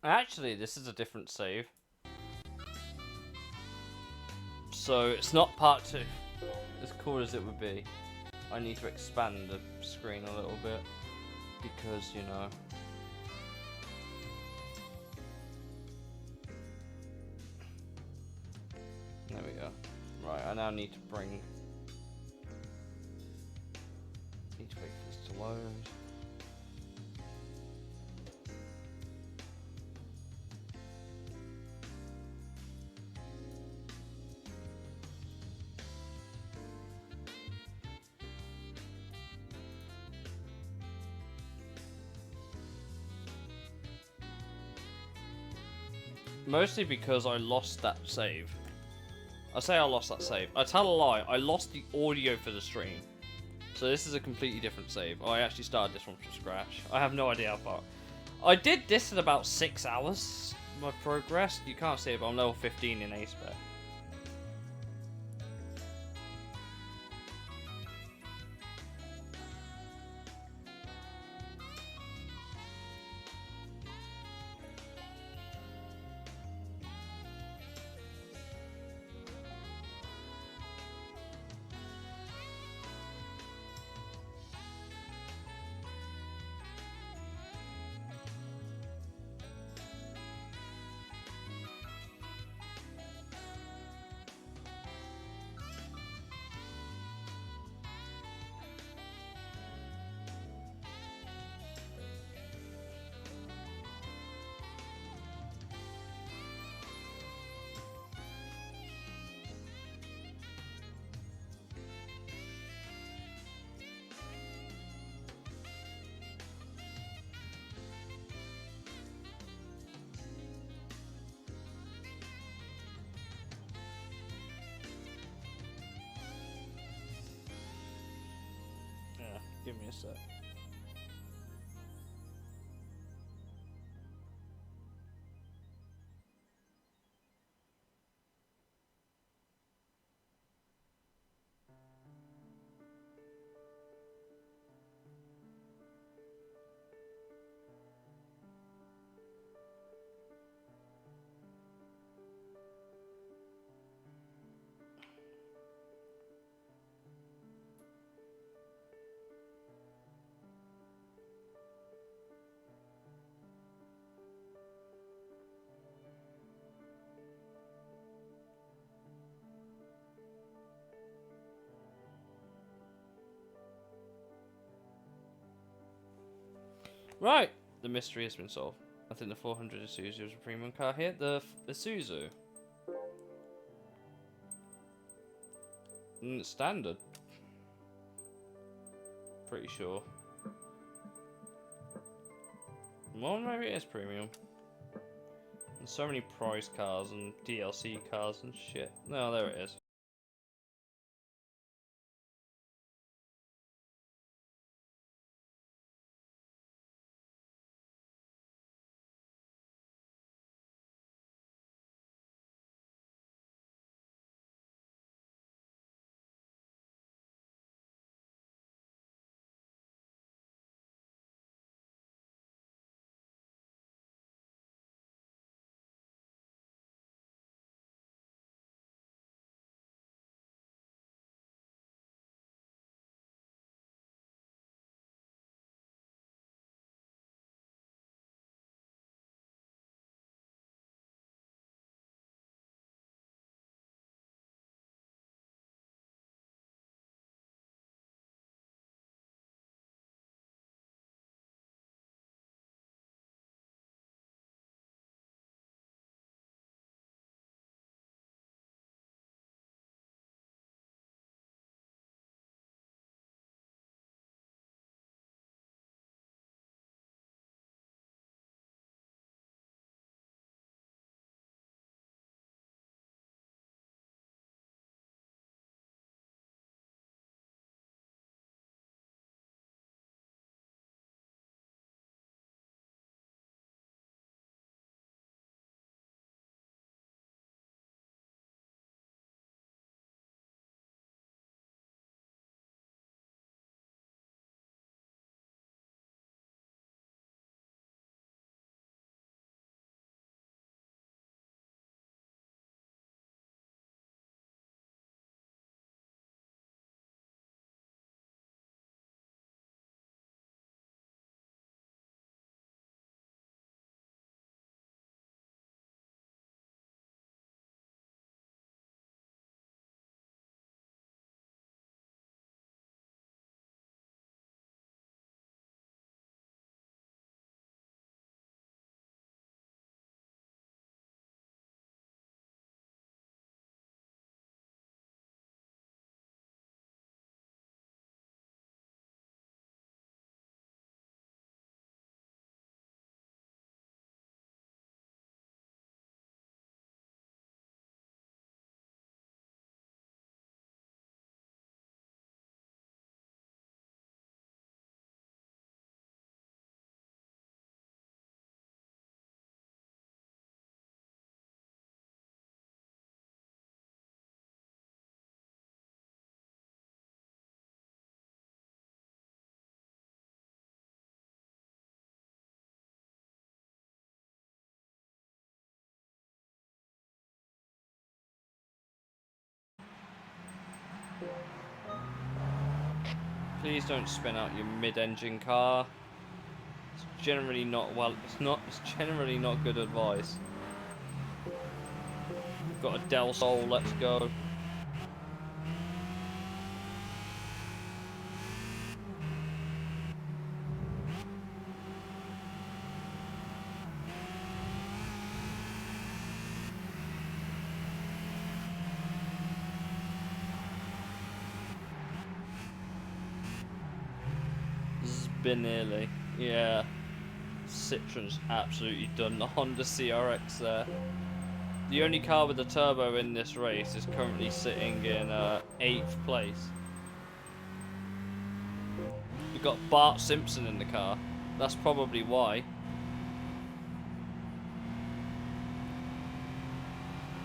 Actually, this is a different save. So it's not part 2. As cool as it would be, I need to expand the screen a little bit. Because, you know... There we go. Right, I now need to bring... Need to wait for this to load. Mostly because I lost that save. I say I lost that save. I tell a lie, I lost the audio for the stream. So this is a completely different save. I actually started this one from scratch. I have no idea how far. I did this in about 6 hours. My progress. You can't see it, but I'm level 15 in Ace Bet. Yeah, give me a sec. Right, the mystery has been solved. I think the 400 Isuzu is a premium car here. The Isuzu. It's standard. Pretty sure. Well, maybe it is premium. There's so many prize cars and DLC cars and shit. No, there it is. Please don't spin out your mid-engine car. It's generally not It's generally not good advice. We've got a Del Sol. Let's go. Spinelli. Yeah. Citroen's absolutely done the Honda CRX there. The only car with a turbo in this race is currently sitting in 8th place. We've got Bart Simpson in the car. That's probably why.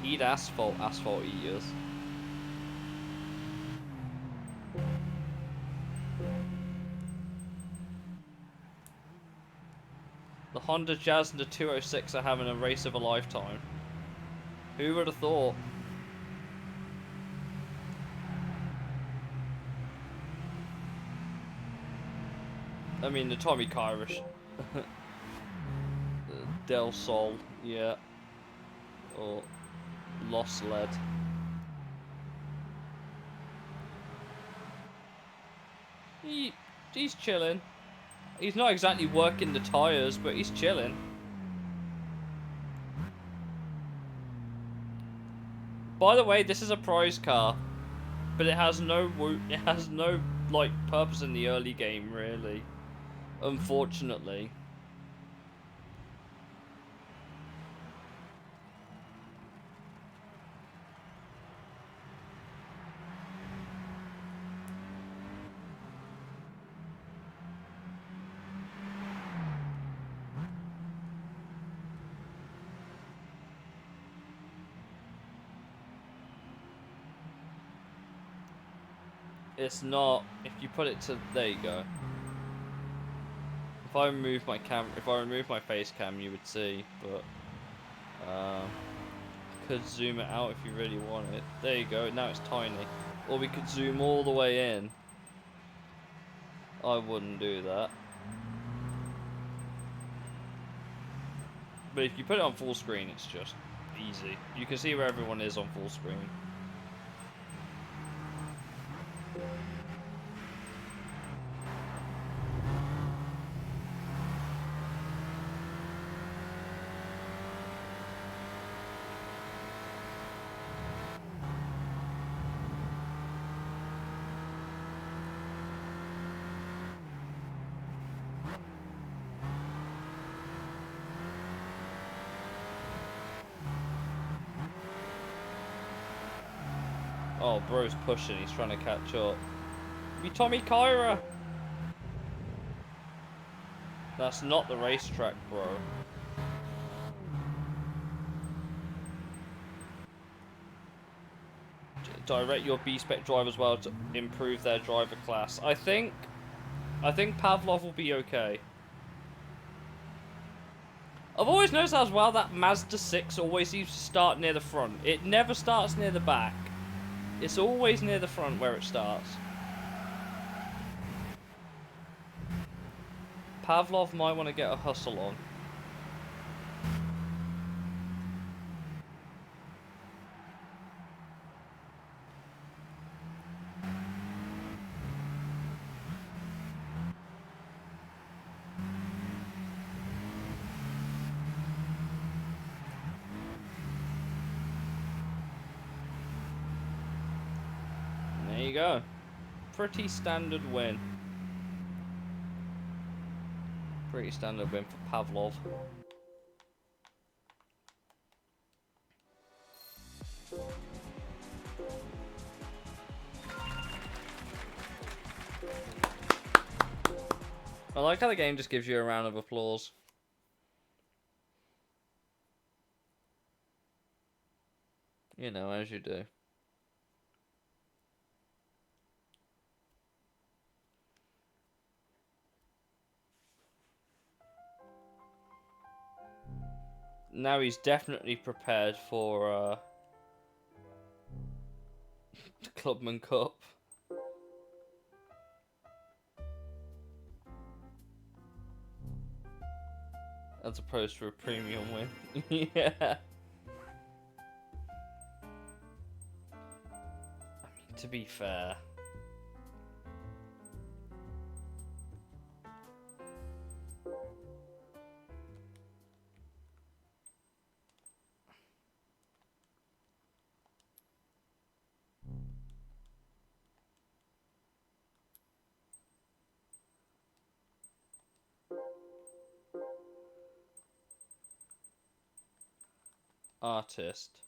Eat asphalt, asphalt eaters. The Honda Jazz and the 206 are having a race of a lifetime. Who would have thought? I mean, the Tommy Kyrish. Del Sol, yeah. Or Lost Lead. He's chilling. He's not exactly working the tyres, but he's chilling. By the way, this is a prize car, but it has no like purpose in the early game, really. Unfortunately. It's not. If you put it to, there you go. If I remove my face cam, you would see. But could zoom it out if you really want it. There you go. Now it's tiny. Or we could zoom all the way in. I wouldn't do that. But if you put it on full screen, it's just easy. You can see where everyone is on full screen. Oh, bro's pushing. He's trying to catch up. Be Tommy Kyra. That's not the racetrack, bro. Direct your B-spec drivers well to improve their driver class. I think Pavlov will be okay. I've always noticed as well that Mazda 6 always seems to start near the front. It never starts near the back. It's always near the front where it starts. Pavlov might want to get a hustle on. There you go. Pretty standard win. Pretty standard win for Pavlov. I like how the game just gives you a round of applause. You know, as you do. Now he's definitely prepared for the Clubman Cup. As opposed to a premium win. Yeah. I mean, to be fair. Artist.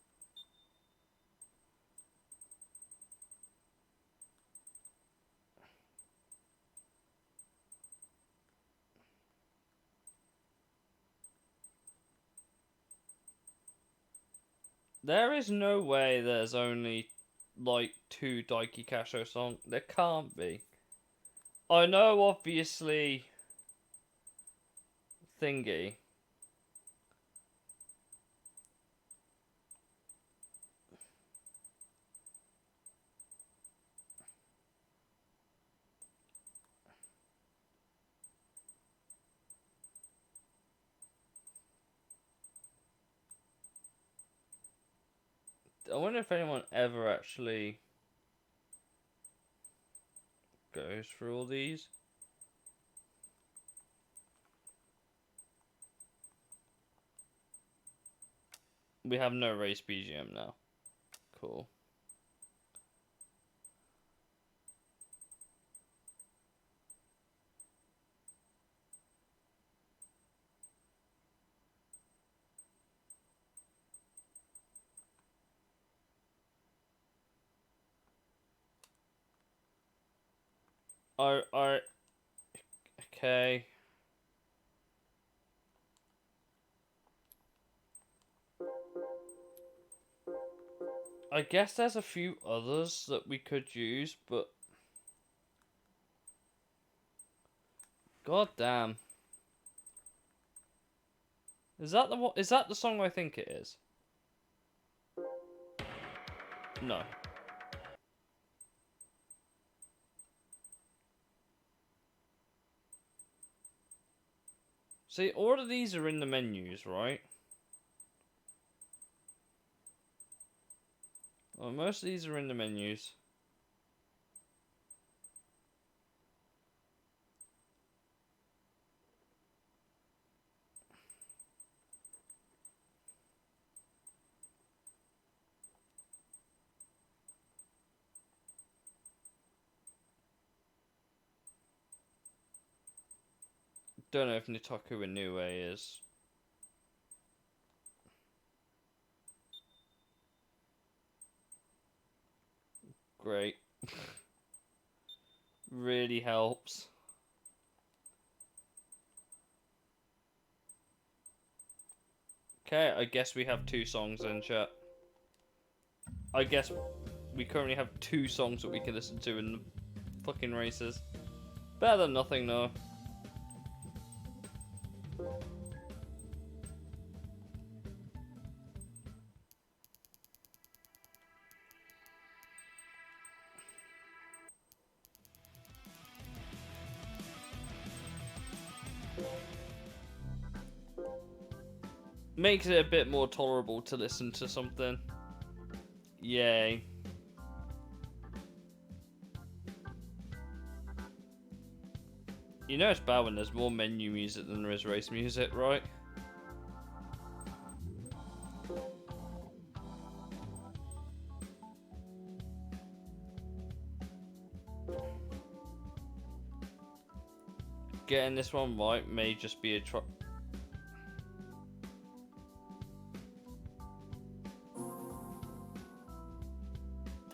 There is no way there's only like 2 Daiki Kasho songs. There can't be. I know, obviously, Thingy. I wonder if anyone ever actually goes through all these. We have no race BGM now. Cool. Okay. I guess there's a few others that we could use, but god damn. Is that the one? Is that the song I think it is? No. See, all of these are in the menus, right? Well, most of these are in the menus. Don't know if Nitoku Inoue is. Great. Really helps. Okay, I guess we have 2 songs in chat. I guess we currently have 2 songs that we can listen to in the fucking races. Better than nothing, though. Makes it a bit more tolerable to listen to something. Yay. You know it's bad when there's more menu music than there is race music, right? Getting this one right may just be a try.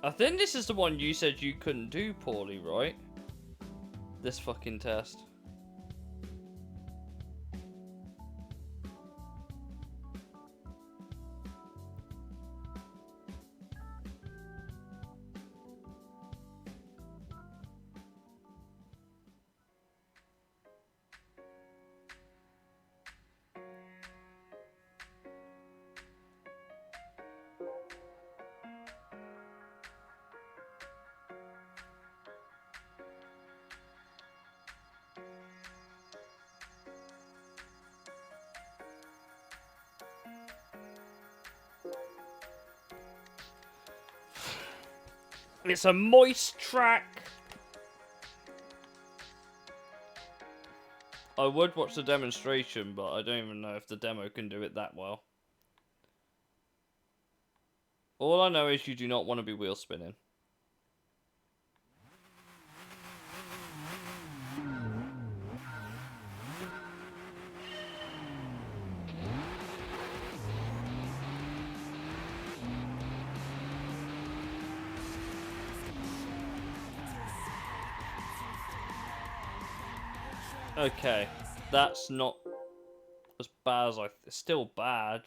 I think this is the one you said you couldn't do poorly, right? This fucking test. It's a moist track. I would watch the demonstration, but I don't even know if the demo can do it that well. All I know is you do not want to be wheel spinning. Okay, that's not as bad as it's still bad.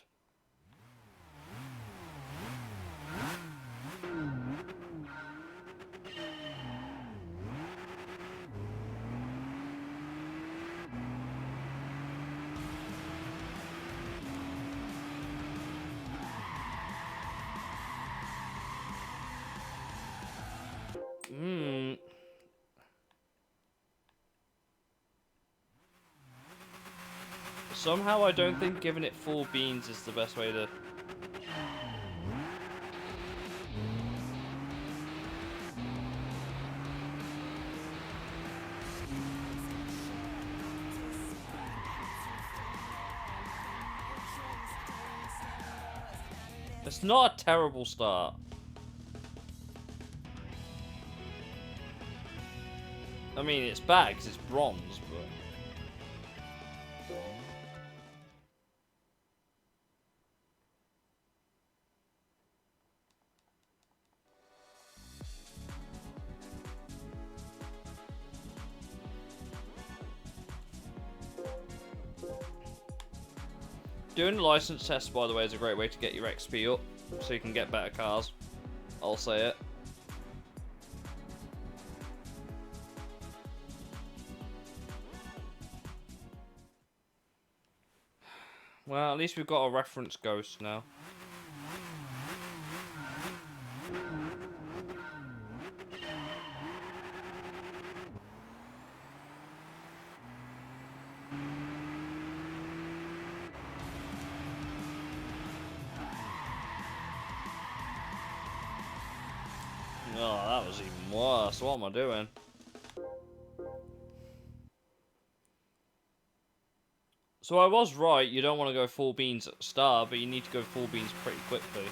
Somehow I don't think giving it full beans is the best way to... It's not a terrible start. I mean, it's bad because it's bronze, but... Doing license tests, by the way, is a great way to get your XP up, so you can get better cars. I'll say it. Well, at least we've got a reference ghost now. Oh, that was even worse. What am I doing? So I was right, you don't want to go full beans at the start, but you need to go full beans pretty quickly.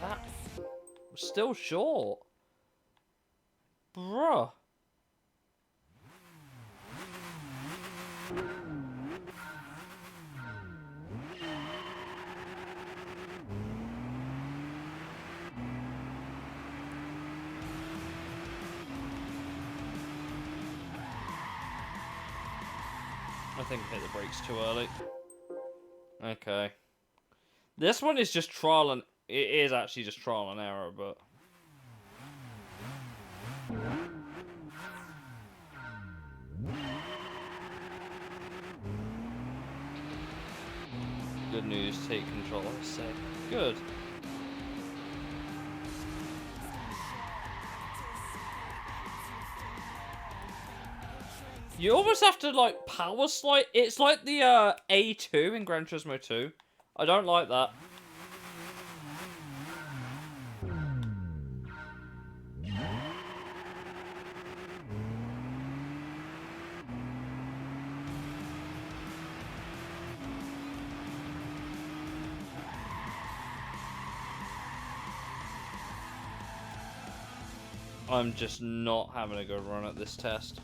That was still short. Bruh. I think I hit the brakes too early. Okay. This one is just trial and... It is actually just trial and error, but... Good news, take control, I say. Good. You almost have to, like, power slide. It's like the A2 in Gran Turismo 2. I don't like that. I'm just not having a good run at this test.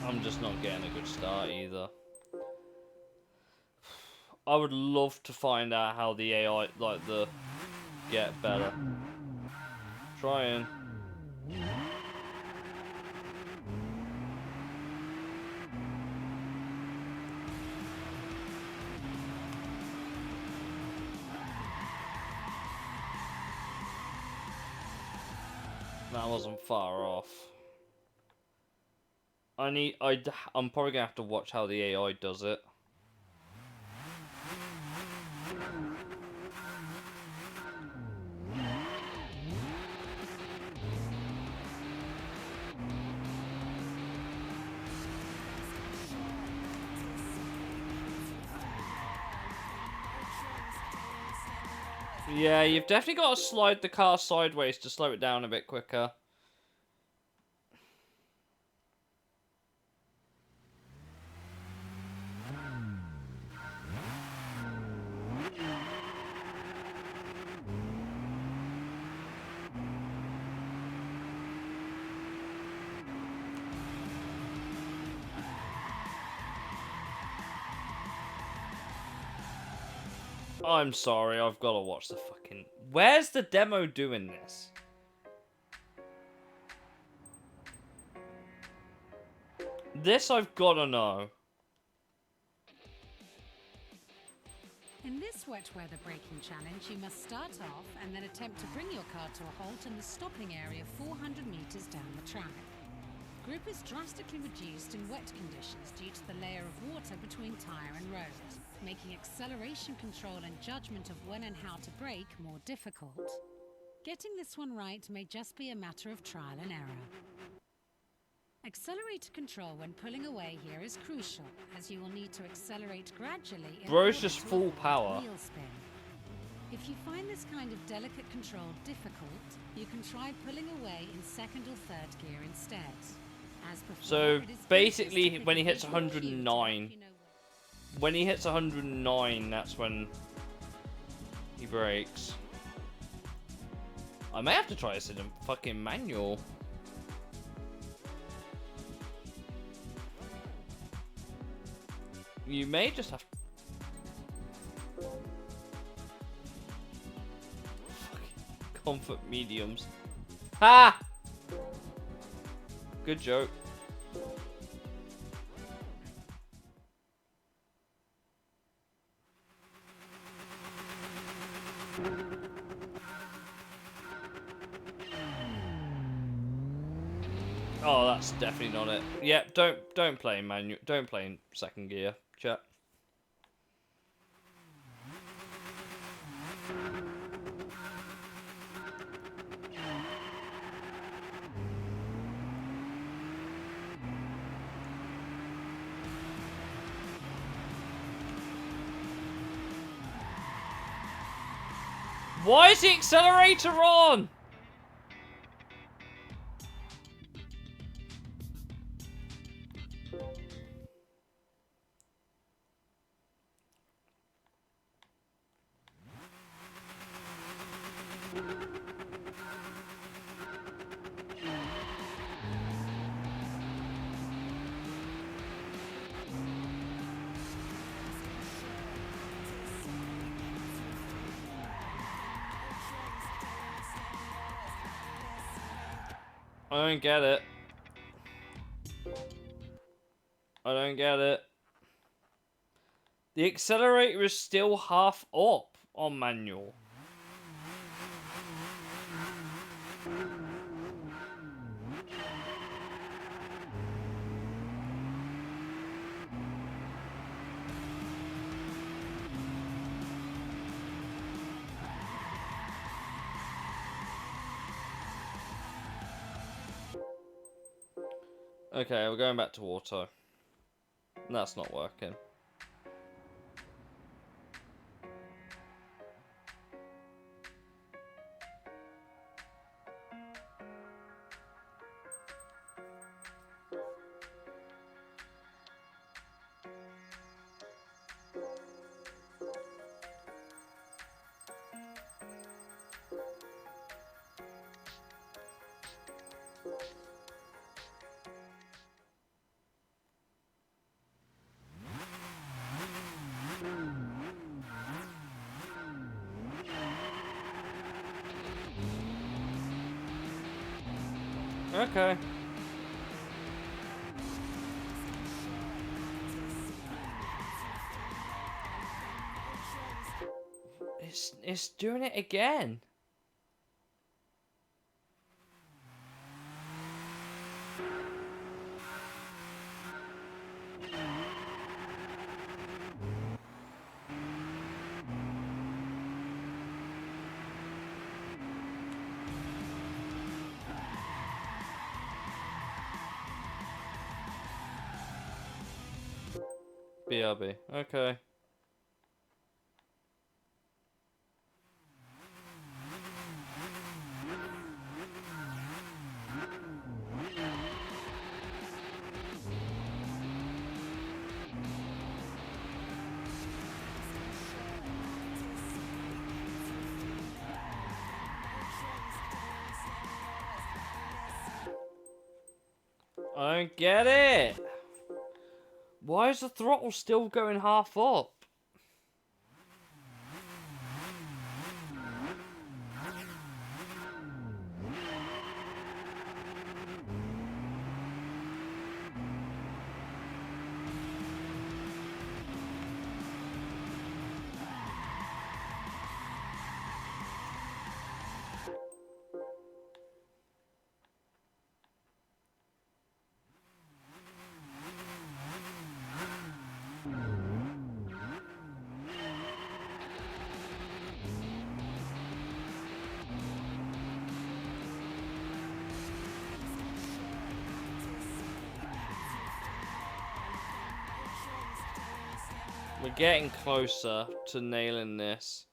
I'm just not getting a good start either. I would love to find out how the AI, like the, get better. Trying. That wasn't far off. I'm probably gonna have to watch how the AI does it. Yeah, you've definitely got to slide the car sideways to slow it down a bit quicker. I'm sorry, I've got to watch the fucking... Where's the demo doing this? This I've got to know. In this wet weather braking challenge, you must start off and then attempt to bring your car to a halt in the stopping area 400 meters down the track. Grip is drastically reduced in wet conditions due to the layer of water between tyre and road, making acceleration control and judgment of when and how to brake more difficult. Getting this one right may just be a matter of trial and error. Accelerator control when pulling away here is crucial, as you will need to accelerate gradually in Bro's order just to full avoid power. wheel spin. If you find this kind of delicate control difficult, you can try pulling away in second or third gear instead. As before, So it is basically, best to when he pick a hits visual cue to help 109, you know when- when he hits 109, that's when he brakes. I may have to try this in a fucking manual. You may just have to... Fucking comfort mediums. Ha! Good joke. Oh, that's definitely not it. Yep, don't play in manual. Don't play in second gear, chat. Why is the accelerator on? I don't get it. I don't get it. The accelerator is still half up on manual. Okay, we're going back to auto. That's not working. Okay. It's doing it again. BRB. Okay. I don't get it. Why is the throttle still going half up? We're getting closer to nailing this.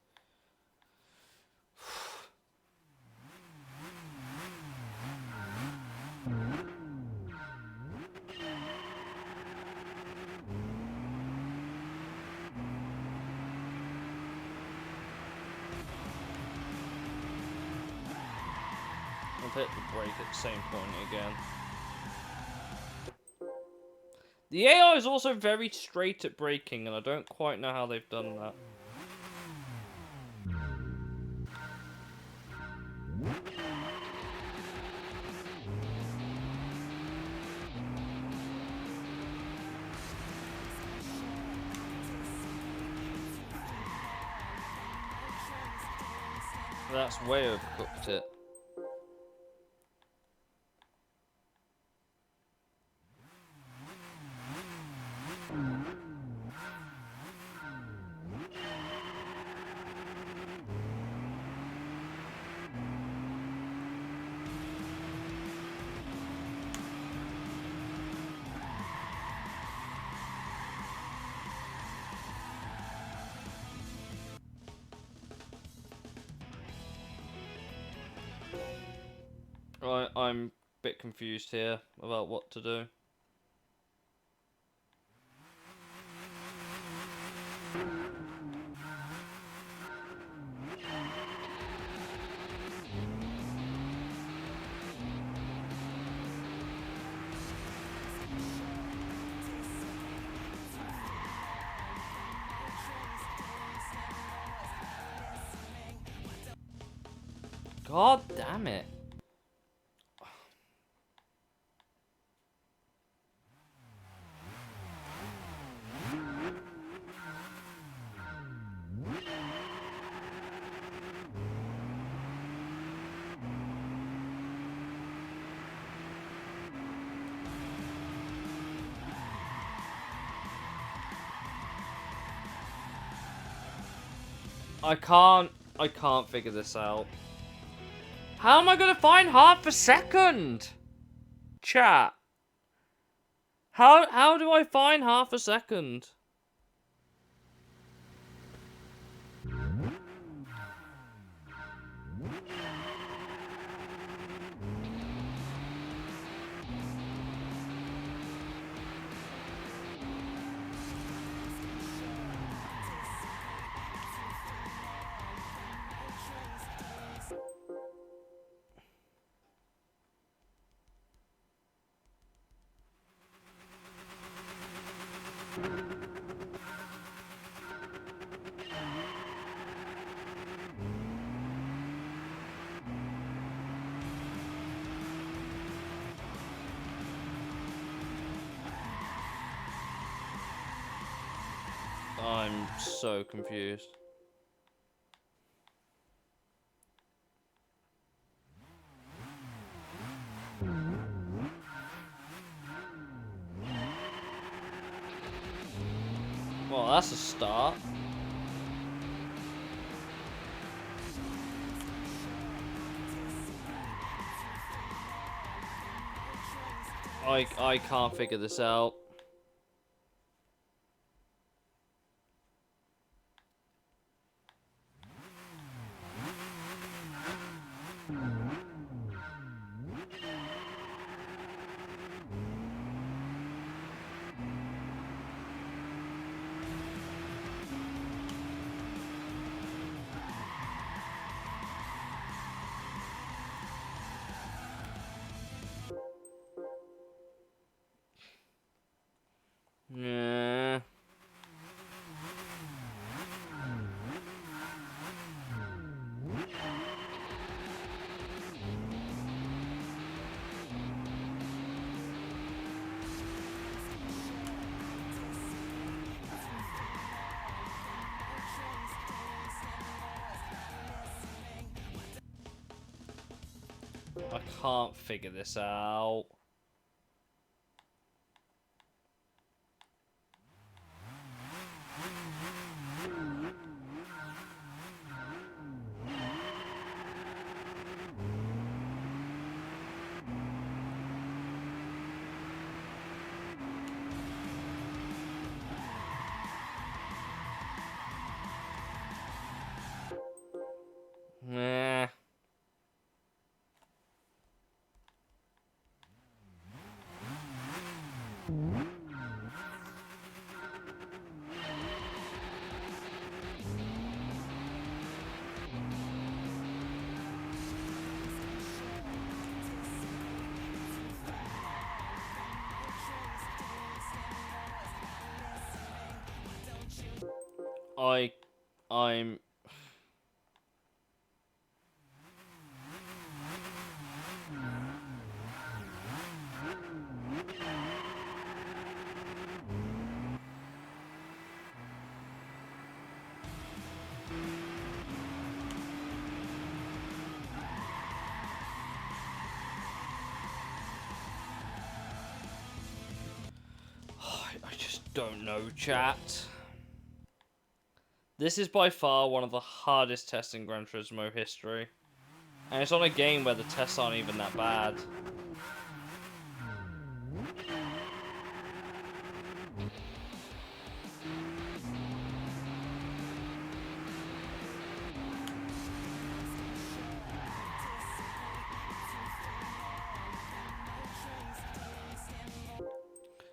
I'll hit the brake at the same point again. The AI is also very straight at braking, and I don't quite know how they've done that. That's way overcooked it. I'm a bit confused here about what to do. God damn it. I can't figure this out. How am I gonna find half a second? Chat. How do I find half a second? I'm so confused. Well, that's a start. I can't figure this out. I can't figure this out. Nah. I'm I just don't know, chat. This is by far one of the hardest tests in Gran Turismo history. And it's on a game where the tests aren't even that bad.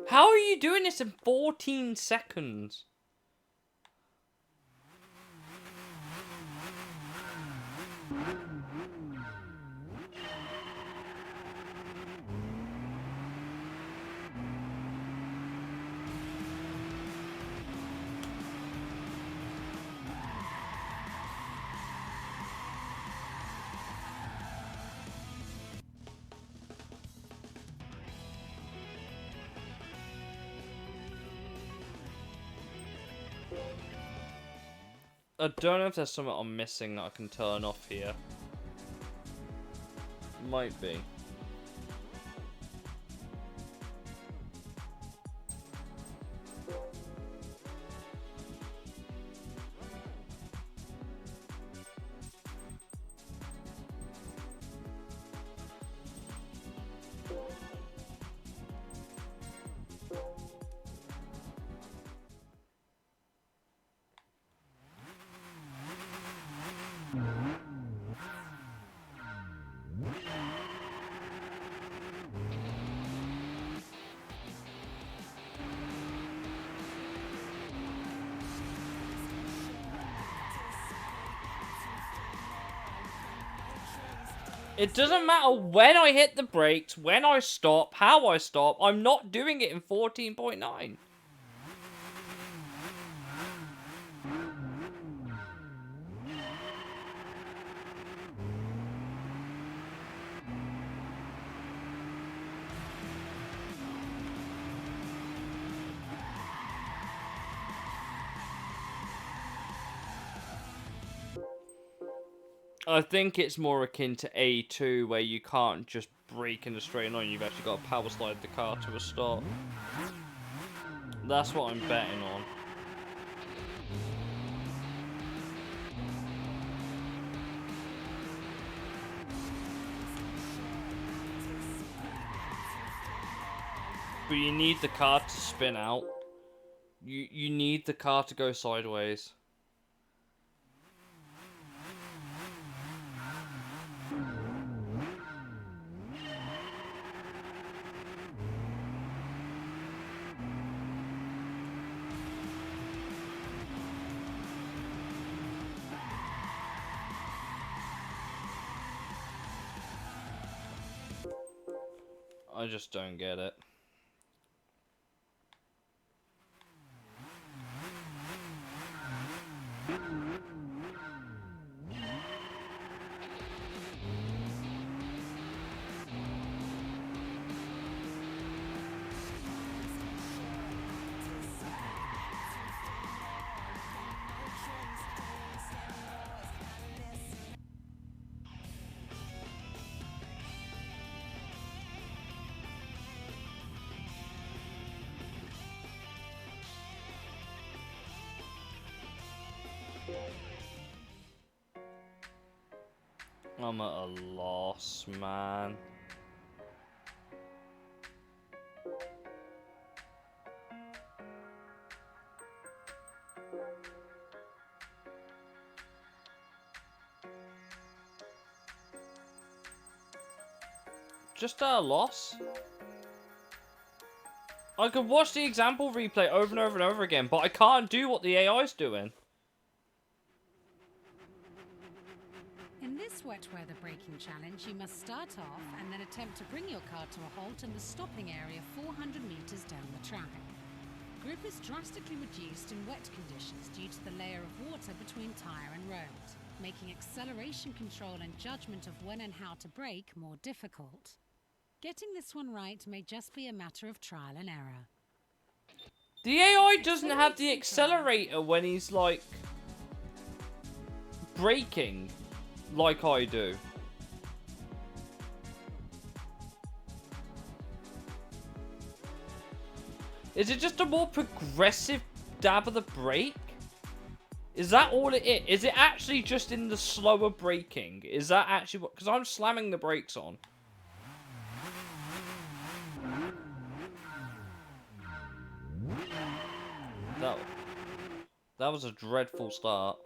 How are you doing this in 14 seconds? I don't know if there's something I'm missing that I can turn off here. Might be. It doesn't matter when I hit the brakes, when I stop, how I stop. I'm not doing it in 14.9. I think it's more akin to A2, where you can't just brake in a straight line. You've actually got to power slide the car to a stop. That's what I'm betting on. But you need the car to spin out. You need the car to go sideways. I just don't get it. I'm at a loss, man. Just at a loss? I could watch the example replay over and over and over again, but I can't do what the AI's doing. In this wet weather braking challenge, you must start off and then attempt to bring your car to a halt in the stopping area 400 meters down the track. Grip is drastically reduced in wet conditions due to the layer of water between tyre and road, making acceleration control and judgment of when and how to brake more difficult. Getting this one right may just be a matter of trial and error. The AI doesn't have the accelerator when he's like braking like I do. Is it just a more progressive dab of the brake? Is that all it is? Is it actually just in the slower braking? Is that actually what? Because I'm slamming the brakes on. That was a dreadful start.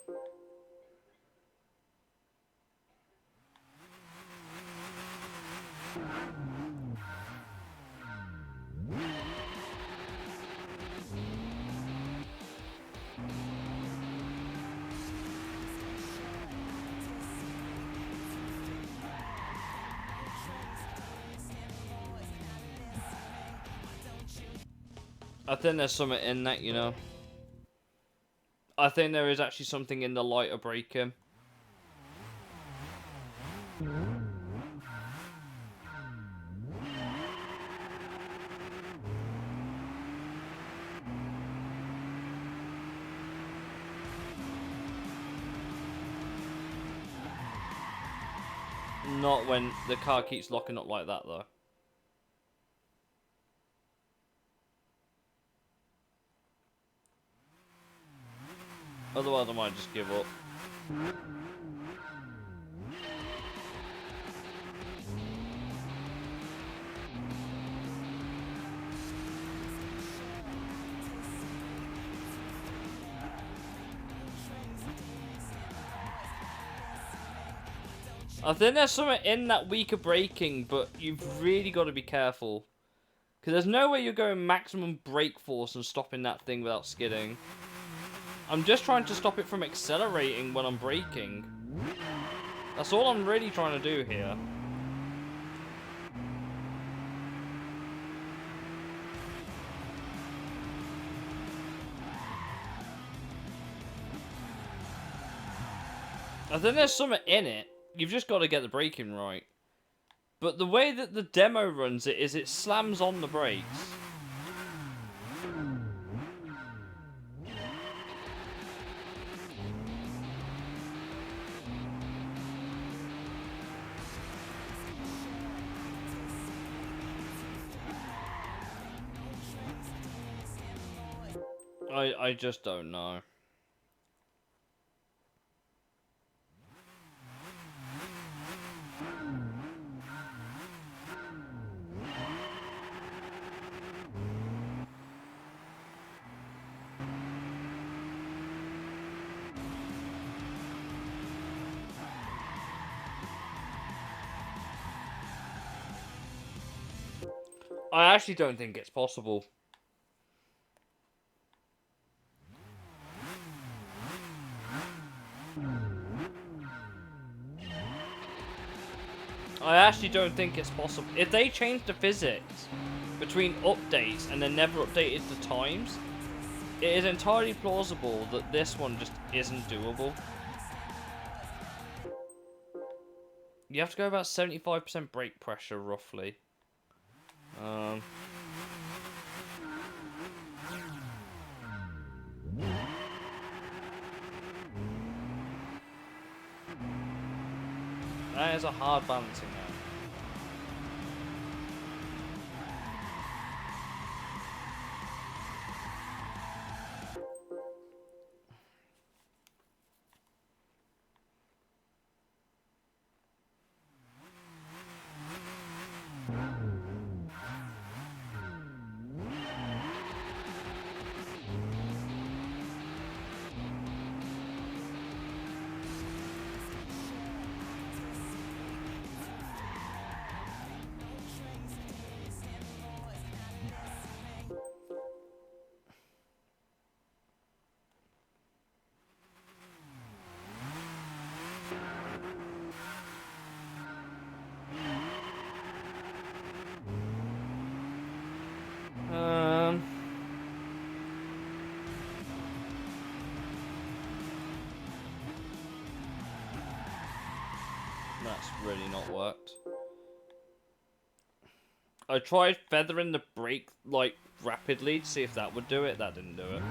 I think there's something in that, you know. I think there is actually something in the lighter braking. Not when the car keeps locking up like that, though. Otherwise, I might just give up. I think there's something in that weaker braking, but you've really got to be careful. Because there's no way you're going maximum brake force and stopping that thing without skidding. I'm just trying to stop it from accelerating when I'm braking. That's all I'm really trying to do here. I think there's something in it. You've just got to get the braking right. But the way that the demo runs it is it slams on the brakes. I just don't know. I actually don't think it's possible. I actually don't think it's possible. If they changed the physics between updates and then never updated the times, it is entirely plausible that this one just isn't doable. You have to go about 75% brake pressure, roughly. That is a hard balancing act. That's really not worked. I tried feathering the brake, like, rapidly to see if that would do it. That didn't do it.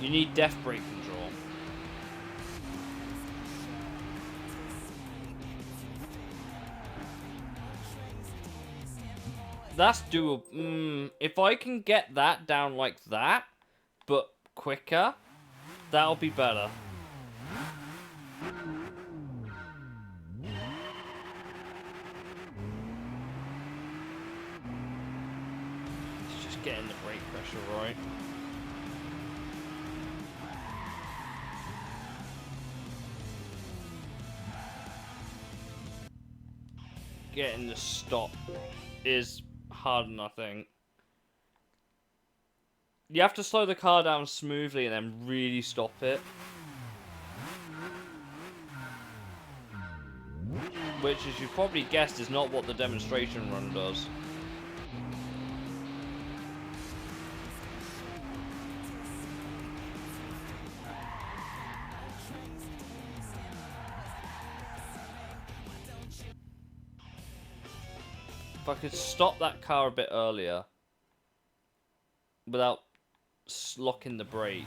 You need deft brake control. That's doable. If I can get that down like that, but quicker, that'll be better. It's just getting the brake pressure right. Getting the stop is hard enough, I think. You have to slow the car down smoothly and then really stop it. Which, as you probably guessed, is not what the demonstration run does. If I could stop that car a bit earlier without locking the brakes.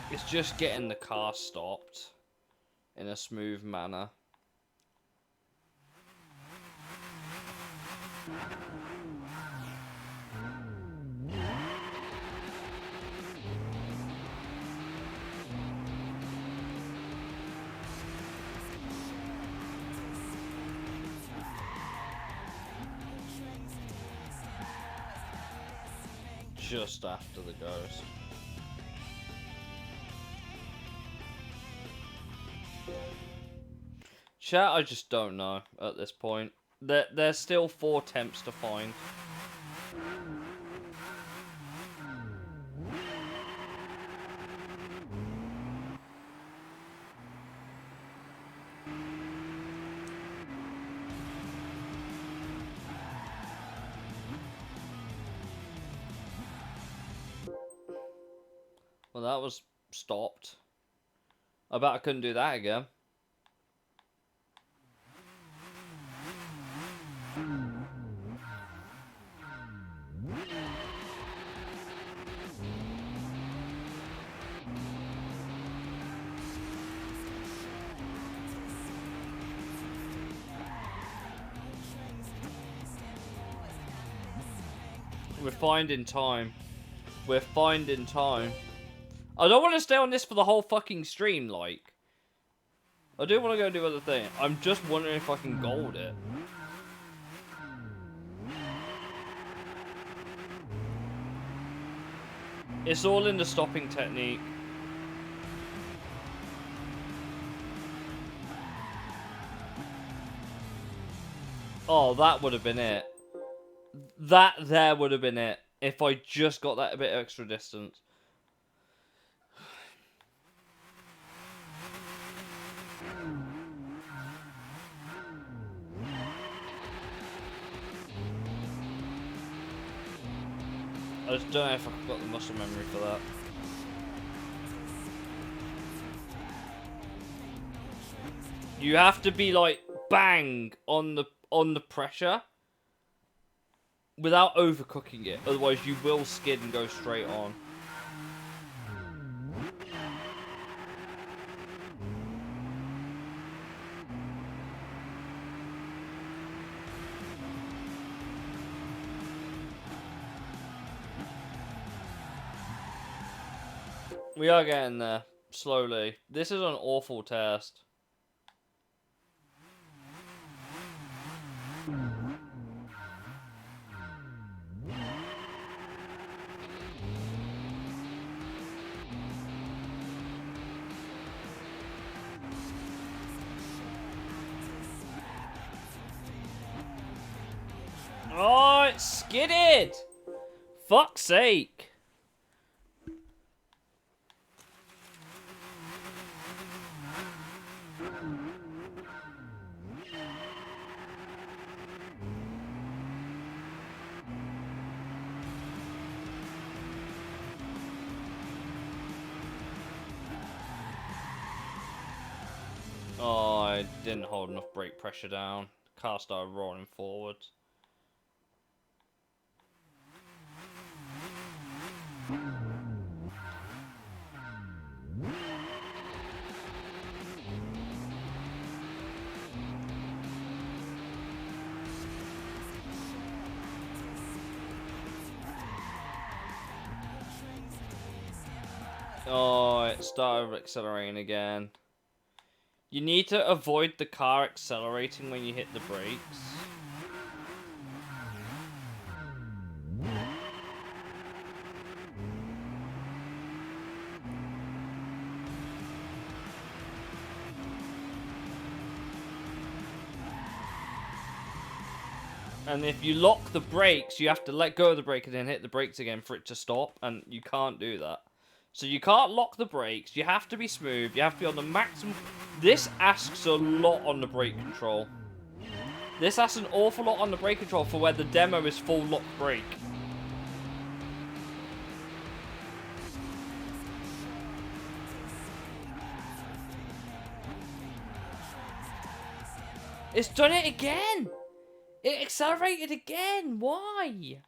It's just getting the car stopped in a smooth manner. Just after the ghost. Chat, I just don't know at this point. There's still 4 attempts to find. Well, that was stopped. I bet I couldn't do that again. We're finding time. We're finding time. I don't want to stay on this for the whole fucking stream, like. I do want to go do other things. I'm just wondering if I can gold it. It's all in the stopping technique. Oh, that would have been it. That there would have been it. If I just got that a bit extra distance. I just don't know if I've got the muscle memory for that. You have to be like bang on the pressure without overcooking it, otherwise you will skid and go straight on. We are getting there, slowly. This is an awful test. Oh, it skidded! fuck's sake! Oh, I didn't hold enough brake pressure down. Car started rolling forwards. Oh, it started accelerating again. You need to avoid the car accelerating when you hit the brakes. And if you lock the brakes, you have to let go of the brake and then hit the brakes again for it to stop, and you can't do that. So you can't lock the brakes, you have to be smooth, you have to be on the maximum... This asks a lot on the brake control. This asks an awful lot on the brake control for where the demo is full lock brake. It's done it again! It accelerated again! Why?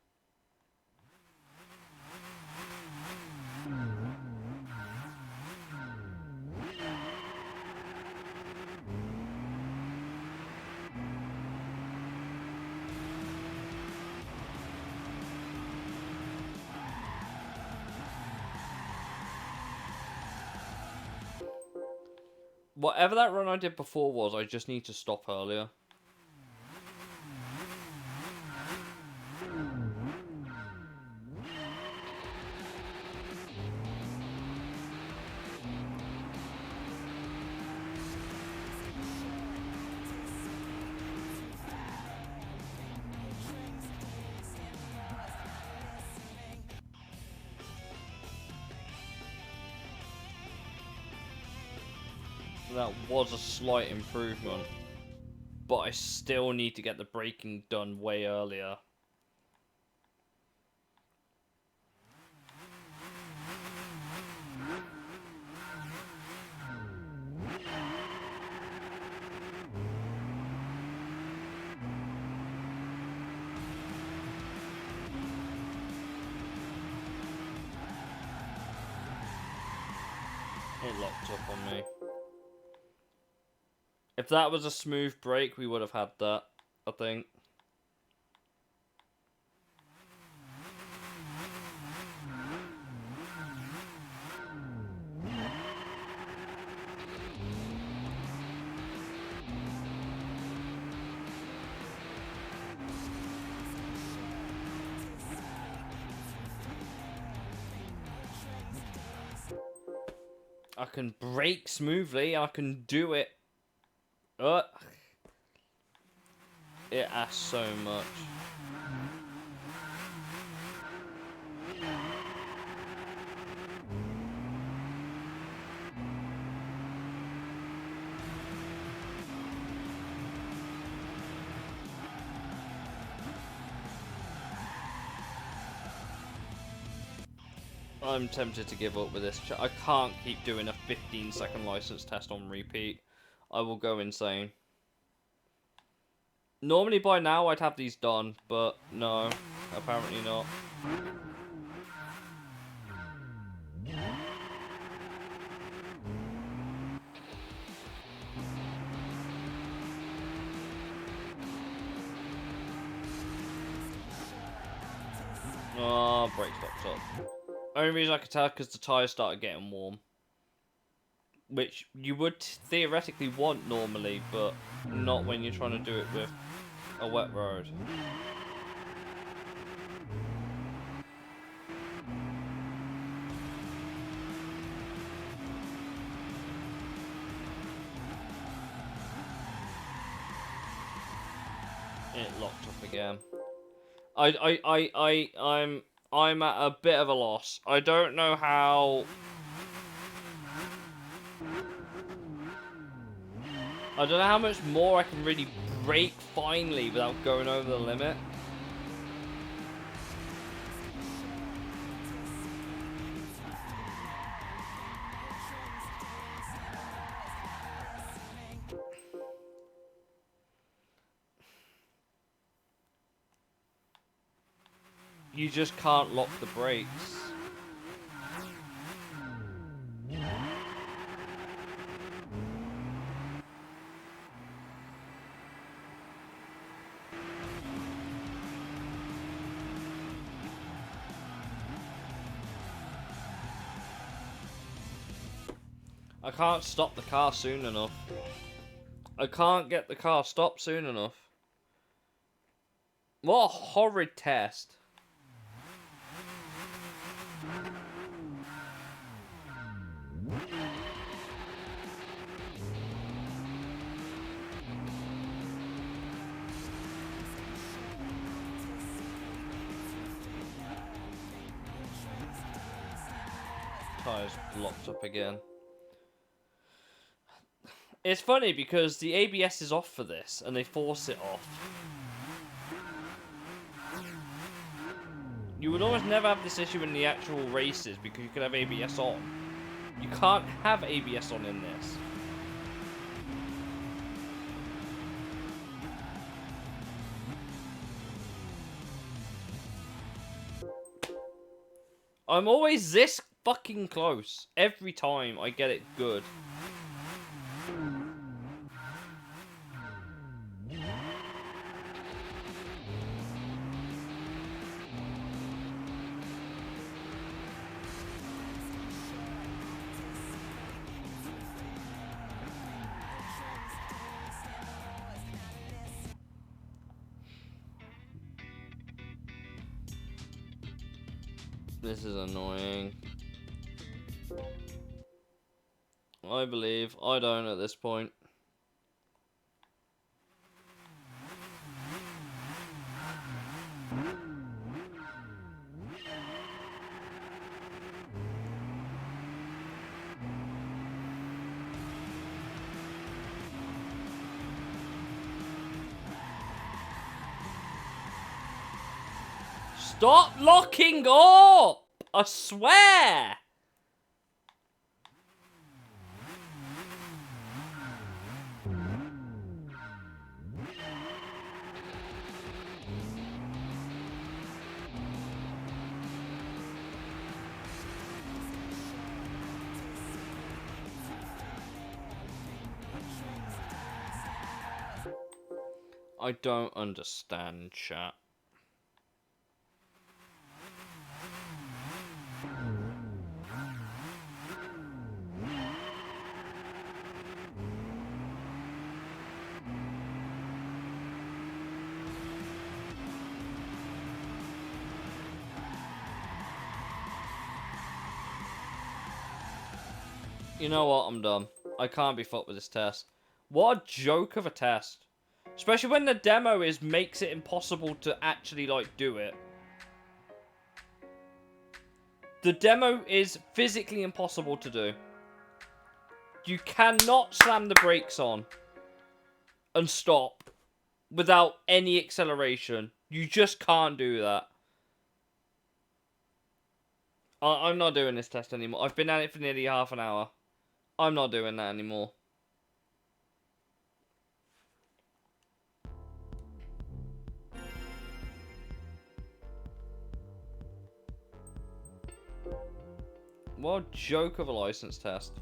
Whatever that run I did before was, I just need to stop earlier. That was a slight improvement, but I still need to get the braking done way earlier. It locked up on me. If that was a smooth brake, we would have had that, I think. I can brake smoothly, I can do it. It asks so much. I'm tempted to give up with this. I can't keep doing a 15-second license test on repeat. I will go insane. Normally by now I'd have these done, but no, apparently not. Oh, brakes locked up. Only reason I could tell because the tyres started getting warm. Which you would theoretically want normally, but not when you're trying to do it with a wet road. It locked up again. I'm at a bit of a loss. I don't know how... I don't know how much more I can really brake finely without going over the limit. You just can't lock the brakes. I can't stop the car soon enough. I can't get the car stopped soon enough. What a horrid test. Tires locked up again. It's funny because the ABS is off for this and they force it off. You would almost never have this issue in the actual races because you could have ABS on. You can't have ABS on in this. I'm always this fucking close every time I get it good. This is annoying. I believe. I don't at this point. Stop locking up! I swear! I don't understand, chat. You know what? I'm done. I can't be fucked with this test. What a joke of a test. Especially when the demo makes it impossible to actually, like, do it. The demo is physically impossible to do. You cannot slam the brakes on and stop without any acceleration. You just can't do that. I'm not doing this test anymore. I've been at it for nearly half an hour. I'm not doing that anymore. What a joke of a license test.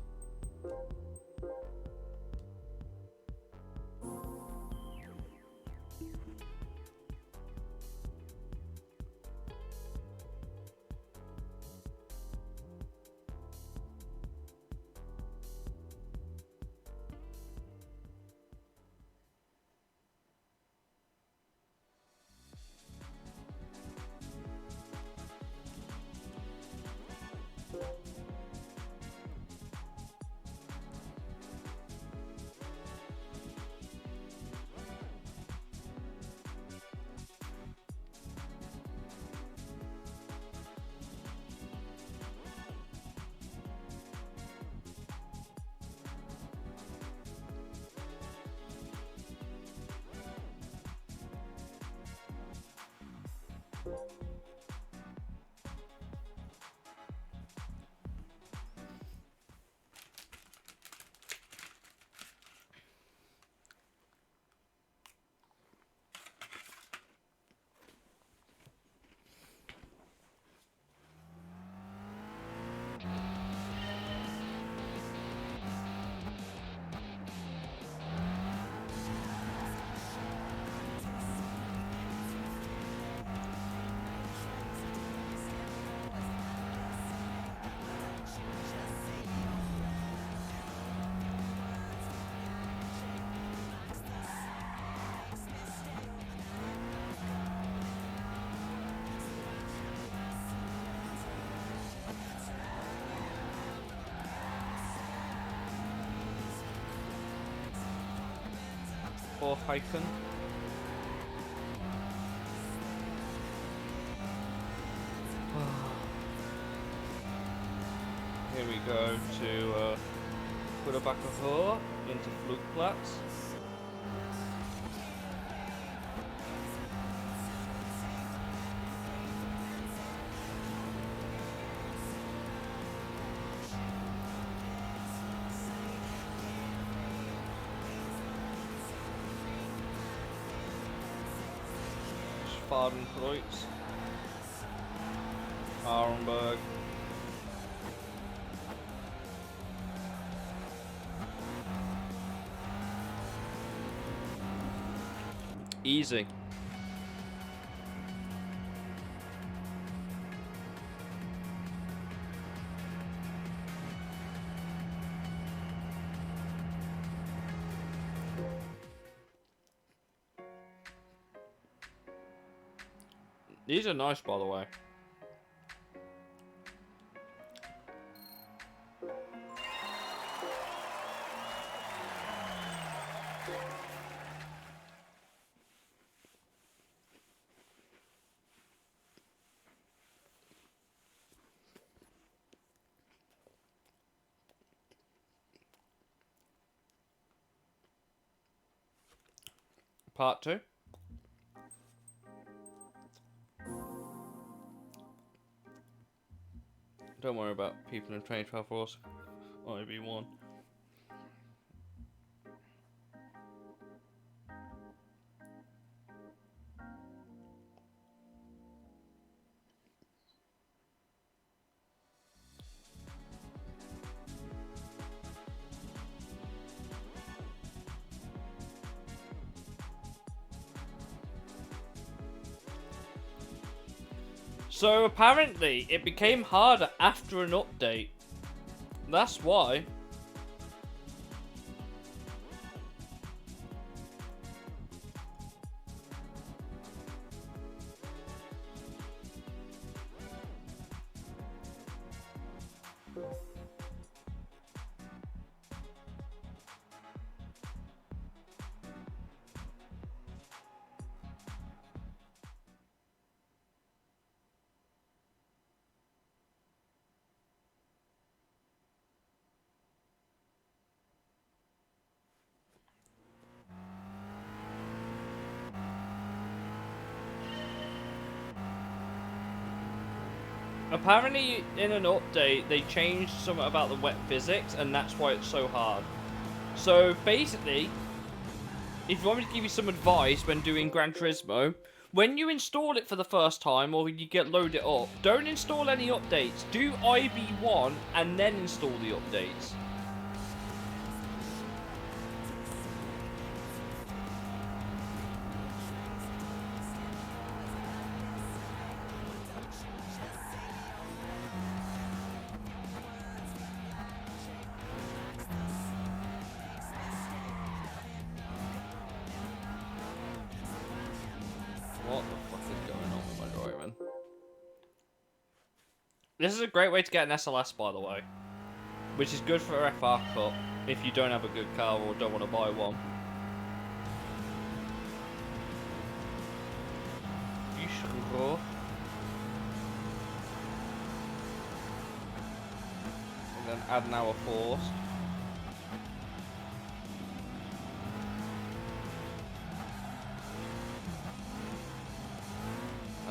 Or Hyken. Here we go to put a back of her into Flugplatz. Fadenkreuz. Arenberg. Easy. These are nice, by the way. Part 2. Don't worry about people in 2012 Force. Only be one. So apparently it became harder after an update. That's why. Apparently, in an update, they changed something about the wet physics, and that's why it's so hard. So, basically, if you want me to give you some advice when doing Gran Turismo, when you install it for the first time, or you load it up, don't install any updates. Do IB1, and then install the updates. What the fuck is going on with my driving? This is a great way to get an SLS, by the way. Which is good for FR Cup if you don't have a good car or don't want to buy one. And then add an hour forced.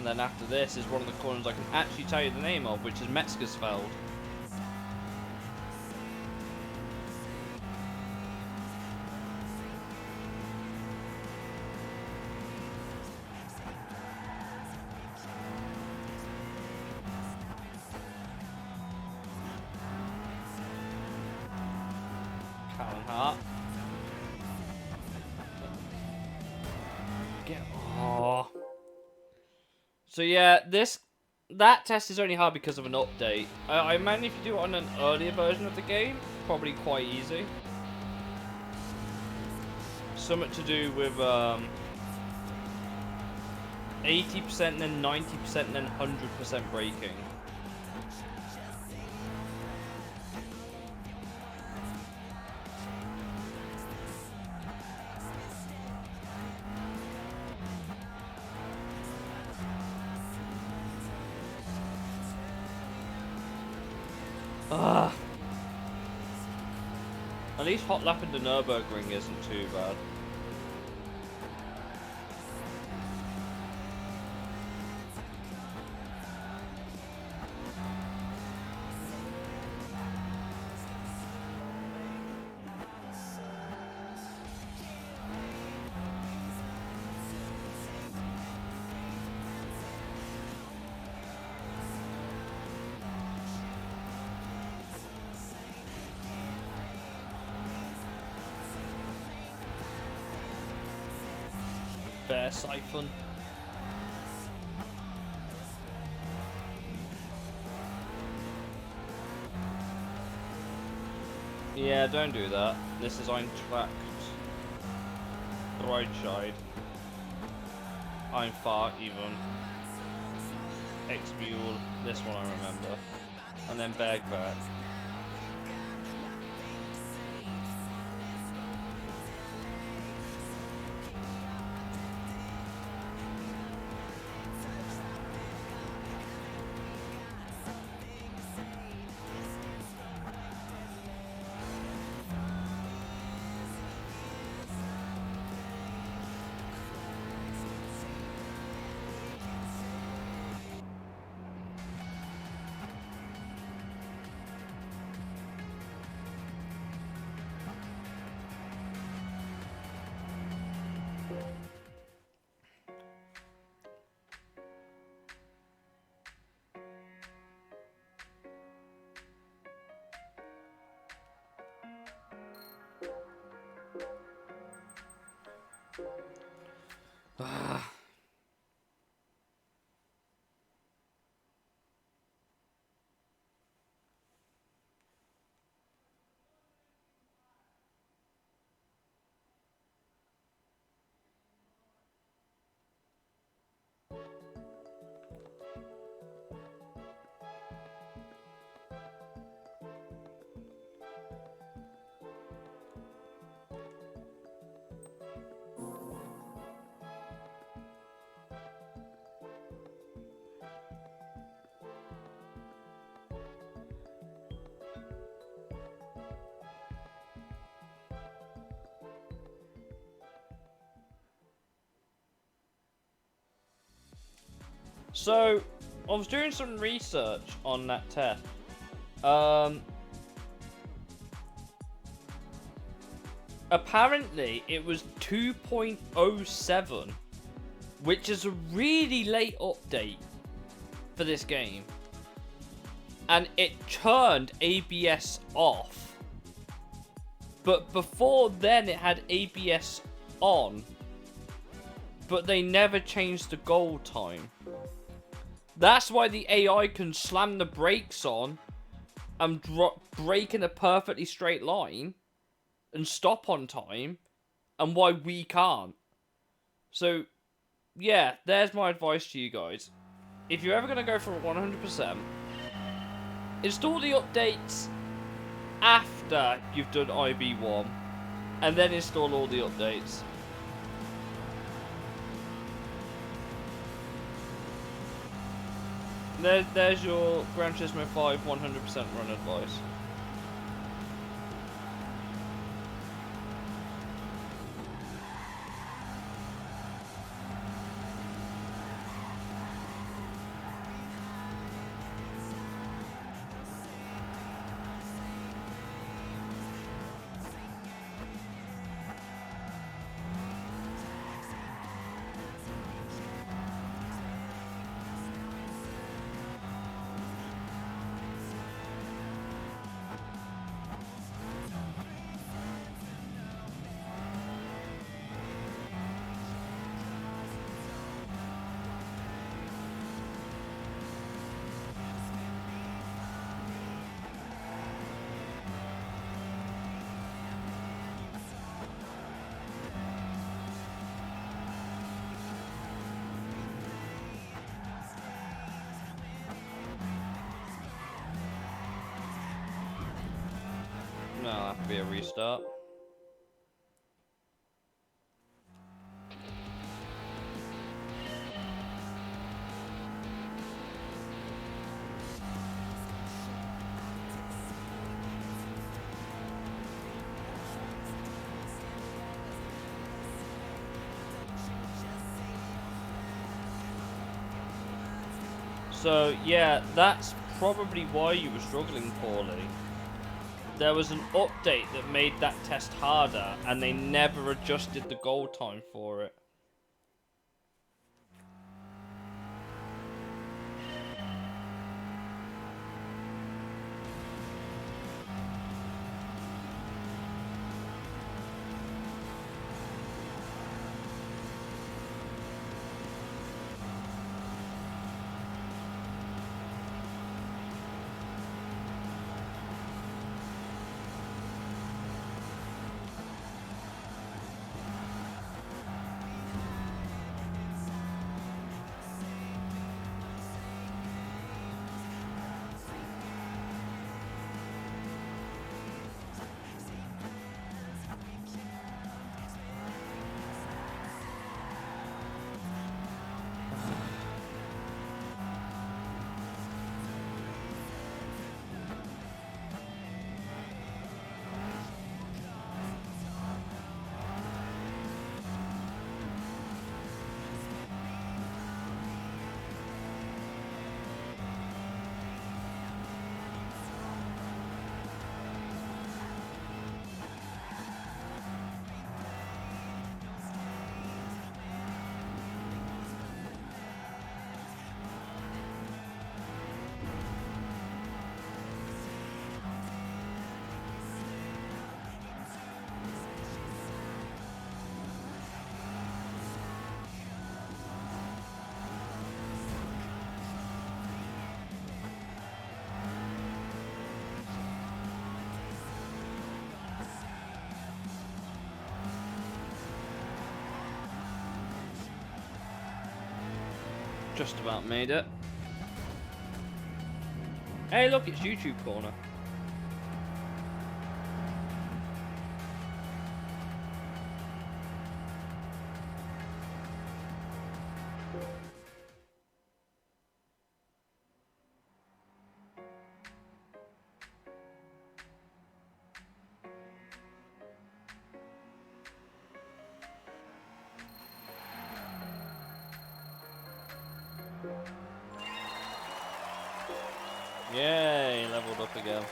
and then after this is one of the corners I can actually tell you the name of, which is Metzgersfeld. Hart. Oh. So yeah, that test is only hard because of an update. I imagine if you do it on an earlier version of the game, probably quite easy. Something to do with 80% and then 90% and then 100% braking. Ugh. At least hot lapping the Nürburgring isn't too bad. Bear siphon. Yeah, don't do that. This is Eintracht Breitscheid. Einfahrt even. X-Mule, this one I remember. And then Bergwerk. So, I was doing some research on that test. Apparently, it was 2.07, which is a really late update for this game. And it turned ABS off. But before then, it had ABS on. But they never changed the goal time. That's why the AI can slam the brakes on and brake in a perfectly straight line and stop on time, and why we can't. So, yeah, there's my advice to you guys. If you're ever going to go for 100%, install the updates after you've done IB1, and then install all the updates. There's your Gran Turismo 5 100% run advice. No, that'll have to be a restart. So, yeah, that's probably why you were struggling poorly. There was an update that made that test harder, and they never adjusted the goal time for it. Just about made it. Hey, look, it's YouTube Corner. Yay, leveled up again.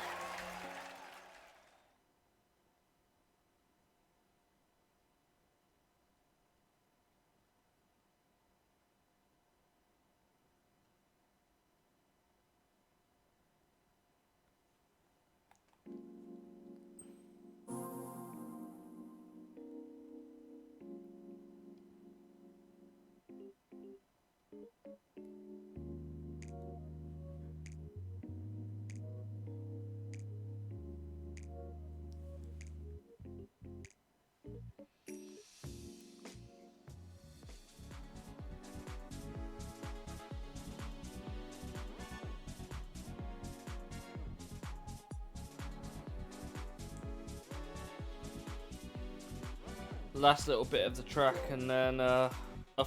Last little bit of the track, and then a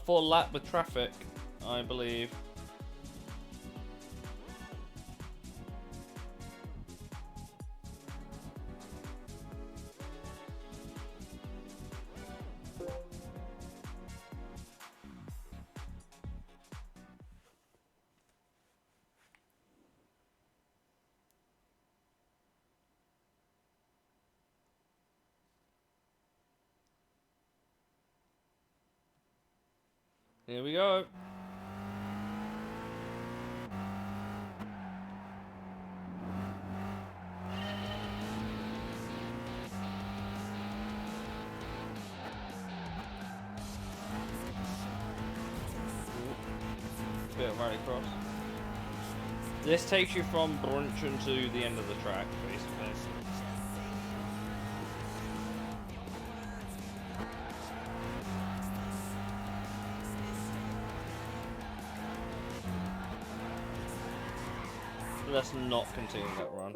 full lap with traffic, I believe. Here we go. Bit of rallycross. This takes you from Brunchen to the end of the track, basically. Let's not continue that run.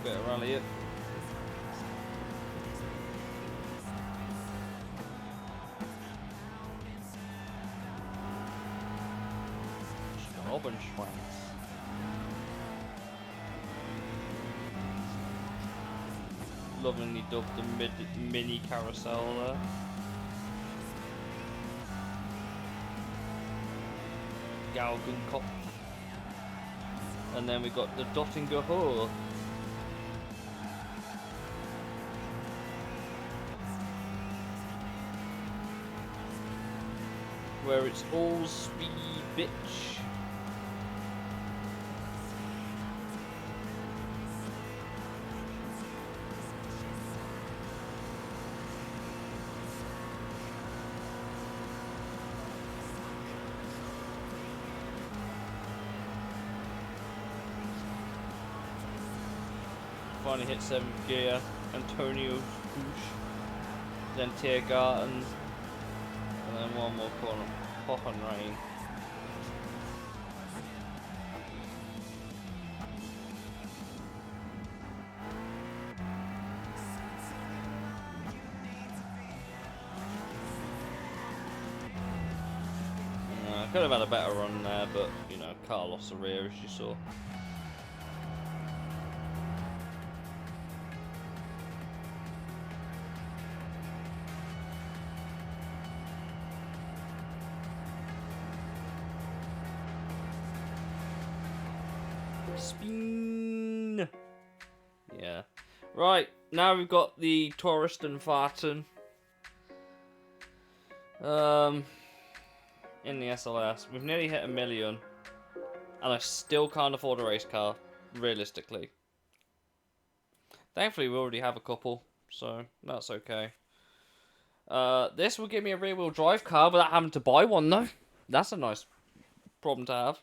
bit of rally it. Schwanz. Lovingly dubbed the mini carousel there. Galgenkopf. And then we got the Dottinger Hohe. Where it's all speed, bitch. Finally hit 7th gear, Antonio Push, then Tiergarten, and then one more corner, Hohenrain. I could have had a better run there, but you know, car lost the rear as you saw. Spin. Yeah. Right, now we've got the Touristenfahrten. In the SLS. We've nearly hit 1 million. And I still can't afford a race car, realistically. Thankfully, we already have a couple, so that's okay. This will give me a rear-wheel drive car without having to buy one, though. That's a nice problem to have.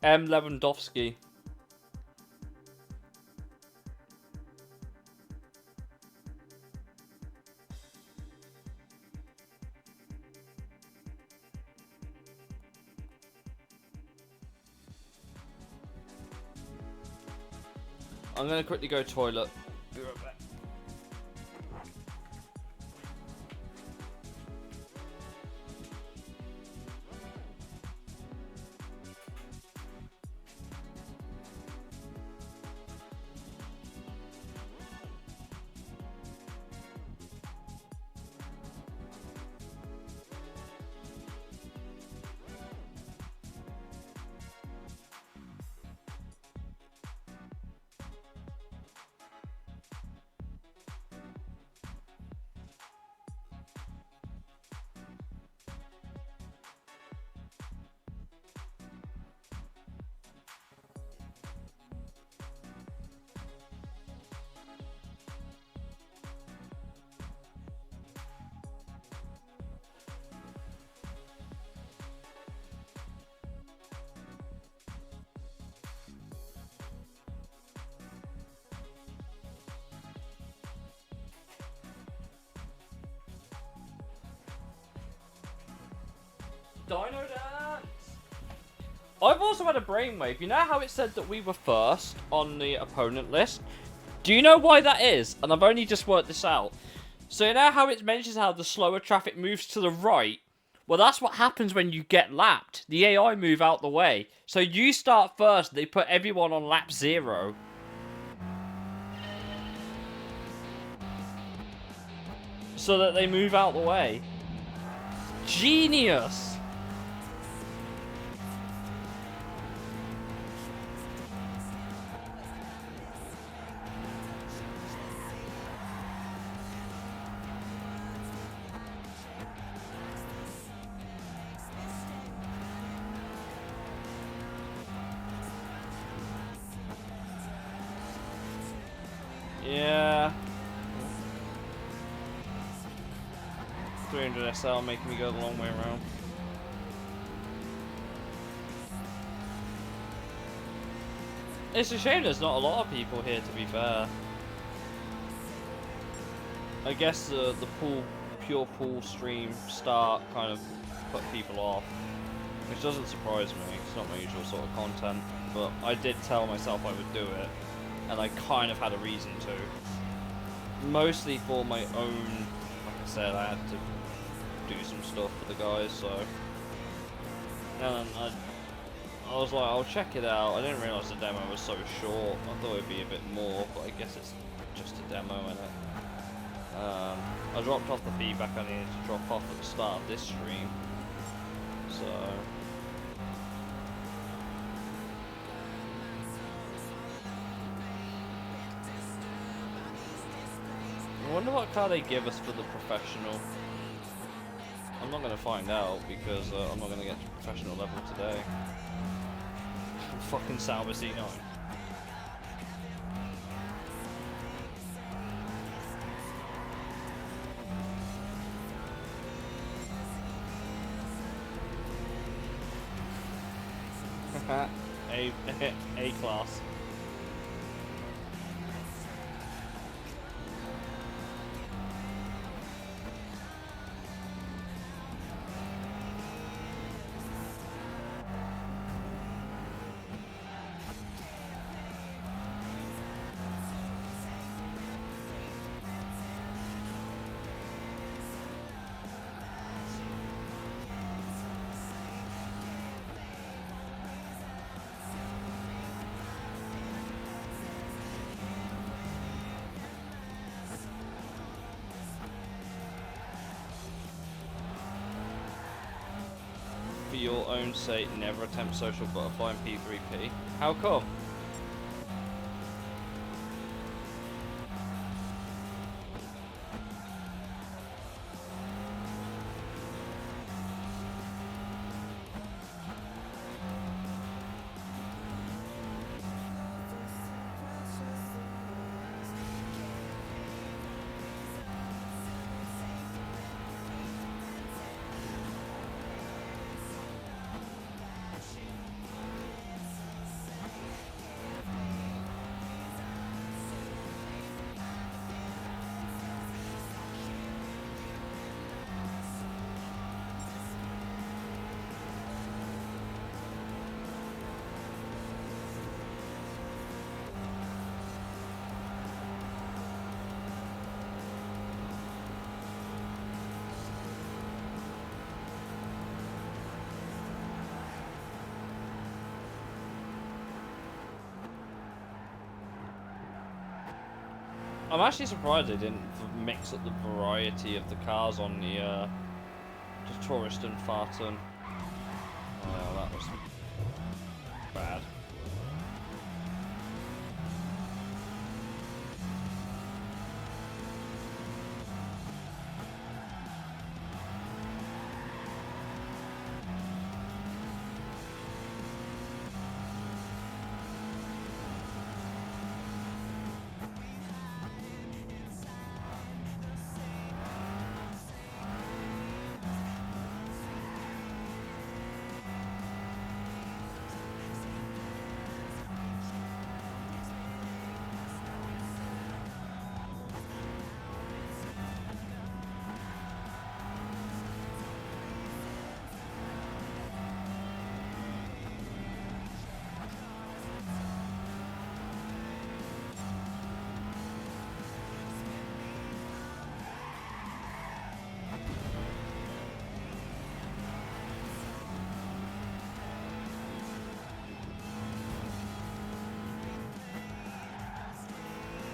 Lewandowski. I'm gonna quickly go toilet. Be right back. Dino Dance! I've also had a brainwave. You know how it said that we were first on the opponent list? Do you know why that is? And I've only just worked this out. So you know how it mentions how the slower traffic moves to the right? Well, that's what happens when you get lapped. The AI move out the way. So you start first, they put everyone on lap 0. So that they move out the way. Genius! Yeah. 300 SL making me go the long way around. It's a shame there's not a lot of people here, to be fair. I guess the pool pure pool stream start kind of put people off, which doesn't surprise me. It's not my usual sort of content, but I did tell myself I would do it, and I kind of had a reason to. Mostly for my own, like I said, I had to do some stuff for the guys, so. And I was like, I'll check it out. I didn't realise the demo was so short. I thought it'd be a bit more, but I guess it's just a demo, innit? I dropped off the feedback I needed to drop off at the start of this stream, so. I wonder what car they give us for the professional. I'm not going to find out because I'm not going to get to professional level today. Fucking Sauber C9. A class. For your own sake, never attempt social butterfly in P3P. How come? I'm actually surprised they didn't mix up the variety of the cars on the tourist and Farton. Oh, that was bad.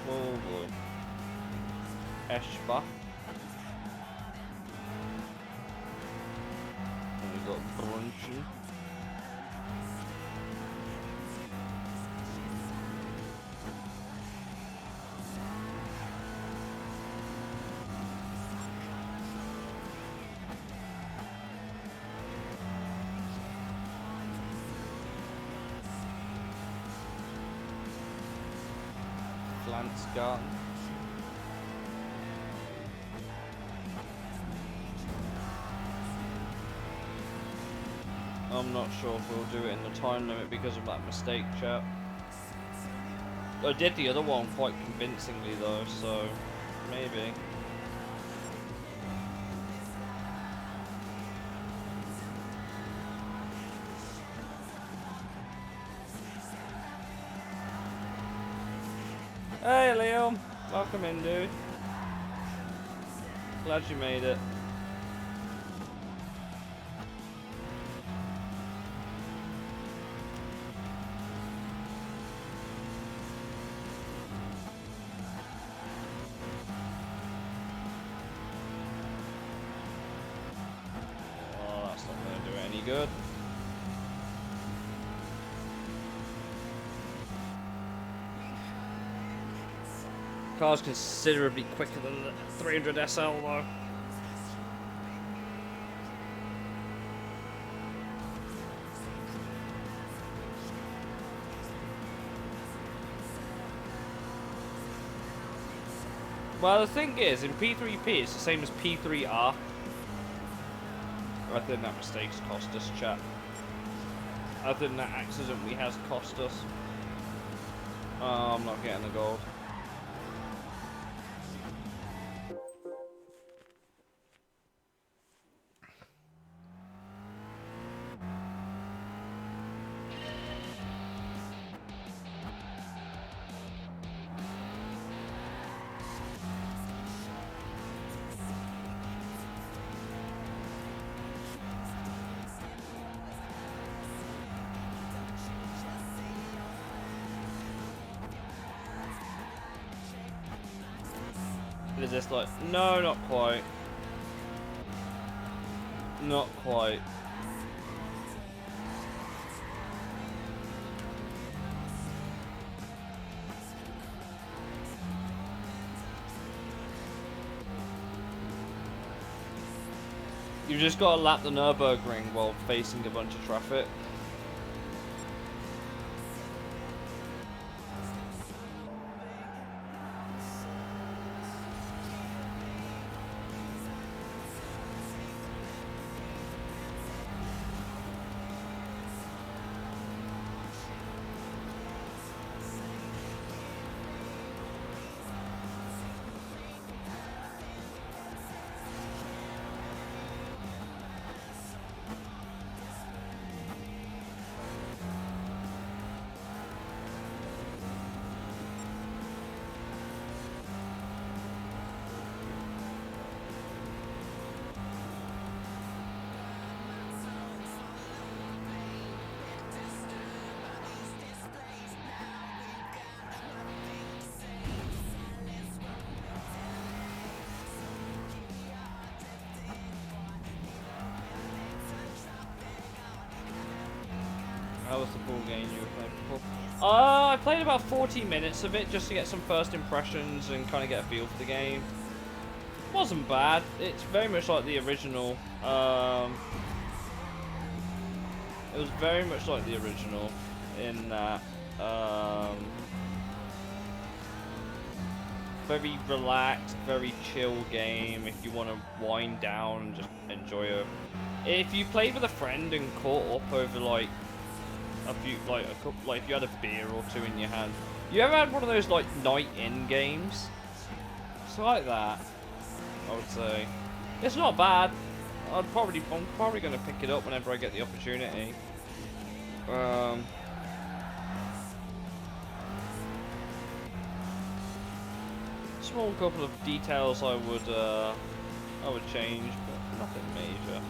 Oh boy. Eschbach. And we've got Brunchen. Landsgarten. I'm not sure if we'll do it in the time limit because of that mistake, chat. I did the other one quite convincingly though, so maybe. Hey, Liam. Welcome in, dude. Glad you made it. Oh, that's not going to do it any good. Car's considerably quicker than the 300 SL though. Well, the thing is, in P3P, it's the same as P3R. I think that mistake's cost us, chat. I think that accidentally has cost us. Oh, I'm not getting the gold. Is this like, no, not quite. Not quite. You've just got to lap the Nürburgring while facing a bunch of traffic. How was the ball game you were playing before? I played about 40 minutes of it just to get some first impressions and kind of get a feel for the game. Wasn't bad. It's very much like the original. It was very much like the original in that very relaxed, very chill game if you want to wind down and just enjoy it. If you played with a friend and caught up over like a few, like a couple, like if you had a beer or two in your hand. You ever had one of those like night in games? It's like that, I would say. It's not bad. I'm probably going to pick it up whenever I get the opportunity. Small couple of details I would change, but nothing major.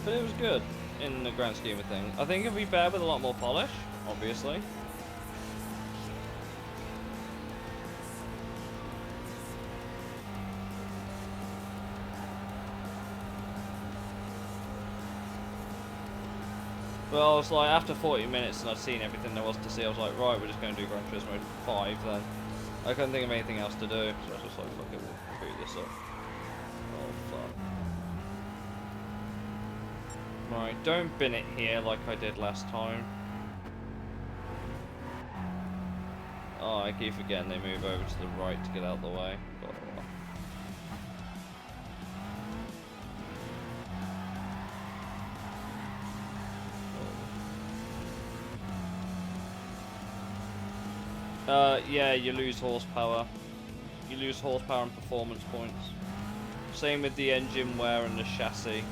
But it was good in the grand scheme of things. I think it'd be better with a lot more polish, obviously. But I was like, after 40 minutes and I'd seen everything there was to see, I was like, right, we're just going to do Gran Turismo 5 then. I couldn't think of anything else to do, so I was just like, fuck it, we'll boot this up. Oh, fuck. Right, don't bin it here like I did last time. Oh, I keep forgetting they move over to the right to get out of the way. Yeah, you lose horsepower. You lose horsepower and performance points. Same with the engine wear and the chassis.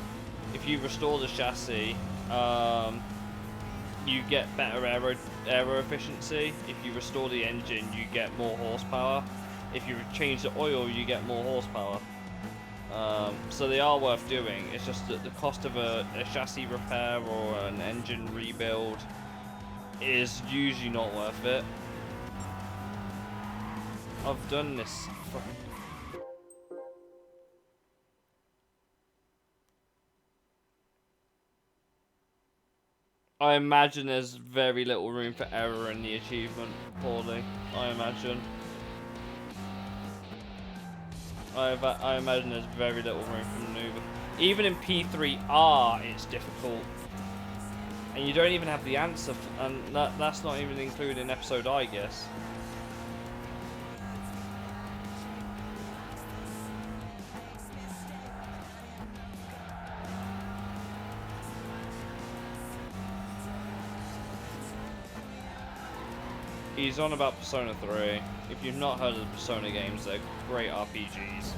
If you restore the chassis, you get better aero efficiency. If you restore the engine, you get more horsepower. If you change the oil, you get more horsepower. So they are worth doing. It's just that the cost of a chassis repair or an engine rebuild is usually not worth it. I've done this fucking... I imagine there's very little room for error in the achievement, poorly. I imagine. I imagine there's very little room for maneuver. Even in P3R, it's difficult. And you don't even have the answer, and that's not even included in episode I, guess. He's on about Persona 3. If you've not heard of the Persona games, they're great RPGs.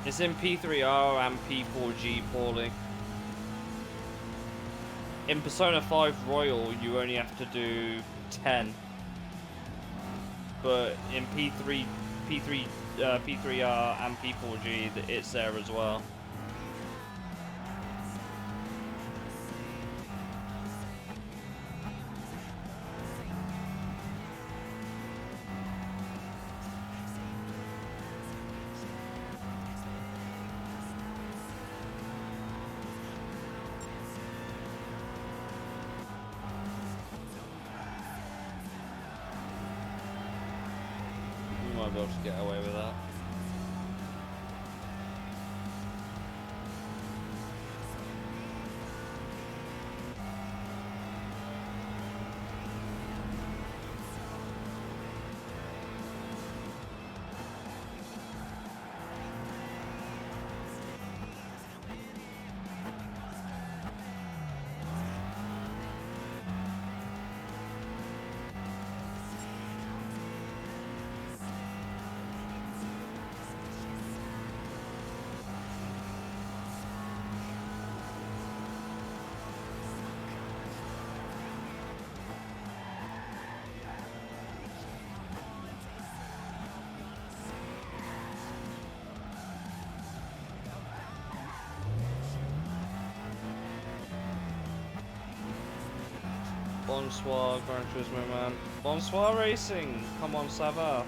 It's in P3R and P4G poorly. In Persona 5 Royal, you only have to do 10. But in P3R and P4G, it's there as well. Might be able to get away with that. Bonsoir, Gran Turismo man. Bonsoir Racing! Come on, ça va?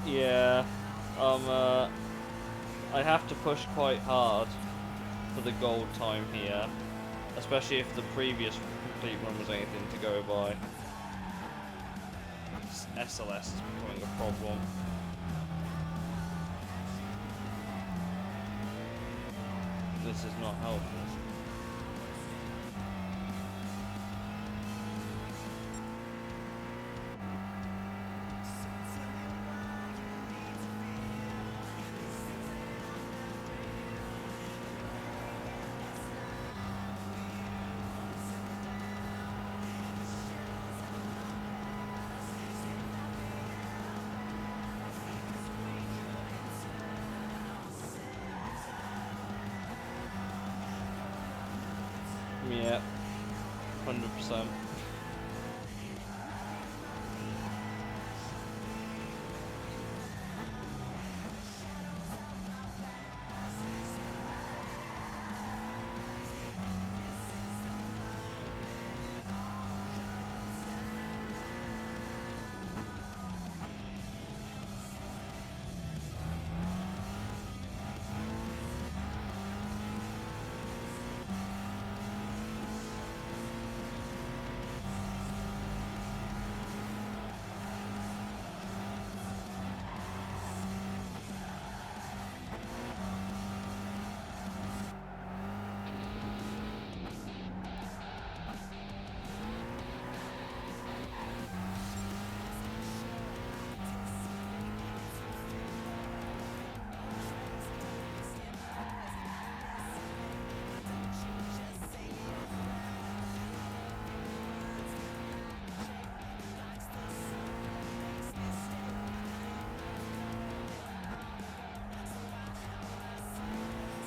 Yeah, I have to push quite hard for the gold time here, especially if the previous complete run was anything to go by. SLS is becoming a problem. This is not helpful. Yeah, 100%.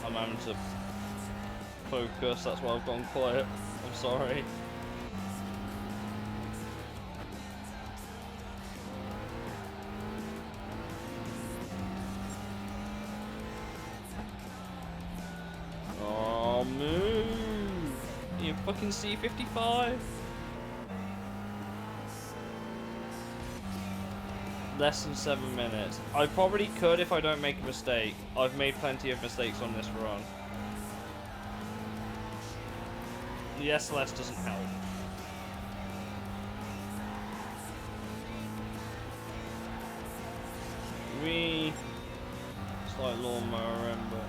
I'm having to focus, that's why I've gone quiet. I'm sorry. Oh, move! You fucking C55! Less than 7 minutes. I probably could if I don't make a mistake. I've made plenty of mistakes on this run. The SLS doesn't help. It's like lawnmower, remember.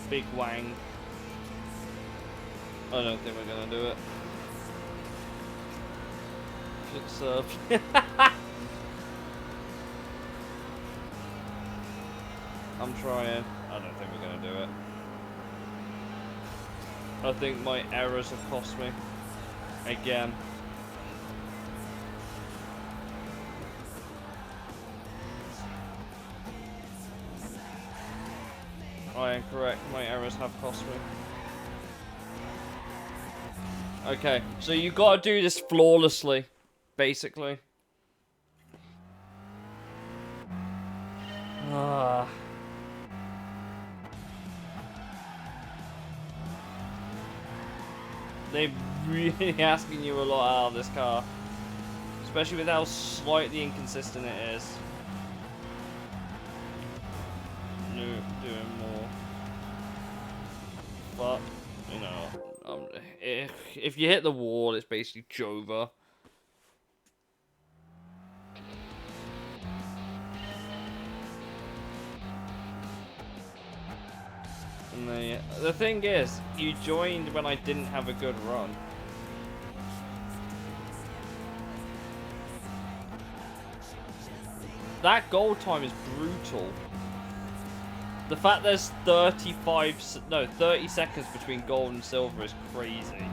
Big wang. I don't think we're gonna do it. Good serve. I'm trying. I don't think we're gonna do it. I think my errors have cost me. Again. I am correct, my errors have cost me. Okay, so you gotta do this flawlessly, basically. Ah. They're really asking you a lot out of this car. Especially with how slightly inconsistent it is. No, doing more. But, you know, if you hit the wall, it's basically Jova. And the thing is, you joined when I didn't have a good run. That gold time is brutal. The fact there's 30 seconds between gold and silver is crazy.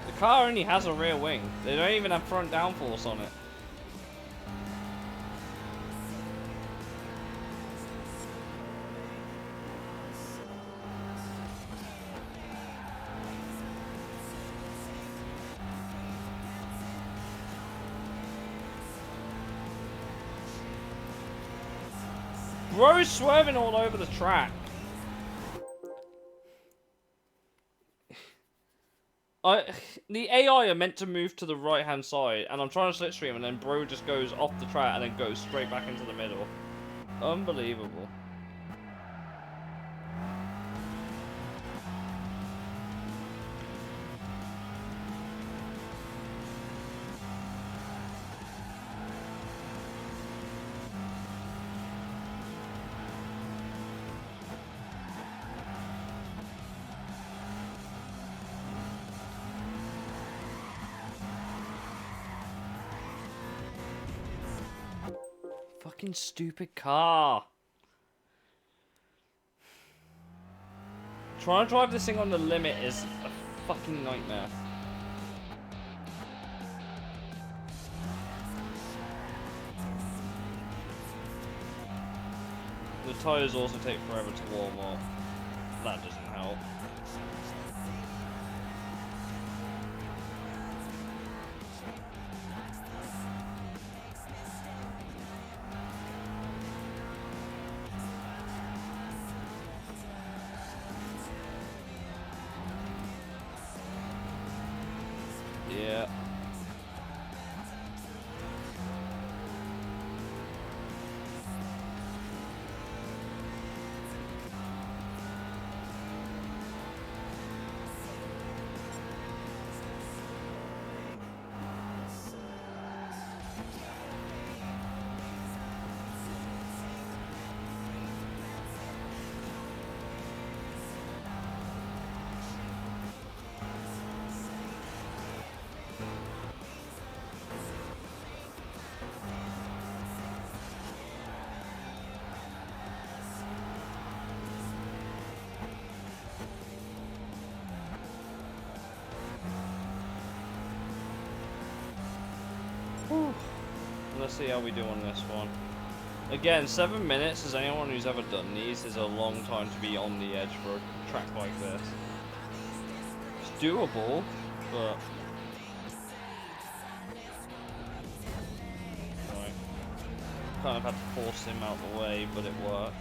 The car only has a rear wing. They don't even have front downforce on it. Bro's swerving all over the track. The AI are meant to move to the right hand side, and I'm trying to slipstream, and then bro just goes off the track and then goes straight back into the middle. Unbelievable. Fucking stupid car. Trying to drive this thing on the limit is a fucking nightmare. The tyres also take forever to warm up. That doesn't help. Yeah. Let's see how we do on this one. Again, 7 minutes, as anyone who's ever done these, is a long time to be on the edge for a track like this. It's doable, but... Right. Kind of had to force him out the way, but it worked.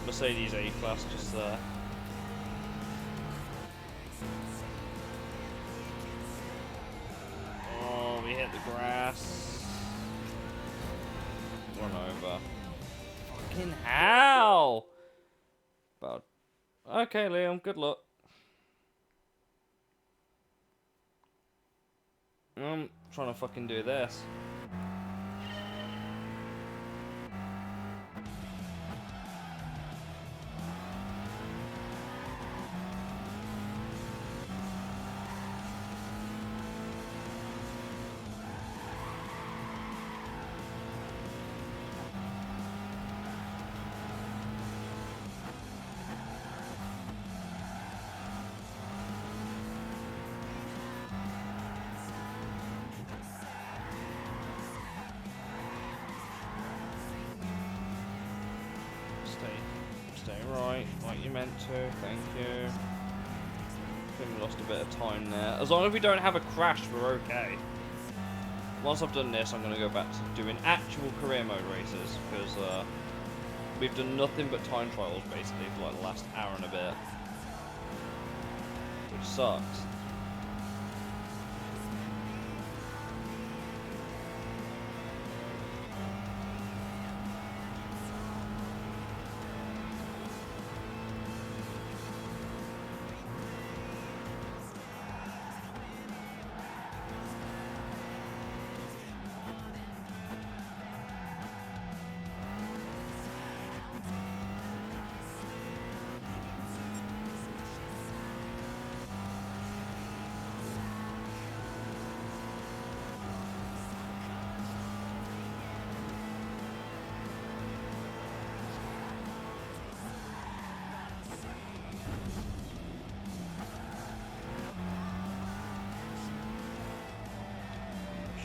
Mercedes A-Class just there. Oh, we hit the grass. Run over. Fucking hell! But okay, Liam, good luck. I'm trying to fucking do this. Stay right, like you meant to, thank you. I think we lost a bit of time there. As long as we don't have a crash, we're okay. Once I've done this, I'm going to go back to doing actual career mode races, because we've done nothing but time trials, basically, for like the last hour and a bit. Which sucks.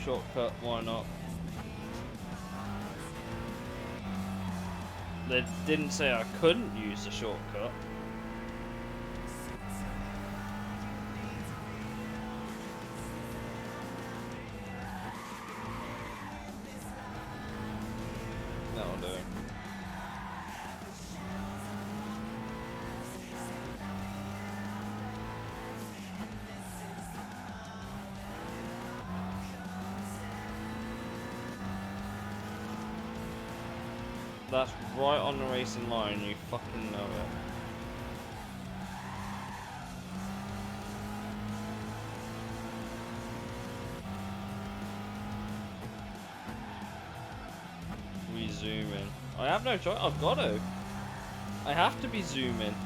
Shortcut, why not? They didn't say I couldn't use the shortcut. That'll do. That's right on the racing line, you fucking know it. We zoom in. I have no choice, I've got to. I have to be zooming.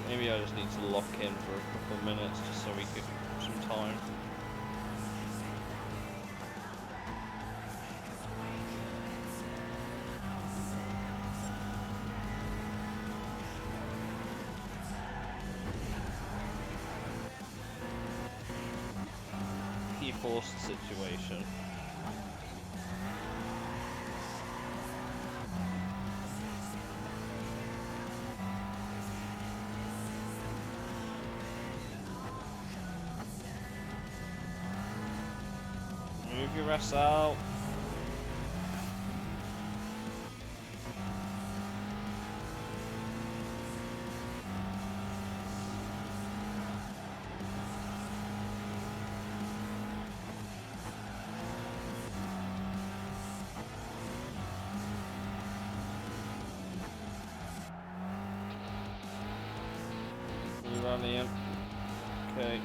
Maybe I just need to lock in for a couple of minutes just so we get some time. Forced situation. Move your ass out. Okay.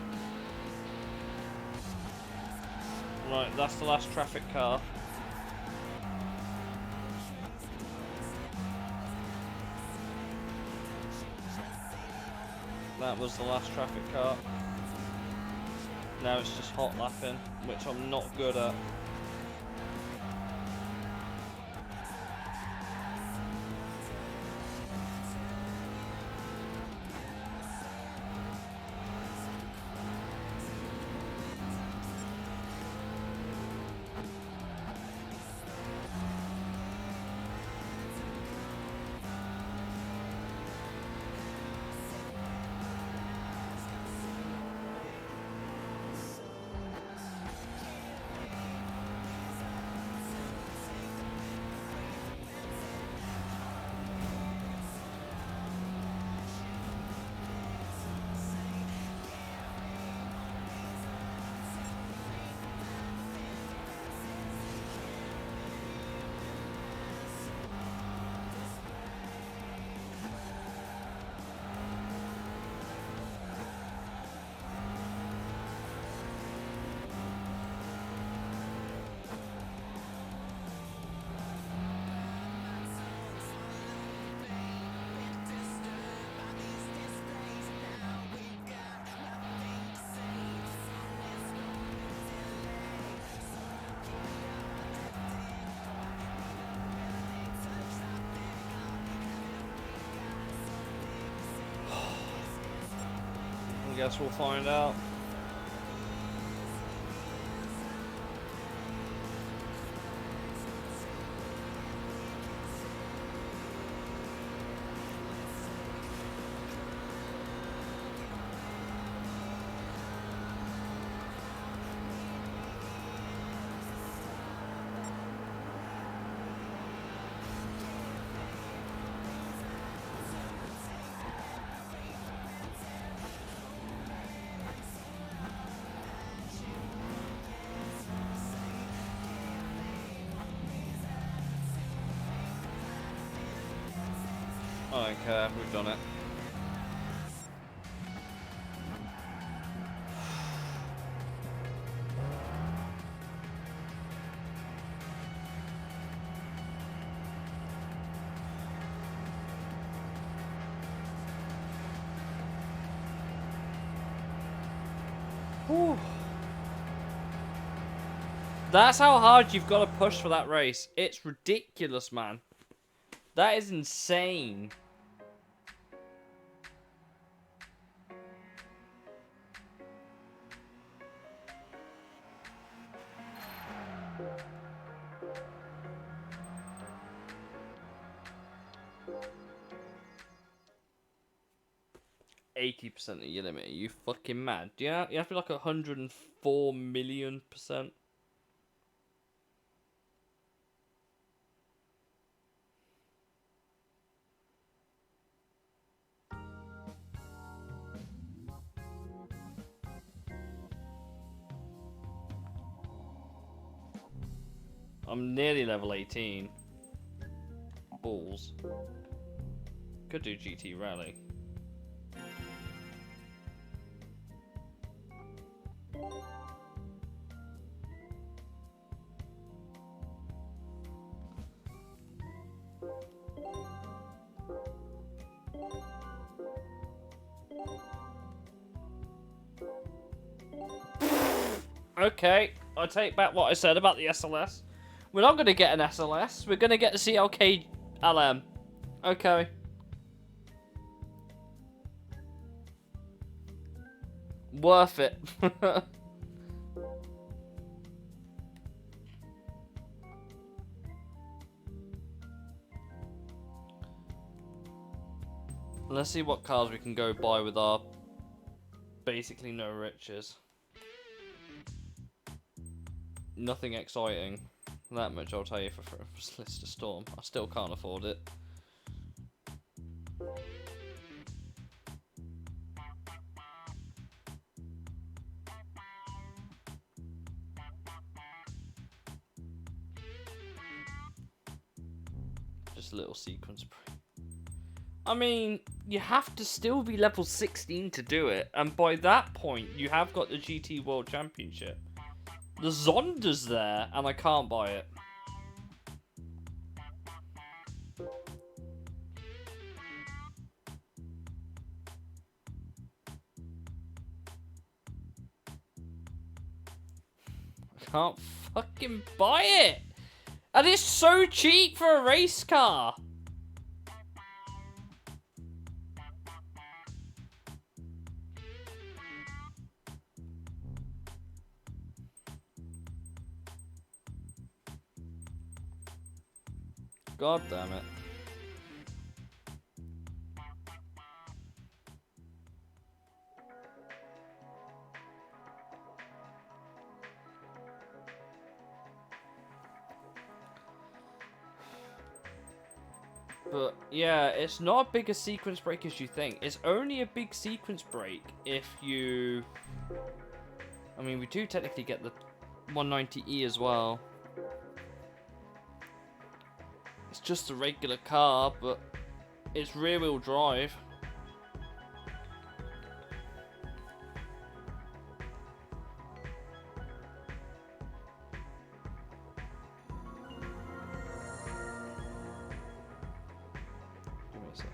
Right, that's the last traffic car. That was the last traffic car. Now it's just hot lapping, which I'm not good at. I guess we'll find out. don't care. We've done it. Whew. That's how hard you've got to push for that race. It's ridiculous, man. That is insane. %80 of your limit. Are you fucking mad? Do you have to be like 104,000,000%? I'm nearly level 18. Balls. Could do GT Rally. Okay, I take back what I said about the SLS. We're not going to get an SLS. We're going to get the CLK LM. Okay. Worth it. Let's see what cars we can go buy with our basically no riches. Nothing exciting. That much I'll tell you for Lister Storm. I still can't afford it. Just a little sequence break. I mean, you have to still be level 16 to do it, and by that point, you have got the GT World Championship. The Zonda's there, and I can't buy it. I can't fucking buy it! And it's so cheap for a race car! God damn it. But yeah, it's not a big a sequence break as you think. It's only a big sequence break if you... I mean, we do technically get the 190E as well. It's just a regular car, but it's rear-wheel drive. Give me a sec.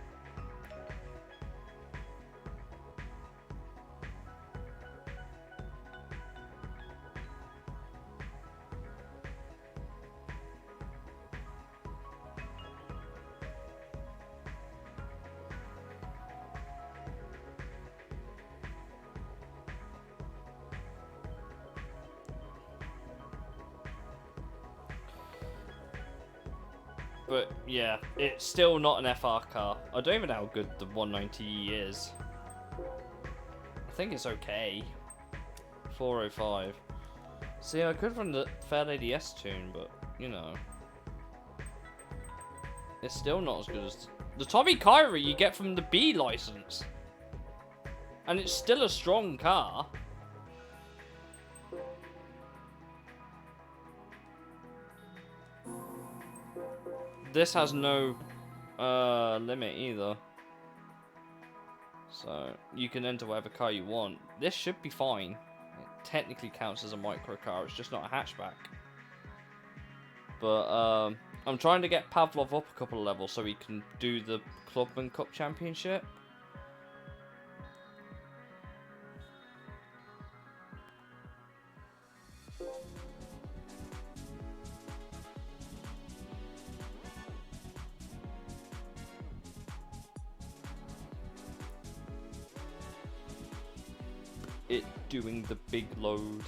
But yeah, it's still not an FR car. I don't even know how good the 190E is. I think it's okay. 405. See, I could run the Fairlady S tune, but you know, it's still not as good as the Tommy Kyrie you get from the B license, and it's still a strong car. This has no limit either. So you can enter whatever car you want. This should be fine. It technically counts as a micro car. It's just not a hatchback. But I'm trying to get Pavlov up a couple of levels so he can do the Clubman Cup Championship. It doing the big load.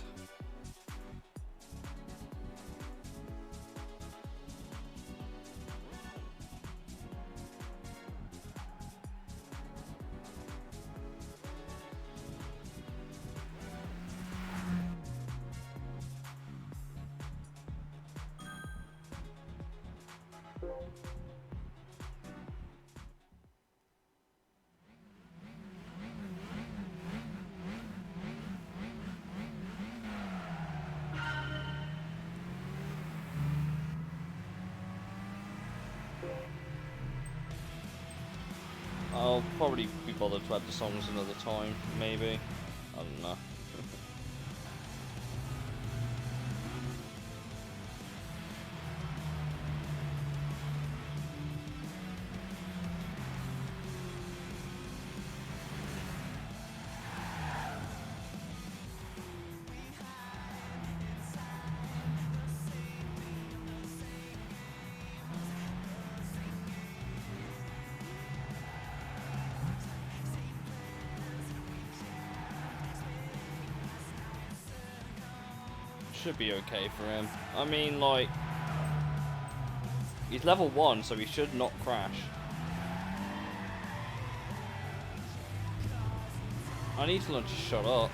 I'll probably be bothered to add the songs another time, maybe. I don't know. Should be okay for him. I mean, like, he's level 1, so he should not crash. I need to learn to shut up.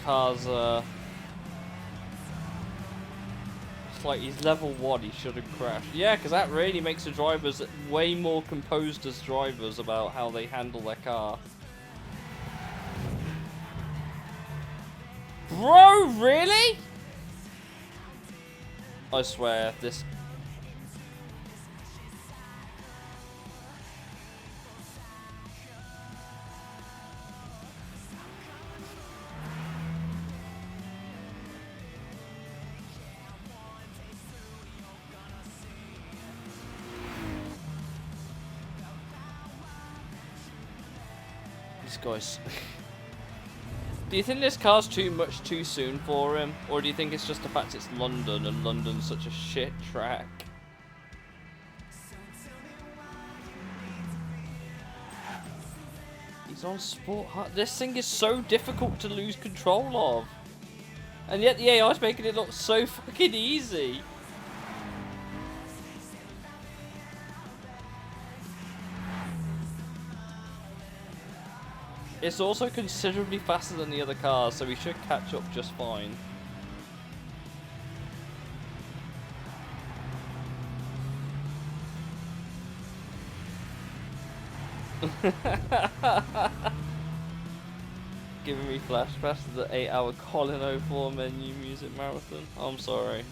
Cars, it's like he's level 1, he shouldn't crash. Yeah, because that really makes the drivers way more composed as drivers about how they handle their car. Bro, really? I swear, this... These guys... Do you think this car's too much too soon for him? Or do you think it's just the fact it's London and London's such a shit track? He's on Sport Hard. This thing is so difficult to lose control of. And yet the AI is making it look so fucking easy. It's also considerably faster than the other cars, so we should catch up just fine. Giving me flashbacks to the 8-hour Colin 04 menu music marathon. I'm sorry.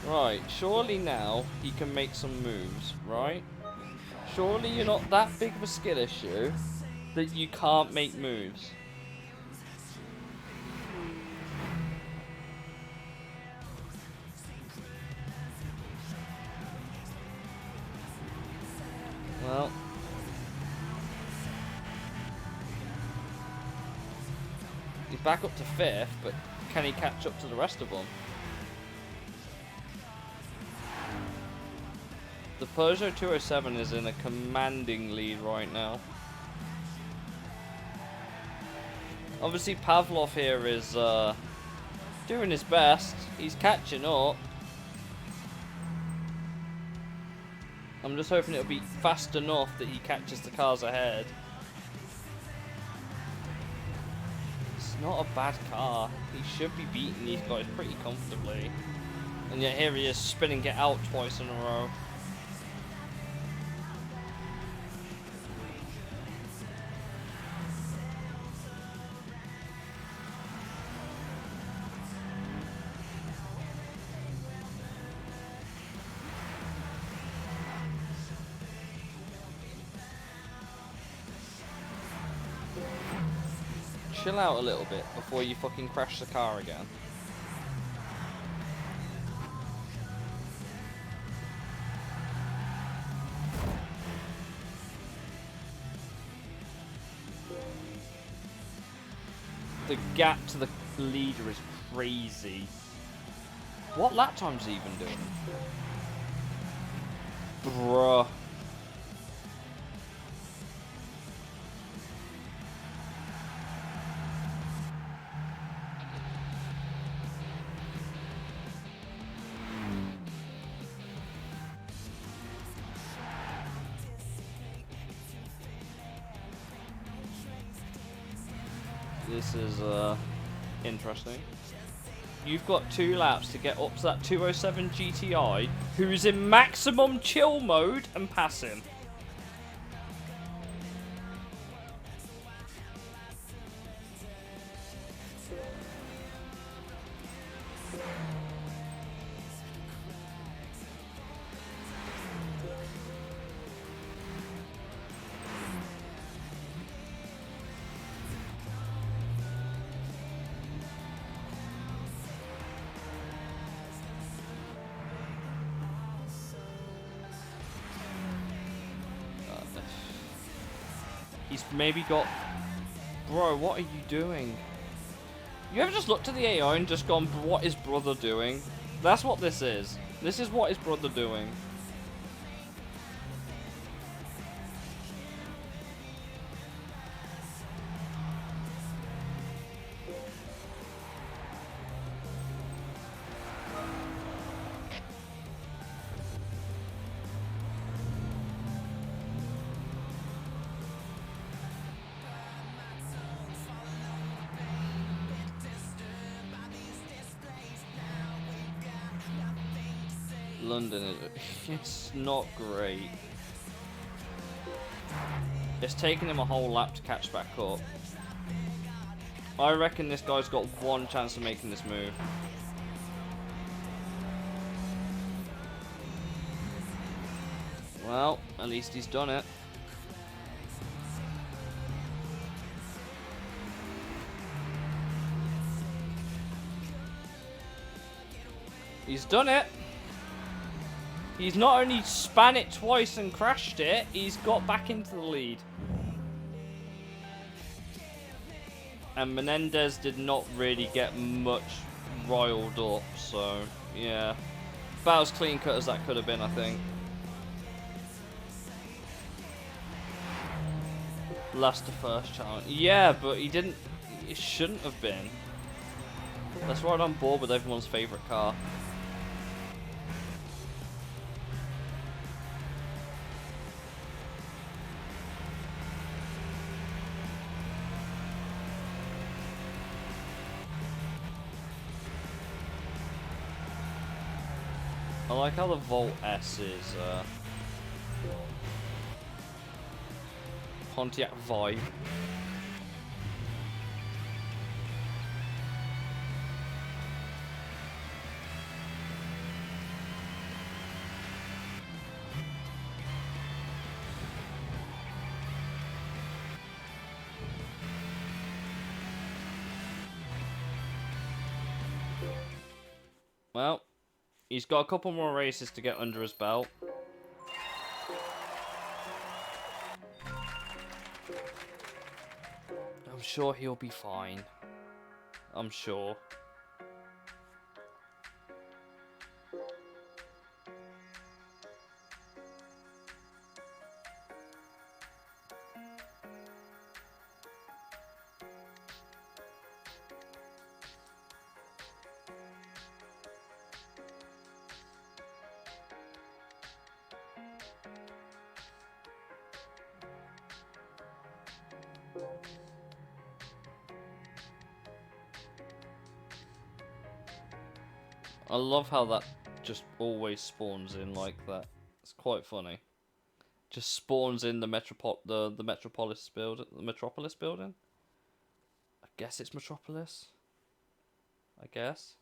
Right, surely now he can make some moves, right? Surely you're not that big of a skill issue that you can't make moves. Well, he's back up to 5th, but can he catch up to the rest of them? The Peugeot 207 is in a commanding lead right now. Obviously Pavlov here is doing his best. He's catching up. I'm just hoping it'll be fast enough that he catches the cars ahead. It's not a bad car. He should be beating these guys pretty comfortably. And yet here he is spinning it out twice in a row. chill out a little bit before you fucking crash the car again. The gap to the leader is crazy. What lap time's he even doing? Bruh. This is interesting. You've got 2 laps to get up to that 207 GTI, who's in maximum chill mode, and pass him. He's maybe got... Bro, what are you doing? You ever just looked at the AI and just gone, what is brother doing? That's what this is. This is what is brother doing. London is... It's not great. It's taken him a whole lap to catch back up. I reckon this guy's got one chance of making this move. Well, at least he's done it. He's done it. He's not only span it twice and crashed it, he's got back into the lead. And Menendez did not really get much riled up, so yeah. About as clean cut as that could have been, I think. Last to first challenge. Yeah, but he didn't... It shouldn't have been. That's right on board with everyone's favourite car. I like how the Volt S is Pontiac vibe. Well, he's got a couple more races to get under his belt. I'm sure he'll be fine. I'm sure. I love how that just always spawns in like that. It's quite funny. Just spawns in the Metropolis building. The Metropolis building. I guess it's Metropolis. I guess.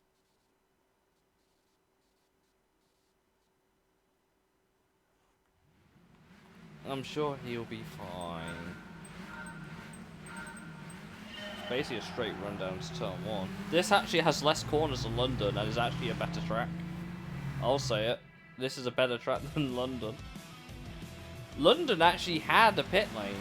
I'm sure he'll be fine. basically a straight run down to turn 1. This actually has less corners than London and is actually a better track. I'll say it. This is a better track than London. London actually had a pit lane.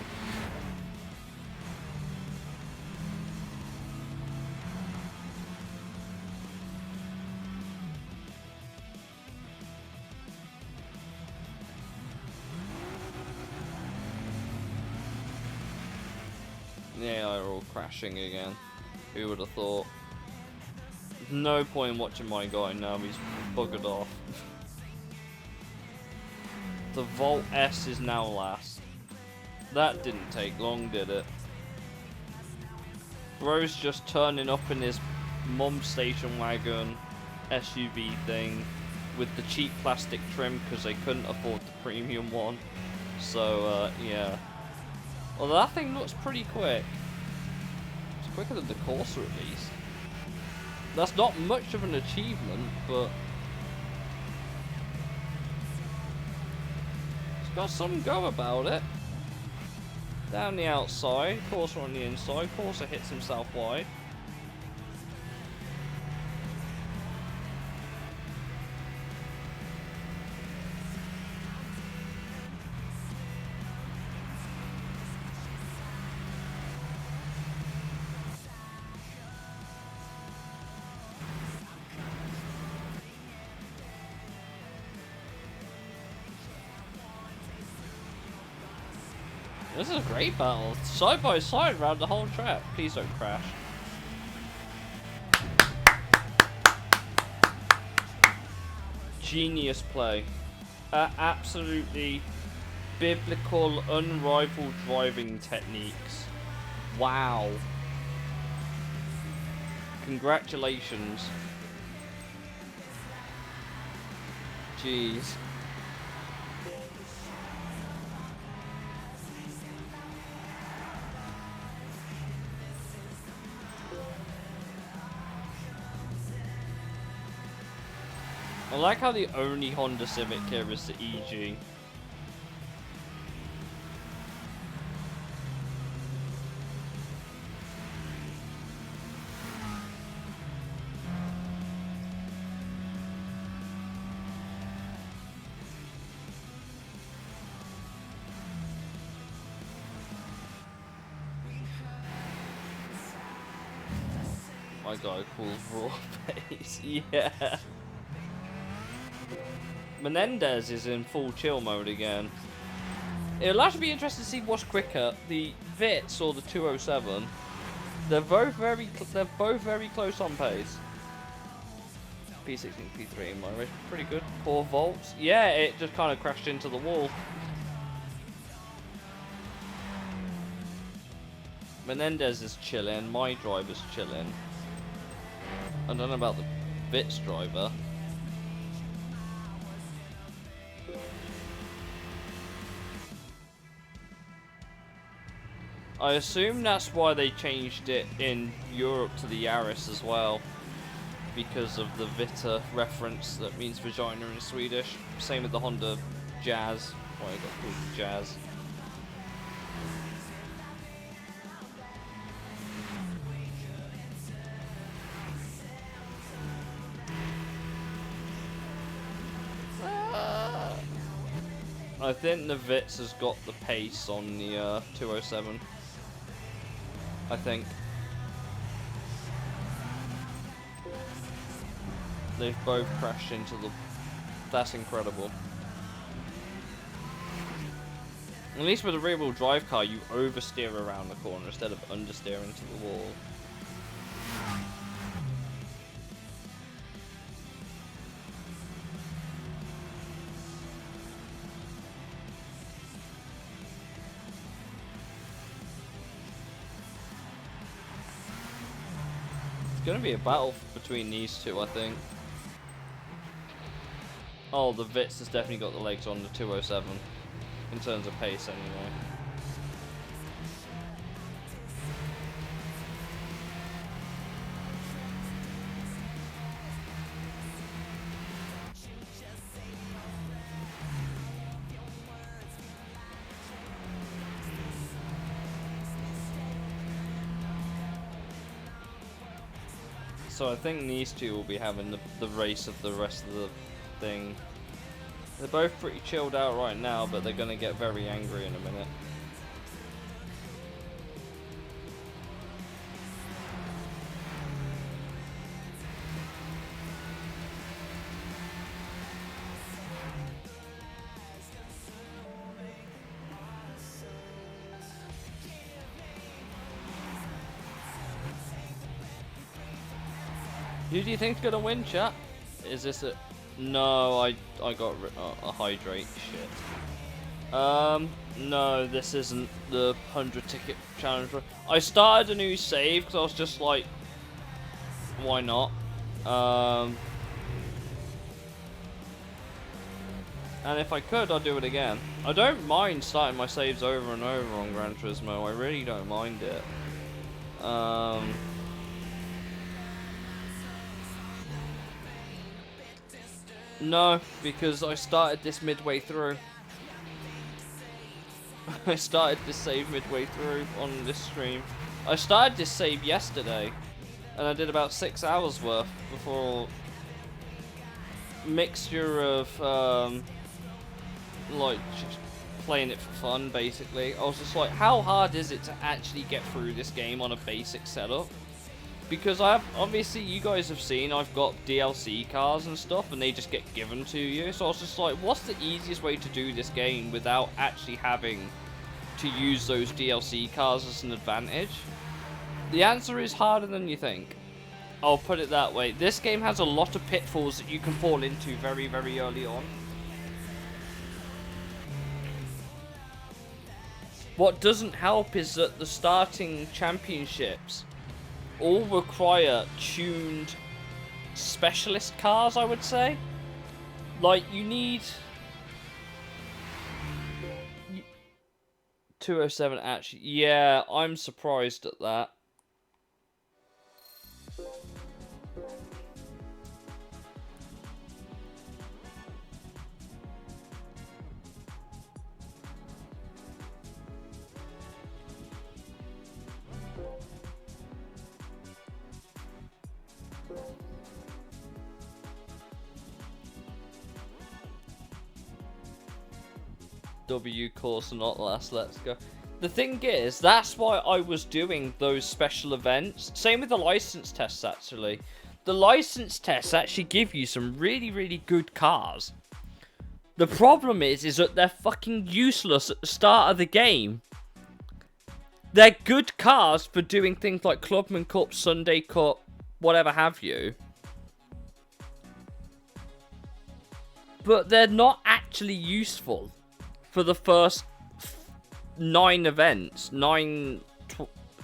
Yeah, they're all crashing again. Who would have thought? No point in watching my guy now, he's buggered off. The Volt S is now last. That didn't take long, did it? Bro's just turning up in his mum's station wagon SUV thing with the cheap plastic trim because they couldn't afford the premium one. So, yeah. Well, that thing looks pretty quick. It's quicker than the Corsa, at least. That's not much of an achievement, but it's got some go about it. Down the outside, Corsa on the inside. Corsa hits himself wide. This is a great battle. Side by side around the whole track. Please don't crash. Genius play. Absolutely biblical, unrivaled driving techniques. Wow. Congratulations. Jeez. I like how the only Honda Civic here is the EG. My guy calls raw pace, yeah. Menendez is in full chill mode again. It'll actually be interesting to see what's quicker, the Vitz or the 207. They're both very close on pace. P16, P3 in my race, pretty good. 4 volts. Yeah, it just kind of crashed into the wall. Menendez is chilling. My driver's chilling. I don't know about the Vitz driver. I assume that's why they changed it in Europe to the Yaris as well, because of the Vita reference that means vagina in Swedish. Same with the Honda Jazz. Why it got called Jazz. I think the Vitz has got the pace on the 207. I think. They've both crashed into the... That's incredible. At least with a rear-wheel drive car, you oversteer around the corner instead of understeer into the wall. It's gonna be a battle between these two, I think. Oh, the Vitz has definitely got the legs on the 207 in terms of pace, anyway. So I think these two will be having the race of the rest of the thing. They're both pretty chilled out right now, but they're going to get very angry in a minute. Who do you think's gonna win, chat? Is this a... No, I got a hydrate. Shit. No, this isn't the 100 ticket challenge. I started a new save because I was just like, why not? And if I could, I'd do it again. I don't mind starting my saves over and over on Gran Turismo. I really don't mind it. No, because I started this midway through. I started this save midway through on this stream. I started this save yesterday, and I did about 6 hours worth before mixture of like just playing it for fun. Basically, I was just like, how hard is it to actually get through this game on a basic setup? Because obviously you guys have seen I've got DLC cars and stuff, and they just get given to you. So I was just like, what's the easiest way to do this game without actually having to use those DLC cars as an advantage? The answer is harder than you think. I'll put it that way. This game has a lot of pitfalls that you can fall into very, very early on. What doesn't help is that the starting championships all require tuned specialist cars, I would say. Like, you need 207 actually. Yeah, I'm surprised at that. W course not last, let's go. The thing is, that's why I was doing those special events. Same with the license tests, actually. The license tests actually give you some really, really good cars. The problem is that they're fucking useless at the start of the game. They're good cars for doing things like Clubman Cup, Sunday Cup, whatever have you. But they're not actually useful for the first 9 events,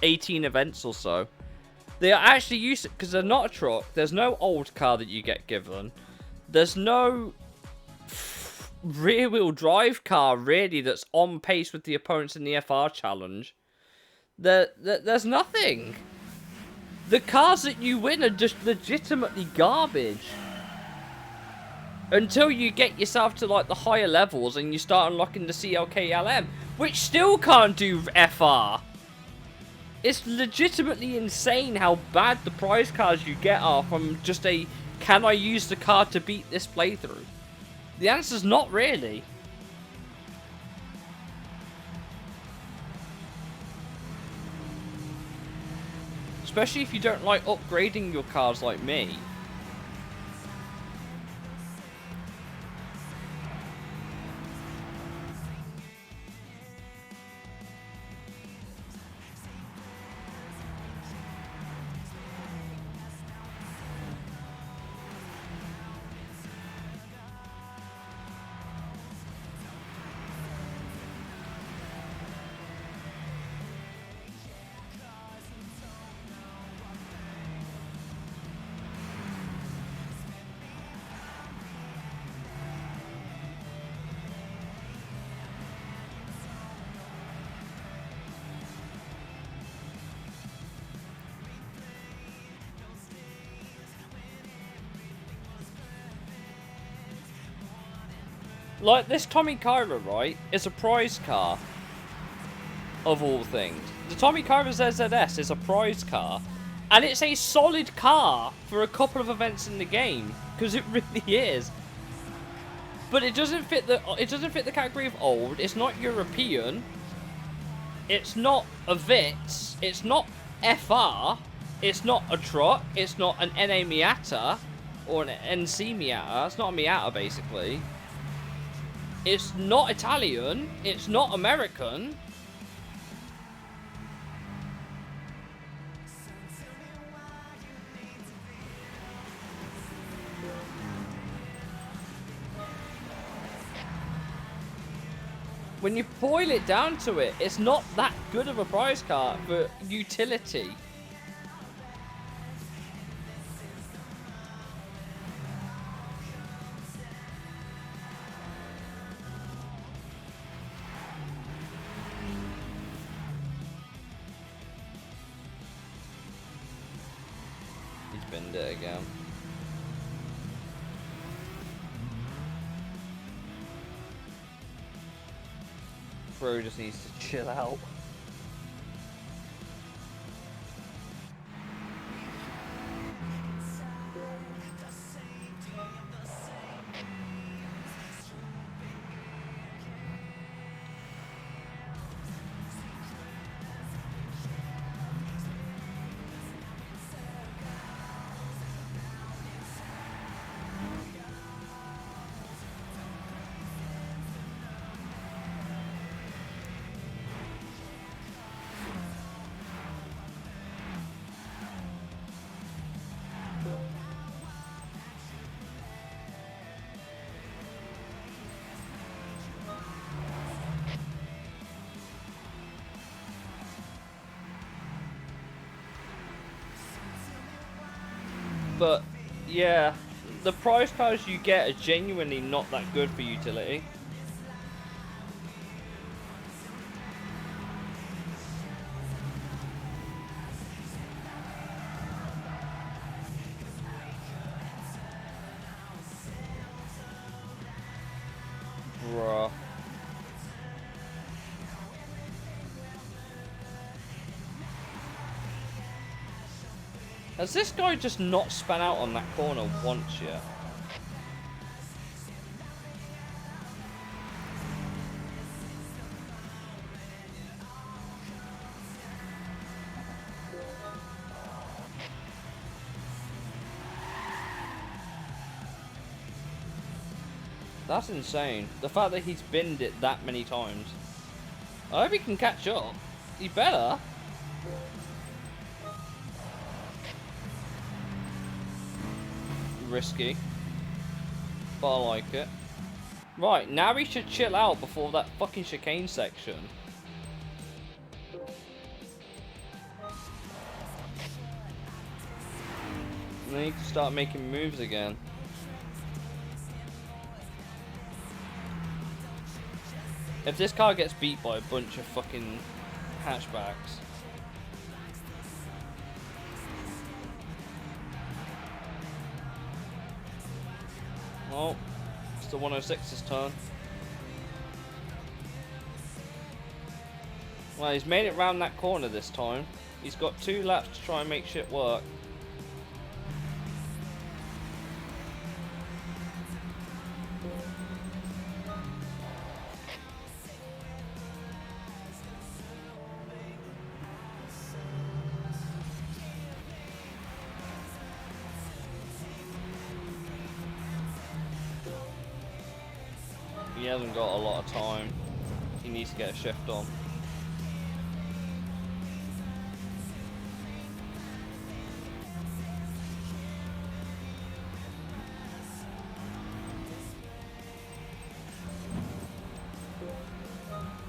18 events or so. They are actually used because they're not a truck. There's no old car that you get given. There's no rear-wheel drive car really that's on pace with the opponents in the FR challenge. There's nothing. The cars that you win are just legitimately garbage. Until you get yourself to like the higher levels and you start unlocking the CLK-LM, which still can't do FR. It's legitimately insane how bad the prize cards you get are from just a, can I use the card to beat this playthrough? The answer's not really. Especially if you don't like upgrading your cars like me. Like, this Tommy Kyra, right, is a prize car, of all things. The Tommy Kyra ZZS is a prize car, And it's a solid car for a couple of events in the game, because it really is. But it doesn't fit the category of old. It's not European. It's not a Vitz. It's not FR. It's not a truck. It's not an NA Miata or an NC Miata. It's not a Miata, basically. It's not Italian. It's not American. When you boil it down to it, it's not that good of a prize car for utility. He's binned it again. Bro just needs to chill out. But yeah, the prize cars you get are genuinely not that good for utility. Bruh. Has this guy just not spun out on that corner once yet? That's insane. The fact that he's binned it that many times. I hope he can catch up. He better. Risky, but I like it. Right, now we should chill out before that fucking chicane section. We need to start making moves again. If this car gets beat by a bunch of fucking hatchbacks. Oh, it's the 106's turn. Well, he's made it round that corner this time. He's got 2 laps to try and make shit work. He hasn't got a lot of time. He needs to get a shift on.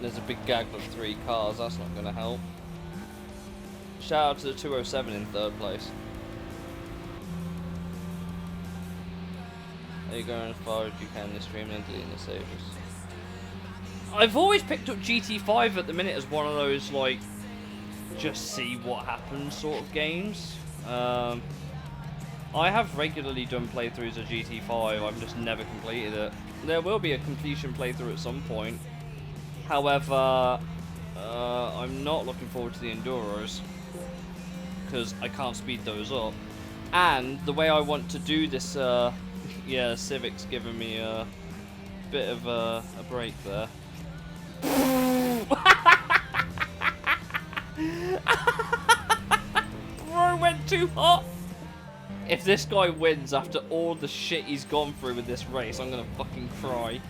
There's a big gaggle of 3 cars, that's not going to help. Shout out to the 207 in 3rd place. Are you going as far as you can this stream and deleting the saves? I've always picked up GT5 at the minute as one of those, like, just see what happens sort of games. I have regularly done playthroughs of GT5, I've just never completed it. There will be a completion playthrough at some point. However, I'm not looking forward to the Enduros. because I can't speed those up. And the way I want to do this, yeah, Civic's giving me a bit of a break there. Bro went too hot. If this guy wins after all the shit he's gone through with this race, I'm gonna fucking cry.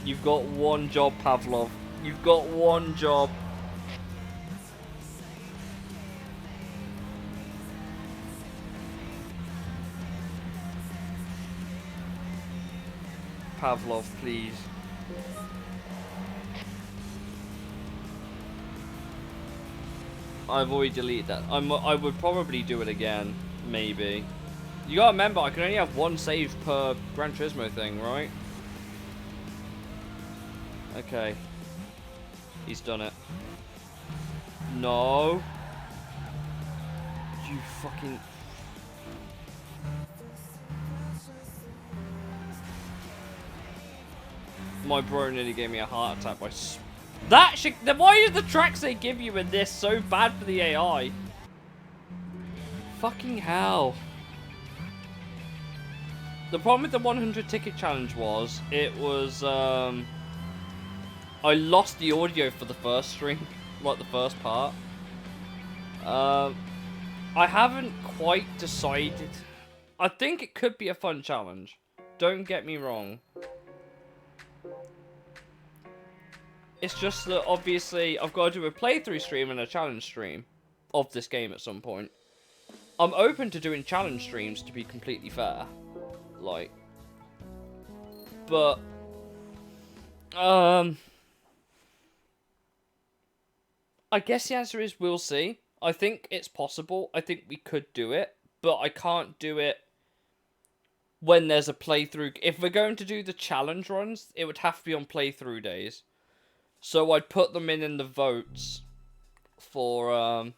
You've got one job, Pavlov. You've got one job. Pavlov, please. I've already deleted that. I would probably do it again, maybe. You gotta remember, I can only have one save per Gran Turismo thing, right? Okay. He's done it. No. You fucking... My bro nearly gave me a heart attack by... That shit... Why are the tracks they give you in this so bad for the AI? Fucking hell. The problem with the 100 ticket challenge was, it was, I lost the audio for the first stream, like the first part. I haven't quite decided. I think it could be a fun challenge. Don't get me wrong. It's just that, obviously, I've got to do a playthrough stream and a challenge stream of this game at some point. I'm open to doing challenge streams, to be completely fair. Like, but I guess the answer is we'll see. I think it's possible. I think we could do it, but I can't do it when there's a playthrough. If we're going to do the challenge runs, it would have to be on playthrough days. So I'd put them in the votes for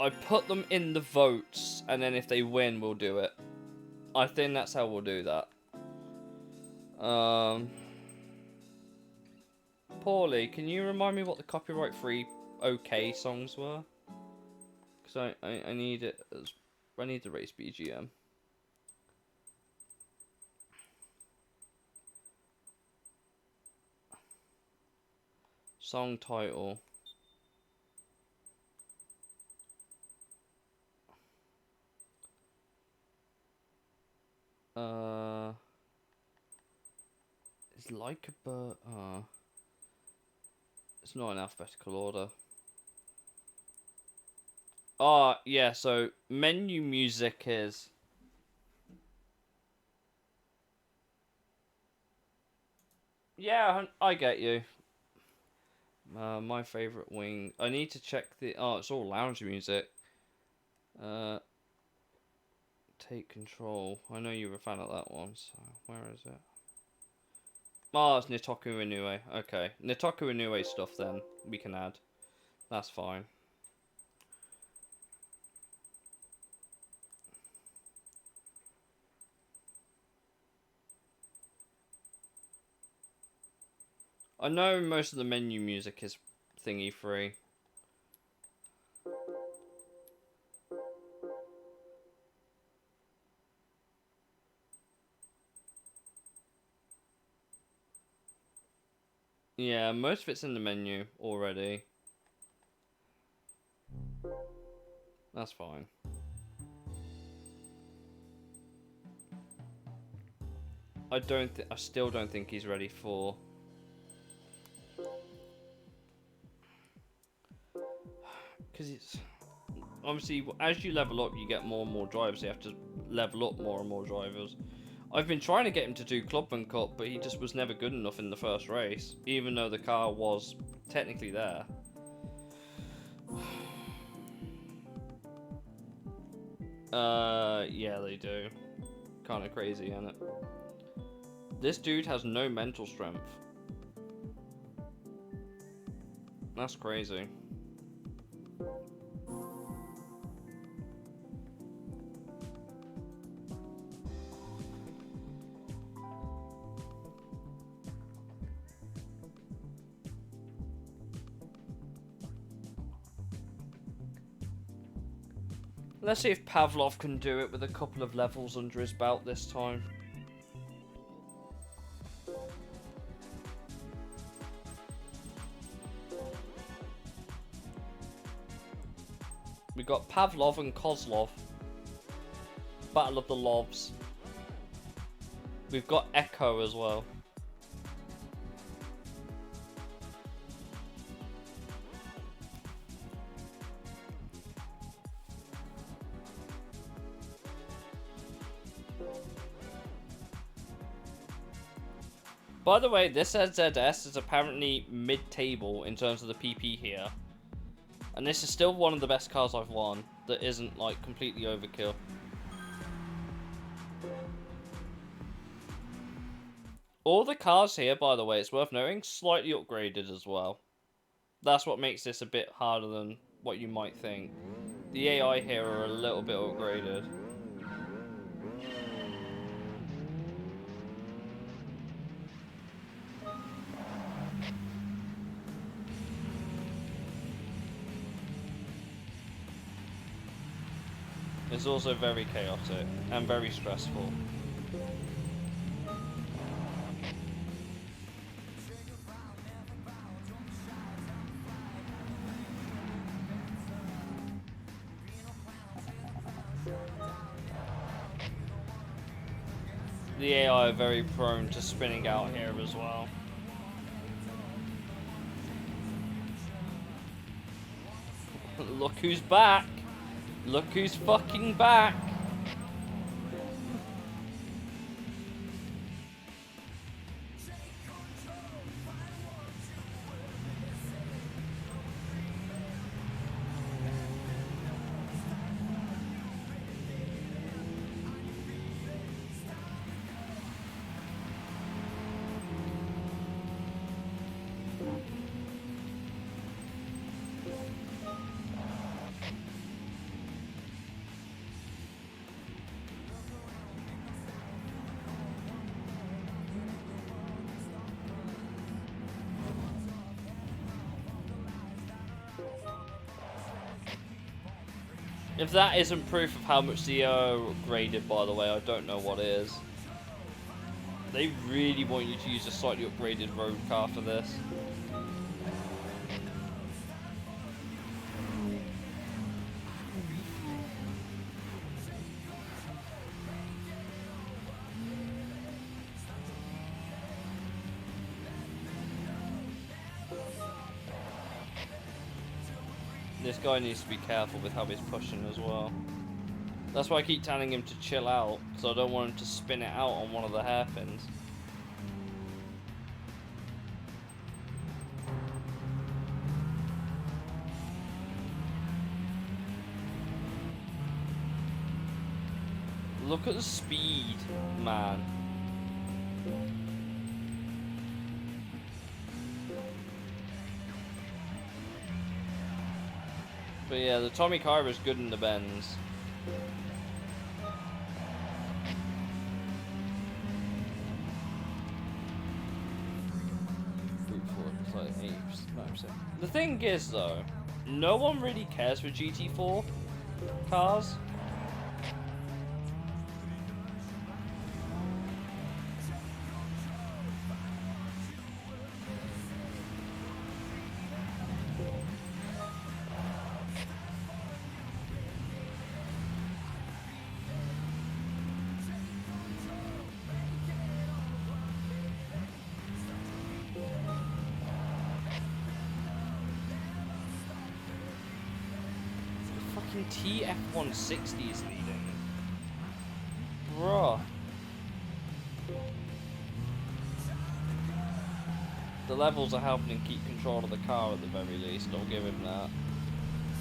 I'd put them in the votes, and then if they win, we'll do it. I think that's how we'll do that. Paulie, can you remind me what the copyright-free OK songs were? Because I need it as... I need the race BGM. Song title. It's like a bird. It's not in alphabetical order. Yeah, so menu music is... Yeah, I get you. My favourite wing. I need to check the... Oh, it's all lounge music. Take control. I know you were a fan of that one, so where is it? Oh, it's Nitoku Inoue. Okay. Nitoku Inoue stuff then, we can add. That's fine. I know most of the menu music is thingy free. Yeah, most of it's in the menu already. That's fine. I still don't think he's ready for... Because it's... Obviously, as you level up, you get more and more drivers. So you have to level up more and more drivers. I've been trying to get him to do Clubman Cup, but he just was never good enough in the first race. Even though the car was technically there. Yeah, they do. Kind of crazy, isn't it? This dude has no mental strength. That's crazy. Let's see if Pavlov can do it with a couple of levels under his belt this time. We got Pavlov and Kozlov. Battle of the Lovs. We've got Echo as well. By the way, this ZS is apparently mid-table in terms of the PP here. And this is still one of the best cars I've won that isn't, like, completely overkill. All the cars here, by the way, it's worth noting, slightly upgraded as well. That's what makes this a bit harder than what you might think. The AI here are a little bit upgraded. It's also very chaotic and very stressful. The AI are very prone to spinning out here as well. Look who's back! Look who's fucking back! If that isn't proof of how much the AI are upgraded, by the way, I don't know what is. They really want you to use a slightly upgraded road car for this. This guy needs to be careful with how he's pushing as well. That's why I keep telling him to chill out, because I don't want him to spin it out on one of the hairpins. Look at the speed, man. But yeah, the Tommy Kyra is good in the bends. The thing is, though, no one really cares for GT4 cars. TF160 is leading. Bruh. The levels are helping him keep control of the car at the very least, I'll give him that.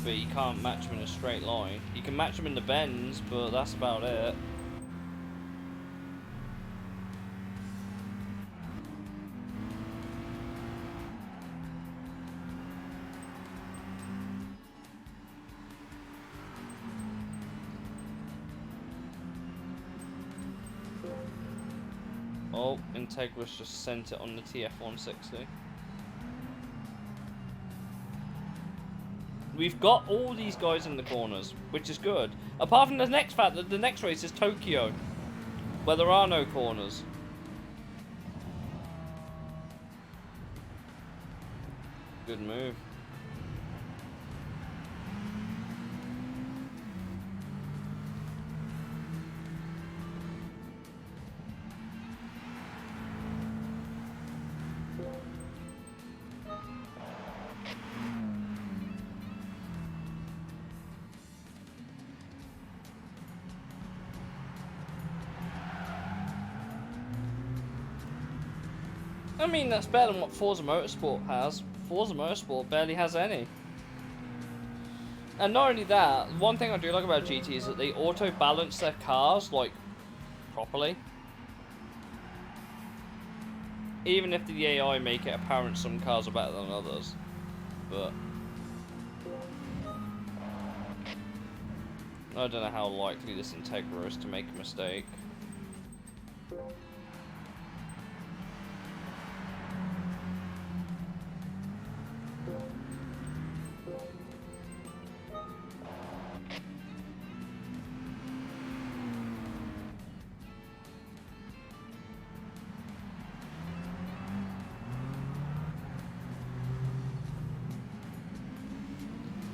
But he can't match him in a straight line. He can match him in the bends, but that's about it. Oh, Integris just sent it on the TF160. We've got all these guys in the corners, which is good. Apart from the next fact that the next race is Tokyo, where there are no corners. Good move. I mean, that's better than what Forza Motorsport has. Forza Motorsport barely has any. And not only that, one thing I do like about GT is that they auto-balance their cars, like, properly. Even if the AI make it apparent some cars are better than others. But I don't know how likely this Integra is to make a mistake.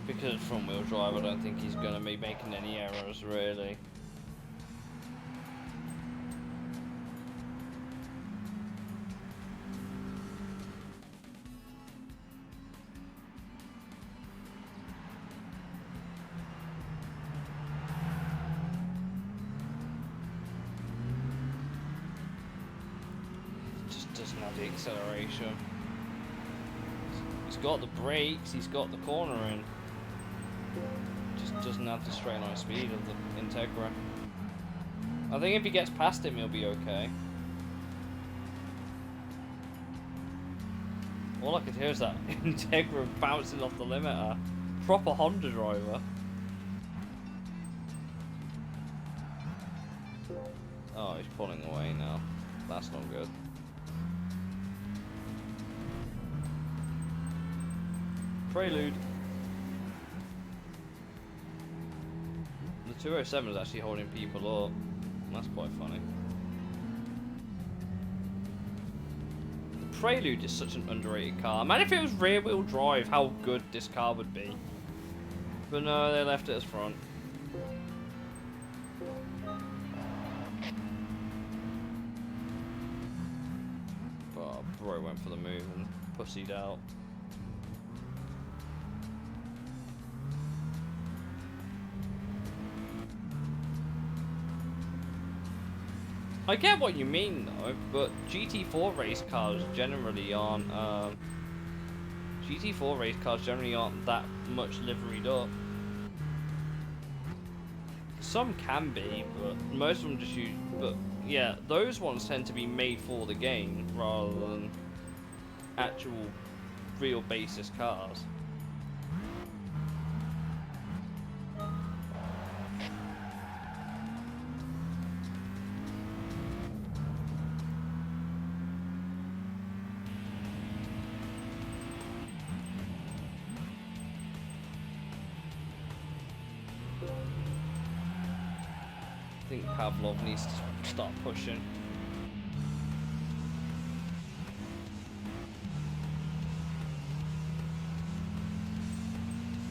Because it's front-wheel drive, I don't think he's going to be making any errors, really. Just doesn't have the acceleration. He's got the brakes, he's got the cornering. Just doesn't have the straight line speed of the Integra. I think if he gets past him, he'll be okay. All I could hear is that Integra bouncing off the limiter. Proper Honda driver. Oh, he's pulling away now. That's not good. Prelude. The 207 is actually holding people up. That's quite funny. The Prelude is such an underrated car. Man, if it was rear-wheel drive, how good this car would be. But no, they left it as front. Oh, bro went for the move and pussied out. I get what you mean though, but GT4 race cars generally aren't that much liveried up. Some can be, but most of them just use. But yeah, those ones tend to be made for the game rather than actual real basis cars. I think Pavlov needs to start pushing.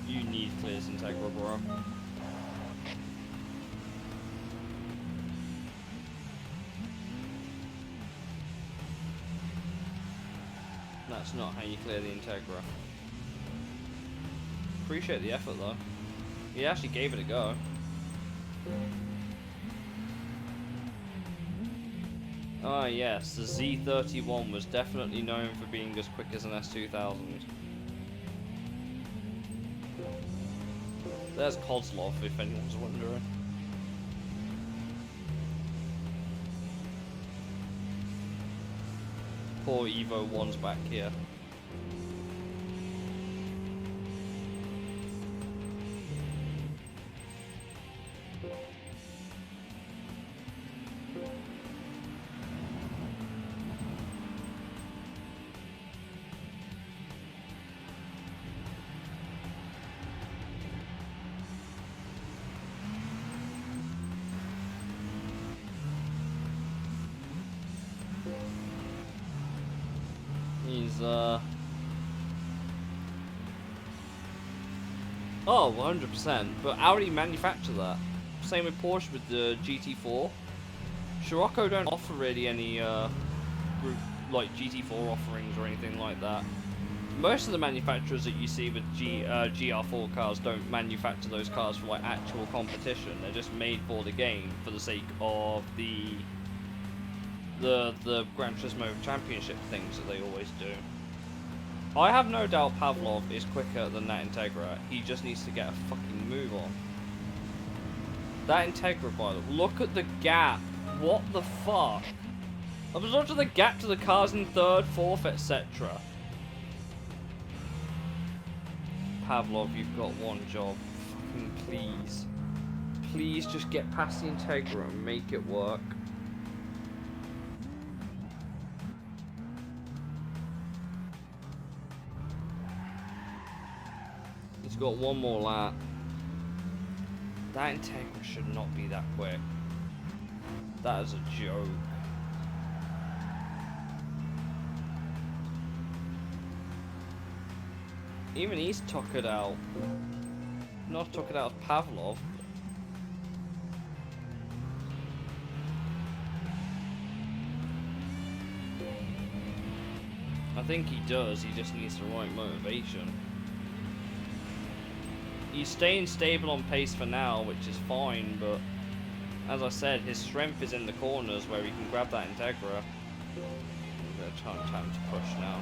You need clears Integra, bro. That's not how you clear the Integra. Appreciate the effort though. He actually gave it a go. Ah yes, the Z31 was definitely known for being as quick as an S2000. There's Kozlov, if anyone's wondering. Poor Evo 1's back here. He's Oh, 100%. But Audi manufacture that. Same with Porsche with the GT4. Scirocco don't offer really any like GT4 offerings or anything like that. Most of the manufacturers that you see with GR4 cars don't manufacture those cars for like actual competition. They're just made for the game for the sake of the Gran Turismo championship things that they always do. I have no doubt Pavlov is quicker than that Integra. He just needs to get a fucking move on. That Integra, by the way, look at the gap. What the fuck? I was watching the gap to the cars in third, fourth, etc. Pavlov, you've got one job. Fucking please. Please just get past the Integra and make it work. He's got one more lap. That Integra should not be that quick. That is a joke. Even he's tuckered out. Not tuckered out as Pavlov. I think he does, he just needs the right motivation. He's staying stable on pace for now, which is fine, but as I said, his strength is in the corners where he can grab that Integra. I'm going to try time to push now.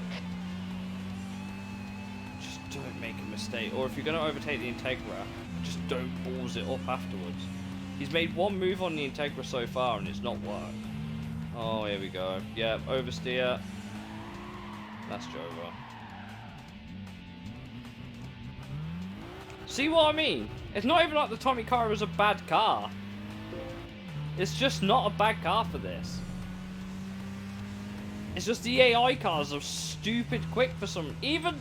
Just don't make a mistake. Or if you're going to overtake the Integra, just don't balls it up afterwards. He's made one move on the Integra so far and it's not worked. Oh, here we go. Yeah, oversteer. That's Jova. See what I mean? It's not even like the Tommy car was a bad car. It's just not a bad car for this. It's just the AI cars are stupid quick for some... Even...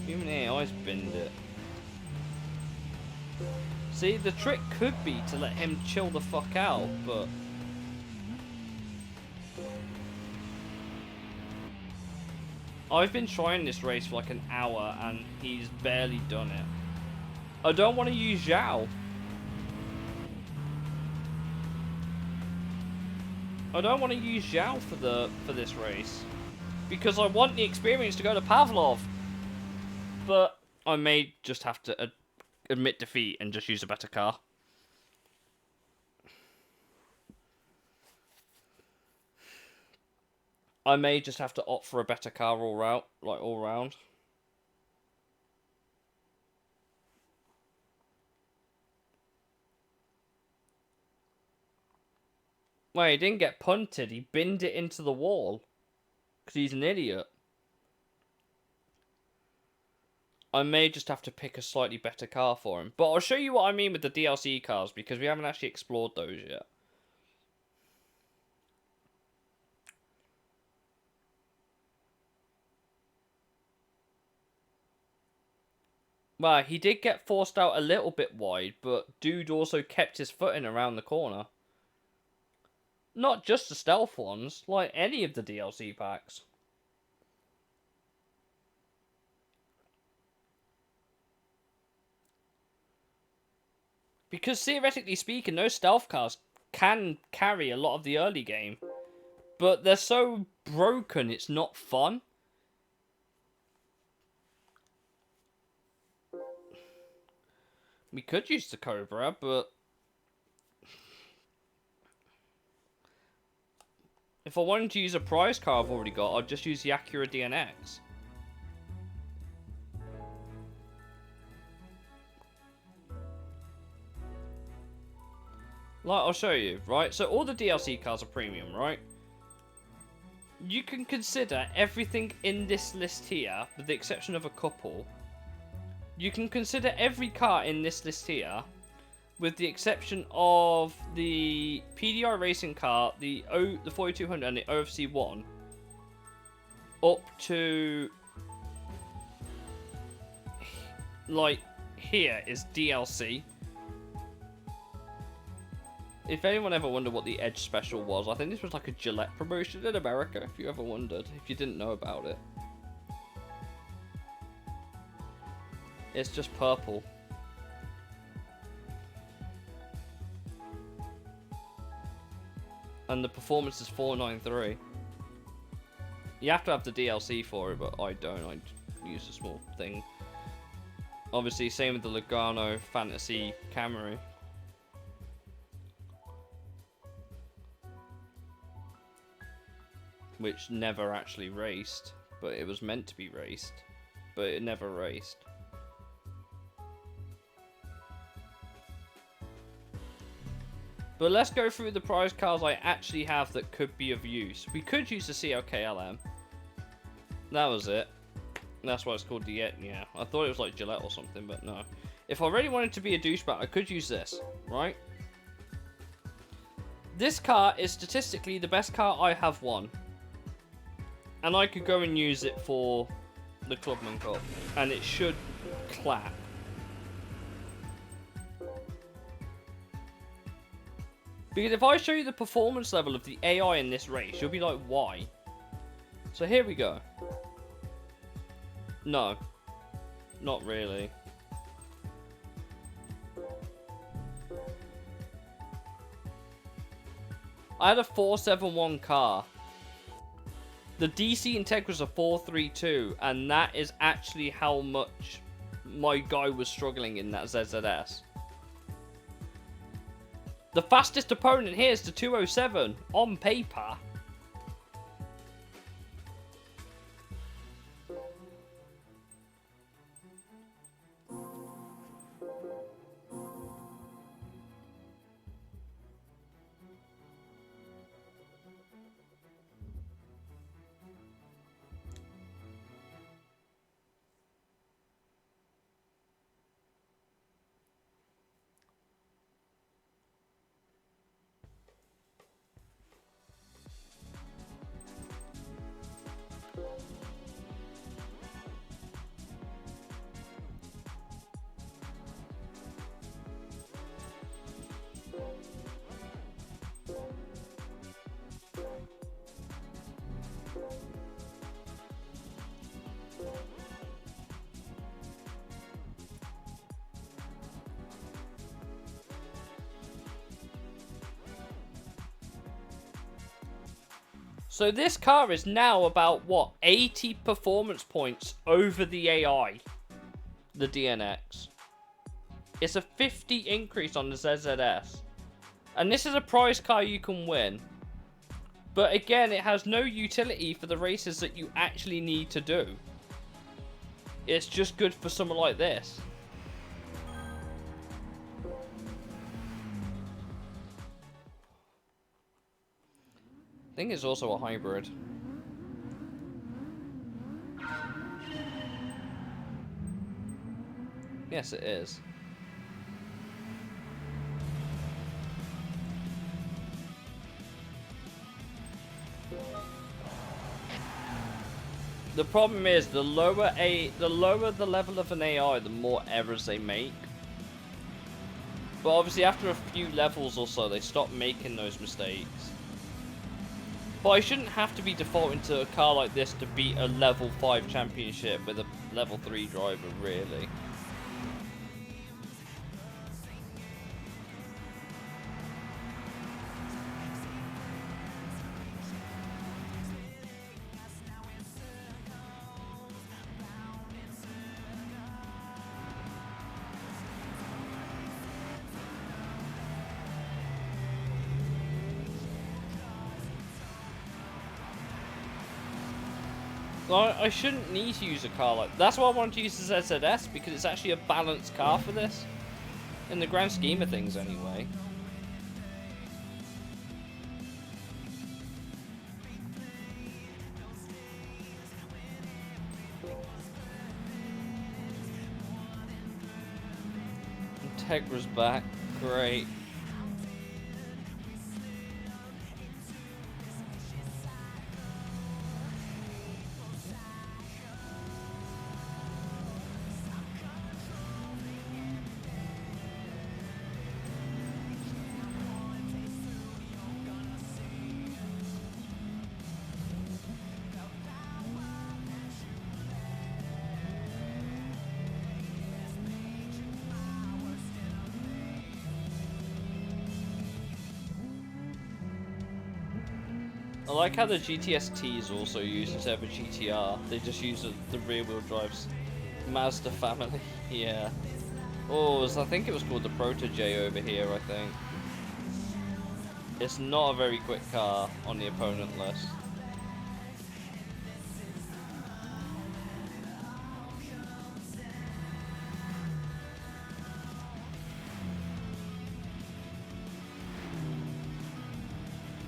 Even AI's binned it. See, the trick could be to let him chill the fuck out, but... I've been trying this race for like an hour and he's barely done it. I don't want to use Zhao. I don't want to use Zhao for this race. Because I want the experience to go to Pavlov. But I may just have to admit defeat and just use a better car. I may just have to opt for a better car all round. Well, he didn't get punted. He binned it into the wall. Because he's an idiot. I may just have to pick a slightly better car for him. But I'll show you what I mean with the DLC cars, because we haven't actually explored those yet. Well, he did get forced out a little bit wide, but dude also kept his footing around the corner. Not just the stealth ones, like any of the DLC packs. Because theoretically speaking, those stealth cars can carry a lot of the early game. But they're so broken, it's not fun. We could use the Cobra, but... If I wanted to use a prize car I've already got, I'd just use the Acura DNX. Like, I'll show you, right? So all the DLC cars are premium, right? You can consider everything in this list here, with the exception of a couple. You can consider every car in this list here, with the exception of the PDI racing car, the 4200 and the OFC 1, up to, like, here is DLC. If anyone ever wondered what the Edge special was, I think this was like a Gillette promotion in America, if you ever wondered, if you didn't know about it. It's just purple. And the performance is 493. You have to have the DLC for it, but I don't. I use a small thing. Obviously, same with the Logano Fantasy Camry. Which never actually raced, but it was meant to be raced, but it never raced. But let's go through the prize cars I actually have that could be of use. We could use the CLKLM. That was it. That's why it's called the yeah. I thought it was like Gillette or something, but no. If I really wanted to be a douchebag, I could use this, right? This car is statistically the best car I have won. And I could go and use it for the Clubman Cup. And it should clap. Because if I show you the performance level of the AI in this race, you'll be like, why? So here we go. No. Not really. I had a 471 car. The DC Integra's a 432, and that is actually how much my guy was struggling in that ZZS. The fastest opponent here is the 207 on paper. So this car is now about, what, 80 performance points over the AI, the DNX. It's a 50 increase on the ZZS. And this is a prize car you can win. But again, it has no utility for the races that you actually need to do. It's just good for someone like this. I think it's also a hybrid. Yes, it is. The problem is the lower the level of an AI, the more errors they make. But obviously after a few levels or so, they stop making those mistakes. But I shouldn't have to be defaulting to a car like this to beat a level 5 championship with a level 3 driver, really. I shouldn't need to use a car like... That's why I wanted to use the ZZS, because it's actually a balanced car for this. In the grand scheme of things, anyway. Integra's back. Great. I like how the GTS-T is also used instead of a GTR. They just use the rear-wheel drives. Mazda family, yeah. Oh, I think it was called the Protege over here, I think. It's not a very quick car on the opponent list.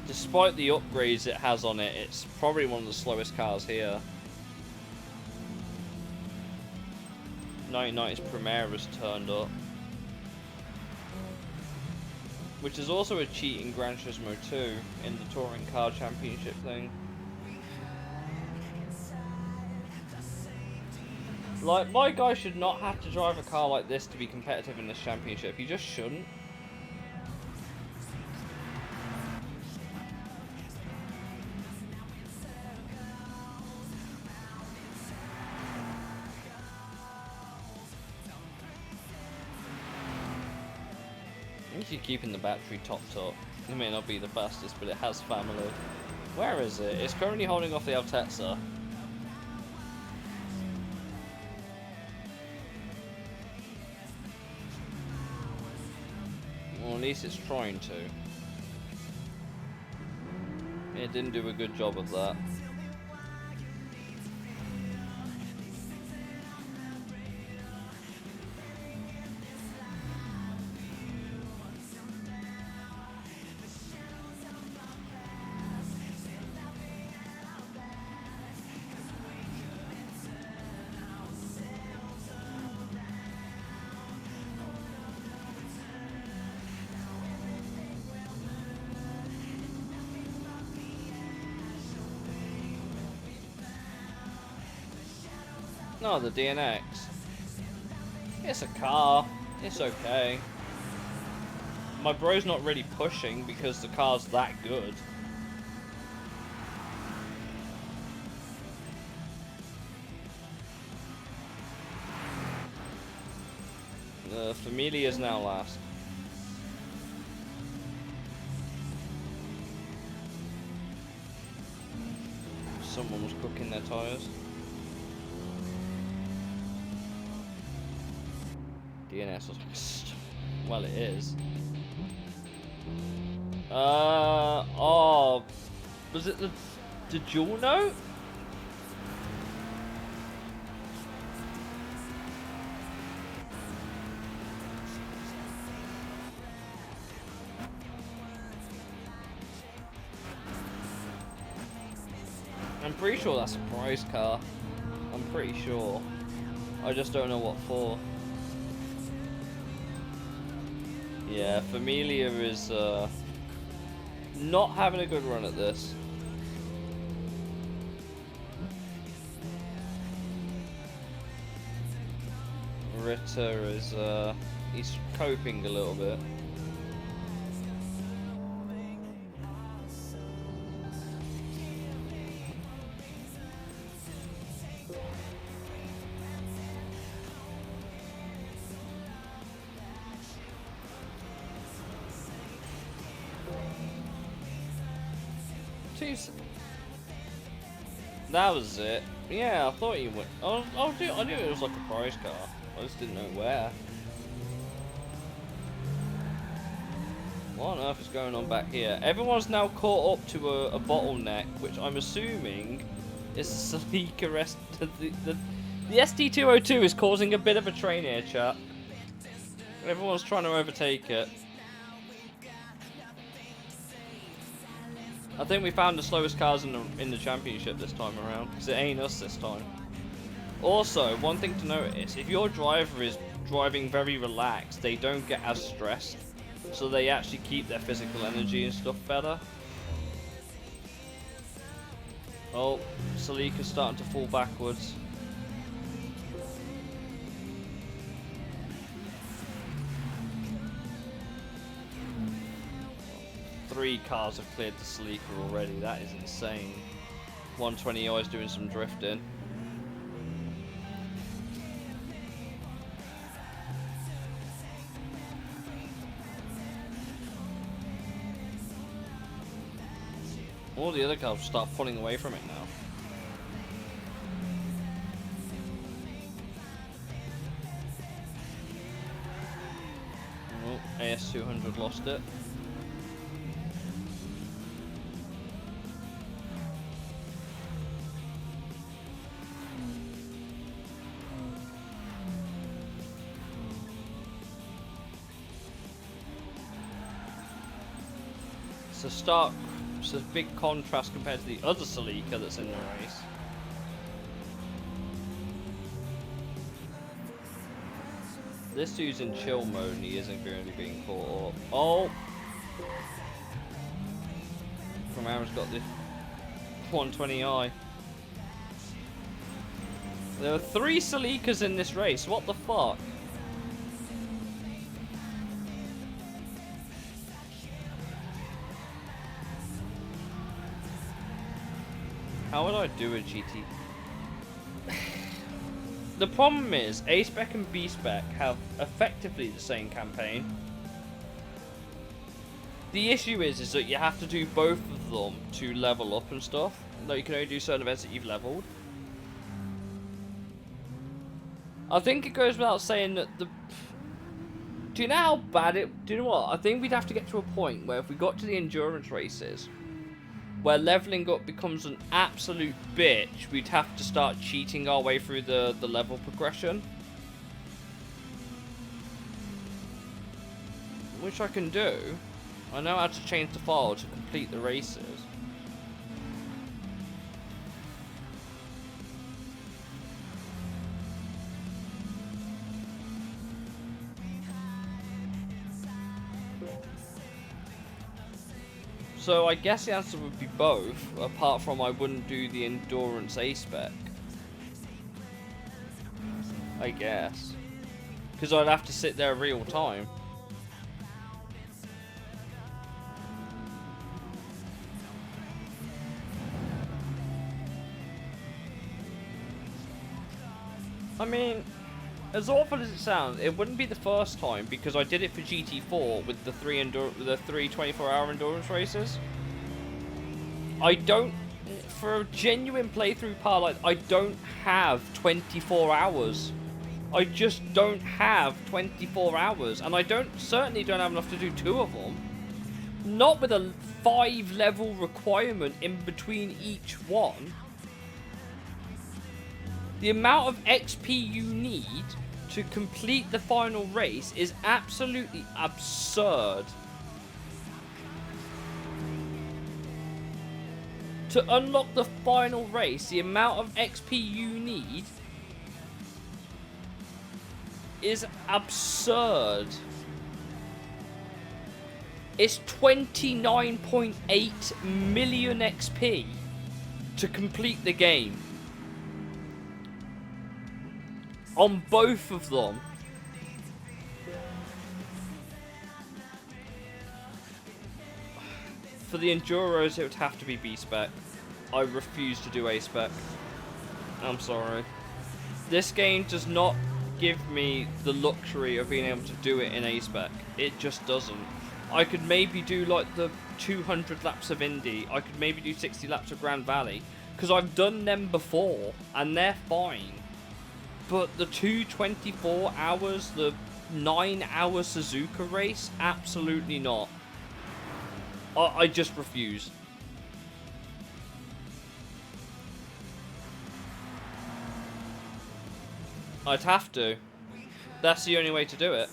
Despite the upgrades it has on it, it's probably one of the slowest cars here. 1990s Primera's turned up. Which is also a cheat in Gran Turismo 2 in the Touring Car Championship thing. Like, my guy should not have to drive a car like this to be competitive in this championship. He just shouldn't. I think you're keeping the battery topped up. It may not be the fastest, but it has family. Where is it? It's currently holding off the Altezza. Well, at least it's trying to. It didn't do a good job of that. No, the DNX. It's a car. It's okay. My bro's not really pushing because the car's that good. Familia's now last. Someone was cooking their tyres. DNS was well, it is. Oh, was it the dual note? I'm pretty sure that's a prize car. I'm pretty sure. I just don't know what for. Yeah, Familia is not having a good run at this. Ritter is he's coping a little bit. That was it. Yeah, I thought you would. I knew it was like a prize car. I just didn't know where. What on earth is going on back here? Everyone's now caught up to a bottleneck, which I'm assuming is the Celica the SD202 is causing a bit of a train here, chat. Everyone's trying to overtake it. I think we found the slowest cars in the championship this time around, because it ain't us this time. Also, one thing to notice, if your driver is driving very relaxed, they don't get as stressed, so they actually keep their physical energy and stuff better. Oh, Celica's starting to fall backwards. Three cars have cleared the Celica already. That is insane. 120i is doing some drifting. All the other cars will start pulling away from it now. Oh, AS200 lost it. It's a big contrast compared to the other Celica that's in the race. This dude's in chill mode and he isn't really being caught up. Oh! Kamara's got the 120i. There are 3 Celicas in this race, what the fuck? How would I do a GT? The problem is, A-Spec and B-Spec have effectively the same campaign. The issue is that you have to do both of them to level up and stuff. Like, you can only do certain events that you've leveled. I think it goes without saying that the... Do you know how bad it... Do you know what? I think we'd have to get to a point where if we got to the endurance races, where leveling up becomes an absolute bitch, we'd have to start cheating our way through the level progression. Which I can do. I know how to change the file to complete the races. So I guess the answer would be both, apart from I wouldn't do the endurance A-Spec. I guess. Because I'd have to sit there real time. I mean, as awful as it sounds, it wouldn't be the first time because I did it for GT4 with the three 24-hour endurance races. I don't, for a genuine playthrough part, like, I don't have 24 hours. I just don't have 24 hours, and I certainly don't have enough to do 2 of them. Not with a 5-level requirement in between each one. The amount of XP you need to complete the final race is absolutely absurd. To unlock the final race, the amount of XP you need is absurd. It's 29.8 million XP to complete the game. On both of them. For the Enduros, it would have to be B-Spec. I refuse to do A-Spec. I'm sorry. This game does not give me the luxury of being able to do it in A-Spec. It just doesn't. I could maybe do like the 200 laps of Indy. I could maybe do 60 laps of Grand Valley. Because I've done them before, and they're fine. But the 224 hours, the 9-hour Suzuka race, absolutely not. I just refuse. I'd have to. That's the only way to do it.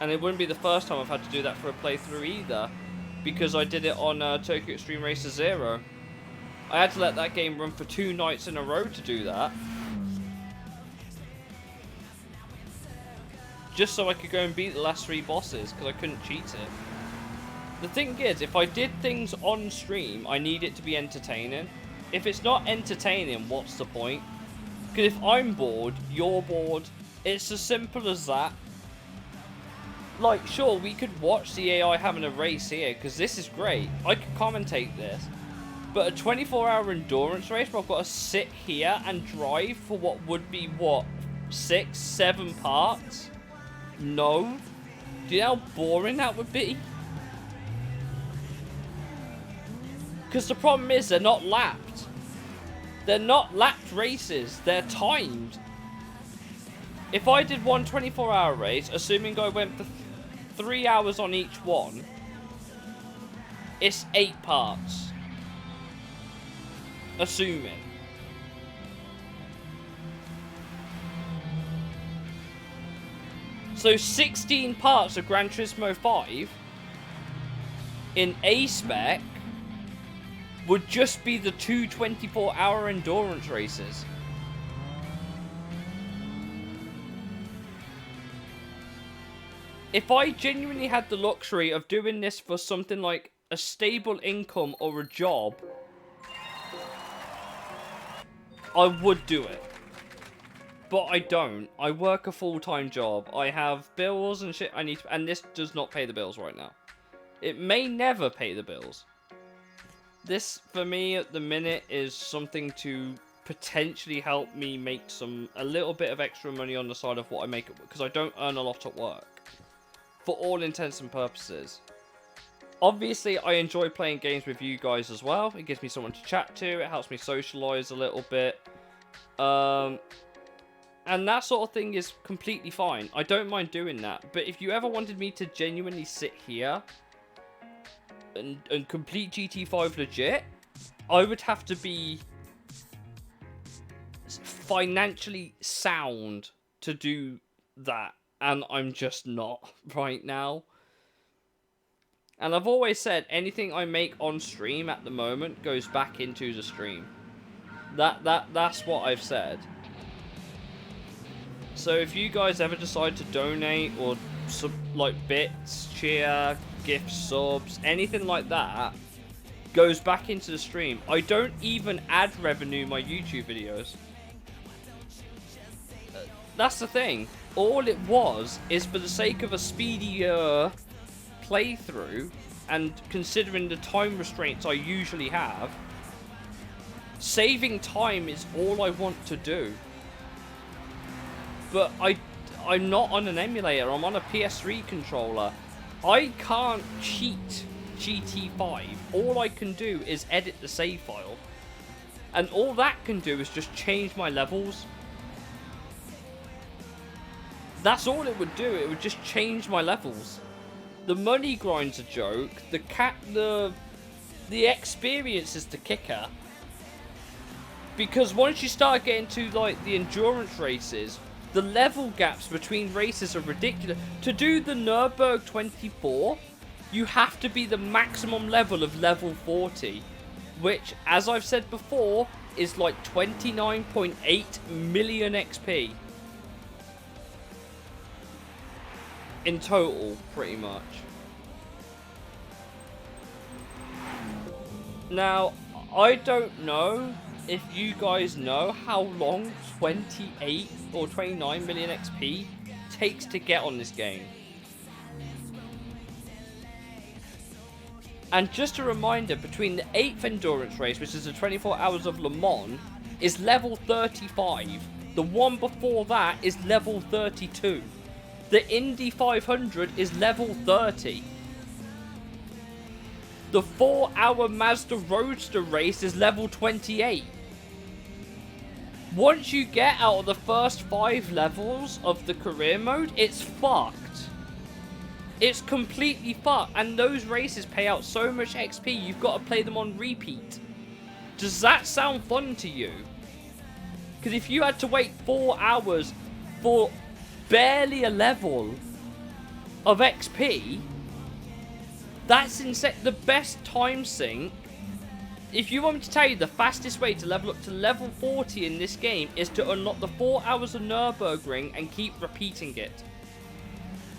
And it wouldn't be the first time I've had to do that for a playthrough either. Because I did it on Tokyo Extreme Racer 0. I had to let that game run for 2 nights in a row to do that. Just so I could go and beat the last 3 bosses, because I couldn't cheat it. The thing is, if I did things on stream, I need it to be entertaining. If it's not entertaining, what's the point? Because if I'm bored, you're bored. It's as simple as that. Like, sure, we could watch the AI having a race here, because this is great. I could commentate this. But a 24-hour endurance race where I've got to sit here and drive for what would be, what, 6, 7 parts? No. Do you know how boring that would be? Because the problem is they're not lapped. They're not lapped races. They're timed. If I did one 24-hour race, assuming I went for 3 hours on each one, it's 8 parts. Assuming. So 16 parts of Gran Turismo 5 in A spec would just be the 2 24-hour endurance races. If I genuinely had the luxury of doing this for something like a stable income or a job, I would do it. But I don't. I work a full-time job. I have bills and shit I need to... And this does not pay the bills right now. It may never pay the bills. This, for me, at the minute, is something to potentially help me make a little bit of extra money on the side of what I make. Because I don't earn a lot at work. For all intents and purposes. Obviously, I enjoy playing games with you guys as well. It gives me someone to chat to. It helps me socialise a little bit. And that sort of thing is completely fine. I don't mind doing that. But if you ever wanted me to genuinely sit here and complete GT5 legit, I would have to be financially sound to do that. And I'm just not right now. And I've always said, anything I make on stream at the moment goes back into the stream. That's what I've said. So if you guys ever decide to donate or like bits, cheer, gift subs, anything like that, goes back into the stream. I don't even ad revenue my YouTube videos. That's the thing. All it was is for the sake of a speedier playthrough, and considering the time restraints I usually have, saving time is all I want to do. But I'm not on an emulator, I'm on a PS3 controller. I can't cheat GT5. All I can do is edit the save file. And all that can do is just change my levels. That's all it would do, it would just change my levels. The money grind's a joke, the experience is the kicker. Because once you start getting to like the endurance races, the level gaps between races are ridiculous. To do the Nürburgring 24, you have to be the maximum level of level 40. Which, as I've said before, is like 29.8 million XP. In total, pretty much. Now, I don't know if you guys know how long 28 or 29 million XP takes to get on this game. And just a reminder, between the 8th endurance race, which is the 24 hours of Le Mans, is level 35. The one before that is level 32. The Indy 500 is level 30. The 4-hour Mazda Roadster race is level 28. Once you get out of the first 5 levels of the career mode, it's fucked. It's completely fucked. And those races pay out so much XP, you've got to play them on repeat. Does that sound fun to you? Because if you had to wait 4 hours for barely a level of XP, that's insane. The best time sync, if you want me to tell you the fastest way to level up to level 40 in this game, is to unlock the 4 hours of Nürburgring and keep repeating it.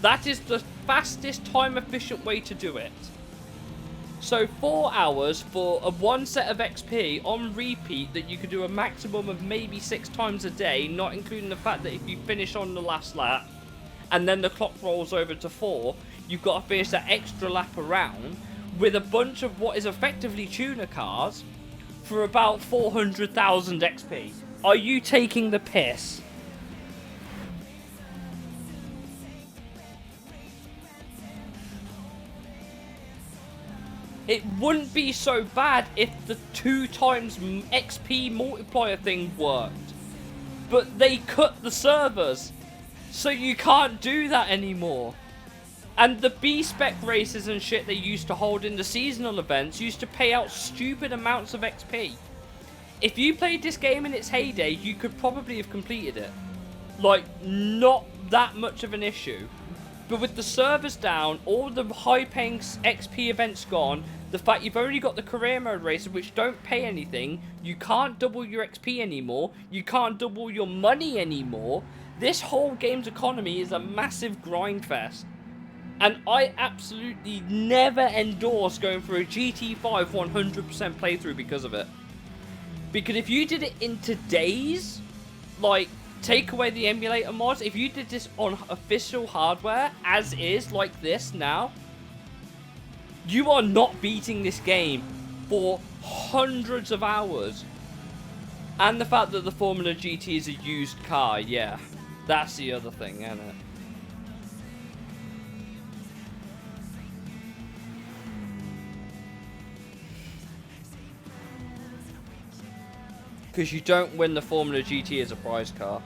That is the fastest time efficient way to do it. So 4 hours for a one set of XP on repeat that you could do a maximum of maybe 6 times a day, not including the fact that if you finish on the last lap and then the clock rolls over to 4, you've got to finish that extra lap around with a bunch of what is effectively tuner cars for about 400,000 XP. Are you taking the piss? It wouldn't be so bad if the 2 times XP multiplier thing worked. But they cut the servers, so you can't do that anymore. And the B-spec races and shit they used to hold in the seasonal events used to pay out stupid amounts of XP. If you played this game in its heyday, you could probably have completed it. Like, not that much of an issue. But with the servers down, all the high-paying XP events gone, the fact you've only got the career mode races which don't pay anything, you can't double your XP anymore, you can't double your money anymore, this whole game's economy is a massive grind fest. And I absolutely never endorse going for a GT5 100% playthrough because of it. Because if you did it in today's, like, take away the emulator mods, if you did this on official hardware, as is, like this now, you are not beating this game for hundreds of hours. And the fact that the Formula GT is a used car, yeah, that's the other thing, isn't it? Because you don't win the Formula GT as a prize car.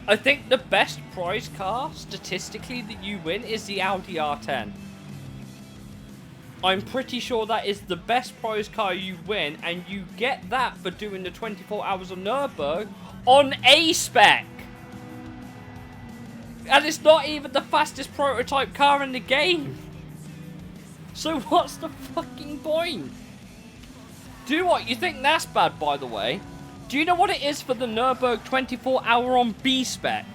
I think the best prize car, statistically, that you win is the Audi R10. I'm pretty sure that is the best prize car you win, and you get that for doing the 24 hours of Nürburgring on A-spec! And it's not even the fastest prototype car in the game! So what's the fucking point? Do you know what? You think that's bad, by the way? Do you know what it is for the Nürburgring 24 hour on B-spec?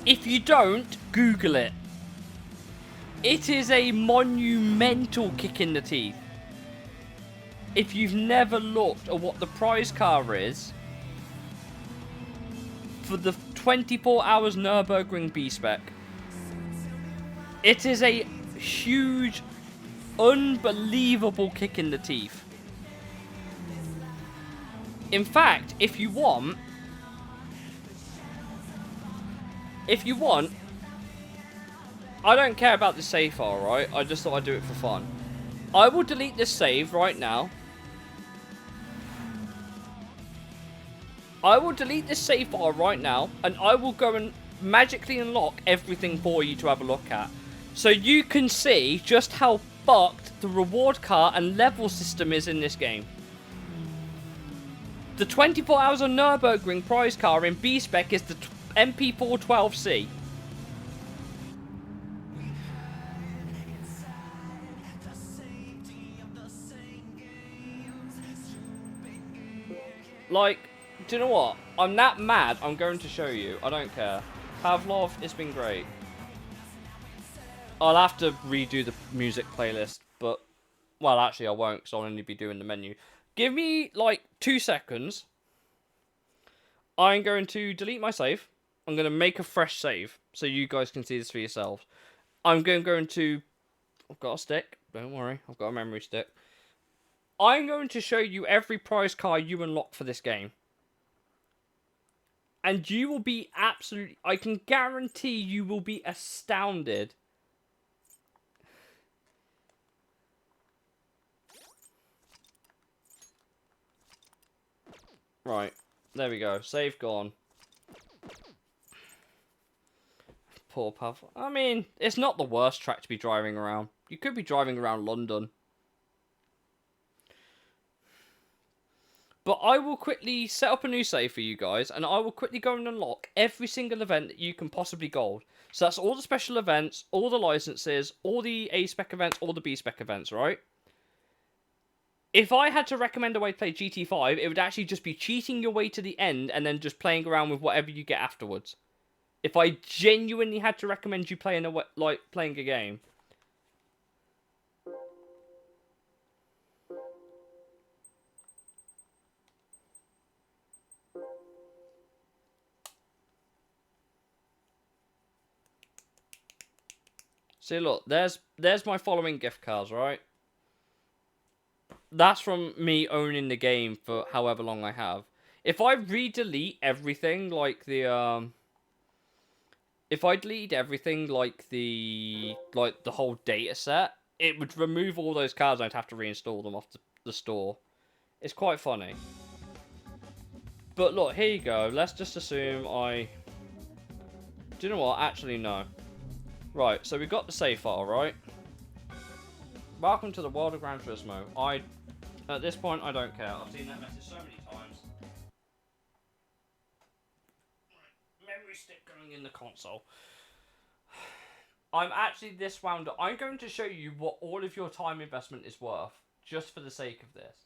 If you don't, Google it. It is a monumental kick in the teeth. If you've never looked at what the prize car is for the 24 hours Nürburgring B-spec, it is a huge, unbelievable kick in the teeth. In fact, if you want, I don't care about the save file, right? I just thought I'd do it for fun. I will delete this save right now. I will delete this save file right now, and I will go and magically unlock everything for you to have a look at. So you can see just how fucked the reward car and level system is in this game. The 24 hours on Nürburgring prize car in B-spec is the MP412C. Like, do you know what? I'm that mad, I'm going to show you. I don't care. Pavlov, it's been great. I'll have to redo the music playlist, but... Well, actually, I won't, because I'll only be doing the menu. Give me, like, 2 seconds. I'm going to delete my save. I'm going to make a fresh save, so you guys can see this for yourselves. I'm going to... I've got a stick. Don't worry, I've got a memory stick. I'm going to show you every prize car you unlock for this game. And you will be absolutely... I can guarantee you will be astounded. Right. There we go. Save gone. Poor Pav. I mean, it's not the worst track to be driving around. You could be driving around London. But I will quickly set up a new save for you guys, and I will quickly go and unlock every single event that you can possibly gold. So that's all the special events, all the licenses, all the A-spec events, all the B-spec events, right? If I had to recommend a way to play GT5, it would actually just be cheating your way to the end and then just playing around with whatever you get afterwards. If I genuinely had to recommend you playing a game. See, look, there's my following gift cards, right? That's from me owning the game for however long I have. If I re-delete everything, like the if I delete everything, like the whole data set, it would remove all those cards. And I'd have to reinstall them off the store. It's quite funny. But look, here you go. Let's just assume I. Do you know what? Actually, no. Right. So we got the save file, right? Welcome to the world of Gran Turismo. At this point, I don't care. I've seen that message so many times. Memory stick going in the console. I'm actually this wound up. I'm going to show you what all of your time investment is worth, just for the sake of this.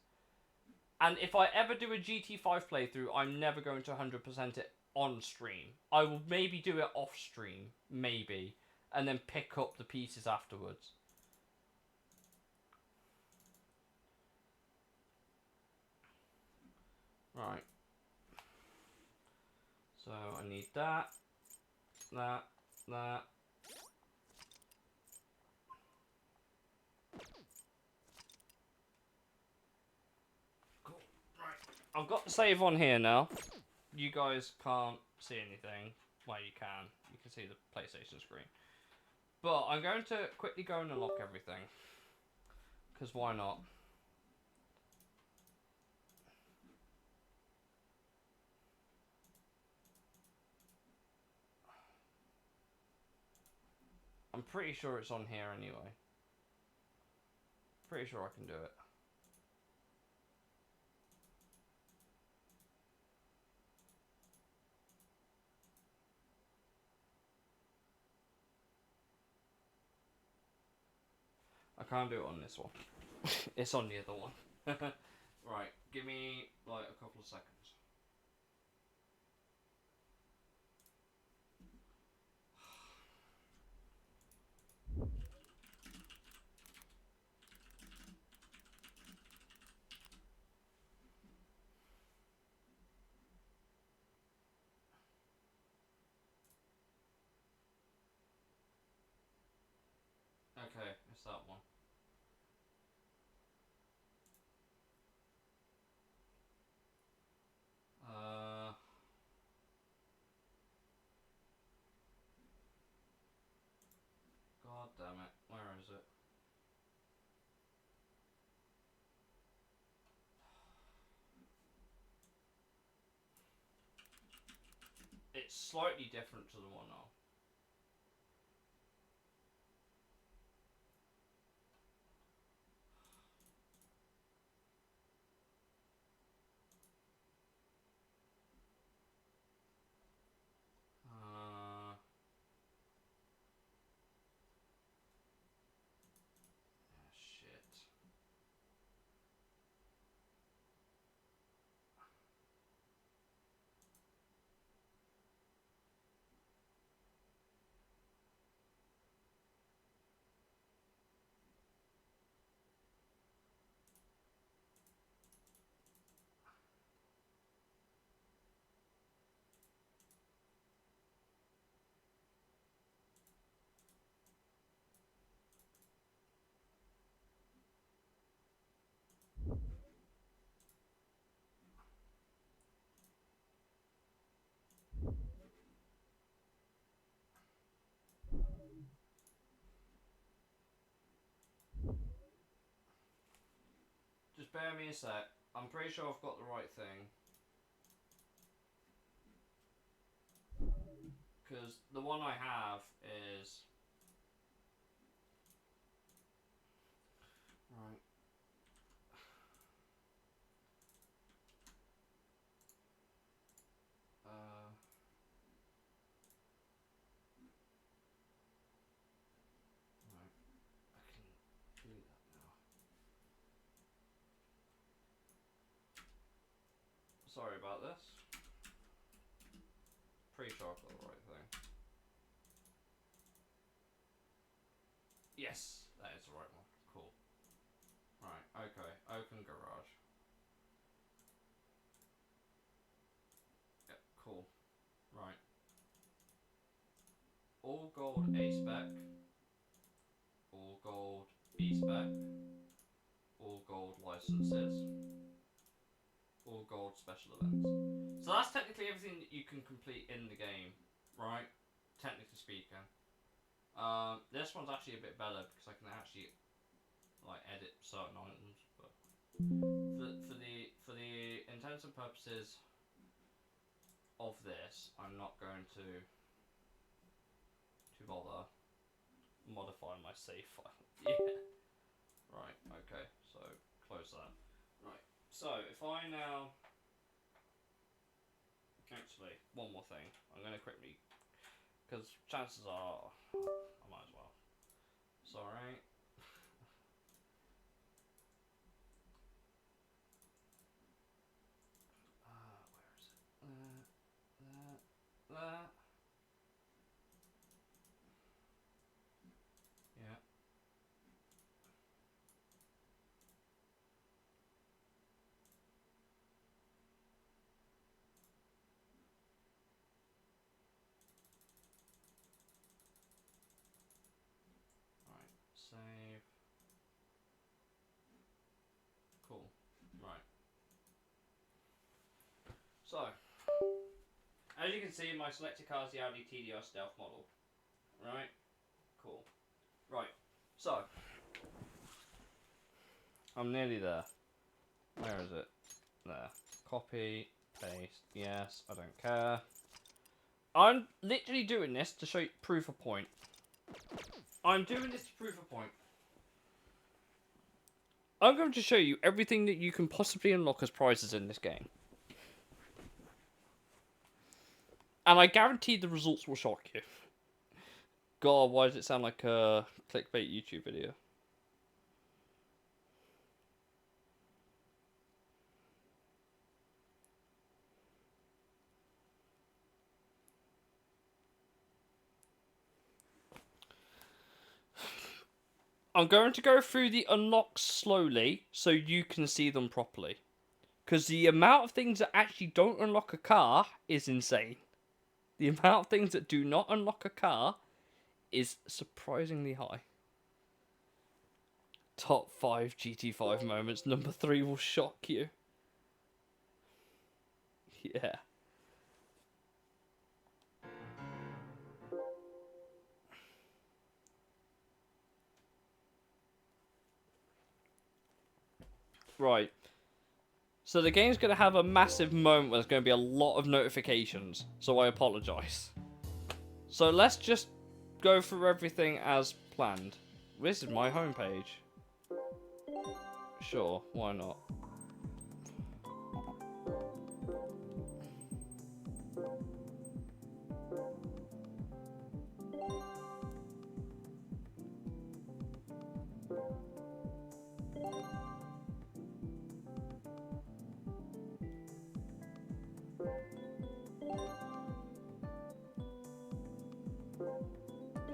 And if I ever do a GT5 playthrough, I'm never going to 100% it on stream. I will maybe do it off stream, maybe, and then pick up the pieces afterwards. Right. So I need that, that. Cool. Right. I've got the save on here now. You guys can't see anything. Well, you can. You can see the PlayStation screen. But I'm going to quickly go and unlock everything. Because why not? I'm pretty sure it's on here anyway. Pretty sure I can do it. I can't do it on this one. It's on the other one. Right, give me like a couple of seconds. Okay, it's that one. God damn it. Where is it? It's slightly different to the one now. Shit. Just bear me a sec. I'm pretty sure I've got the right thing. Because the one I have is... Right. Right. I can do that now. Sorry about this. Pretty sure I've got the right thing. Yes, that is the right one. Cool. Right, okay. Open garage. Yep, cool. Right. All gold A spec. E-Spec. All gold licenses. All gold special events. So that's technically everything that you can complete in the game, right? Technically speaking. This one's actually a bit better because I can actually like edit certain items, but for the intents and purposes of this, I'm not going to bother modifying my save file. Yeah. Right. Okay. So close that. Right. So if I now actually one more thing, I'm going to quickly because chances are I might as well. Sorry. Where is it? There. Yeah. Right. Save. Cool. Right. So, as you can see, my selected car is the Audi TDR Stealth model. Right? Cool. Right. So, I'm nearly there. Where is it? There. Copy, paste, yes, I don't care. I'm literally doing this to show you proof of point. I'm doing this to prove a point. I'm going to show you everything that you can possibly unlock as prizes in this game. And I guarantee the results will shock you. God, why does it sound like a clickbait YouTube video? I'm going to go through the unlocks slowly so you can see them properly. Because the amount of things that actually don't unlock a car is insane. The amount of things that do not unlock a car is surprisingly high. Top 5 GT5 moments. Number 3 will shock you. Yeah. Right. So the game's going to have a massive moment where there's going to be a lot of notifications. So I apologise. So let's just go through everything as planned. This is my homepage. Sure, why not?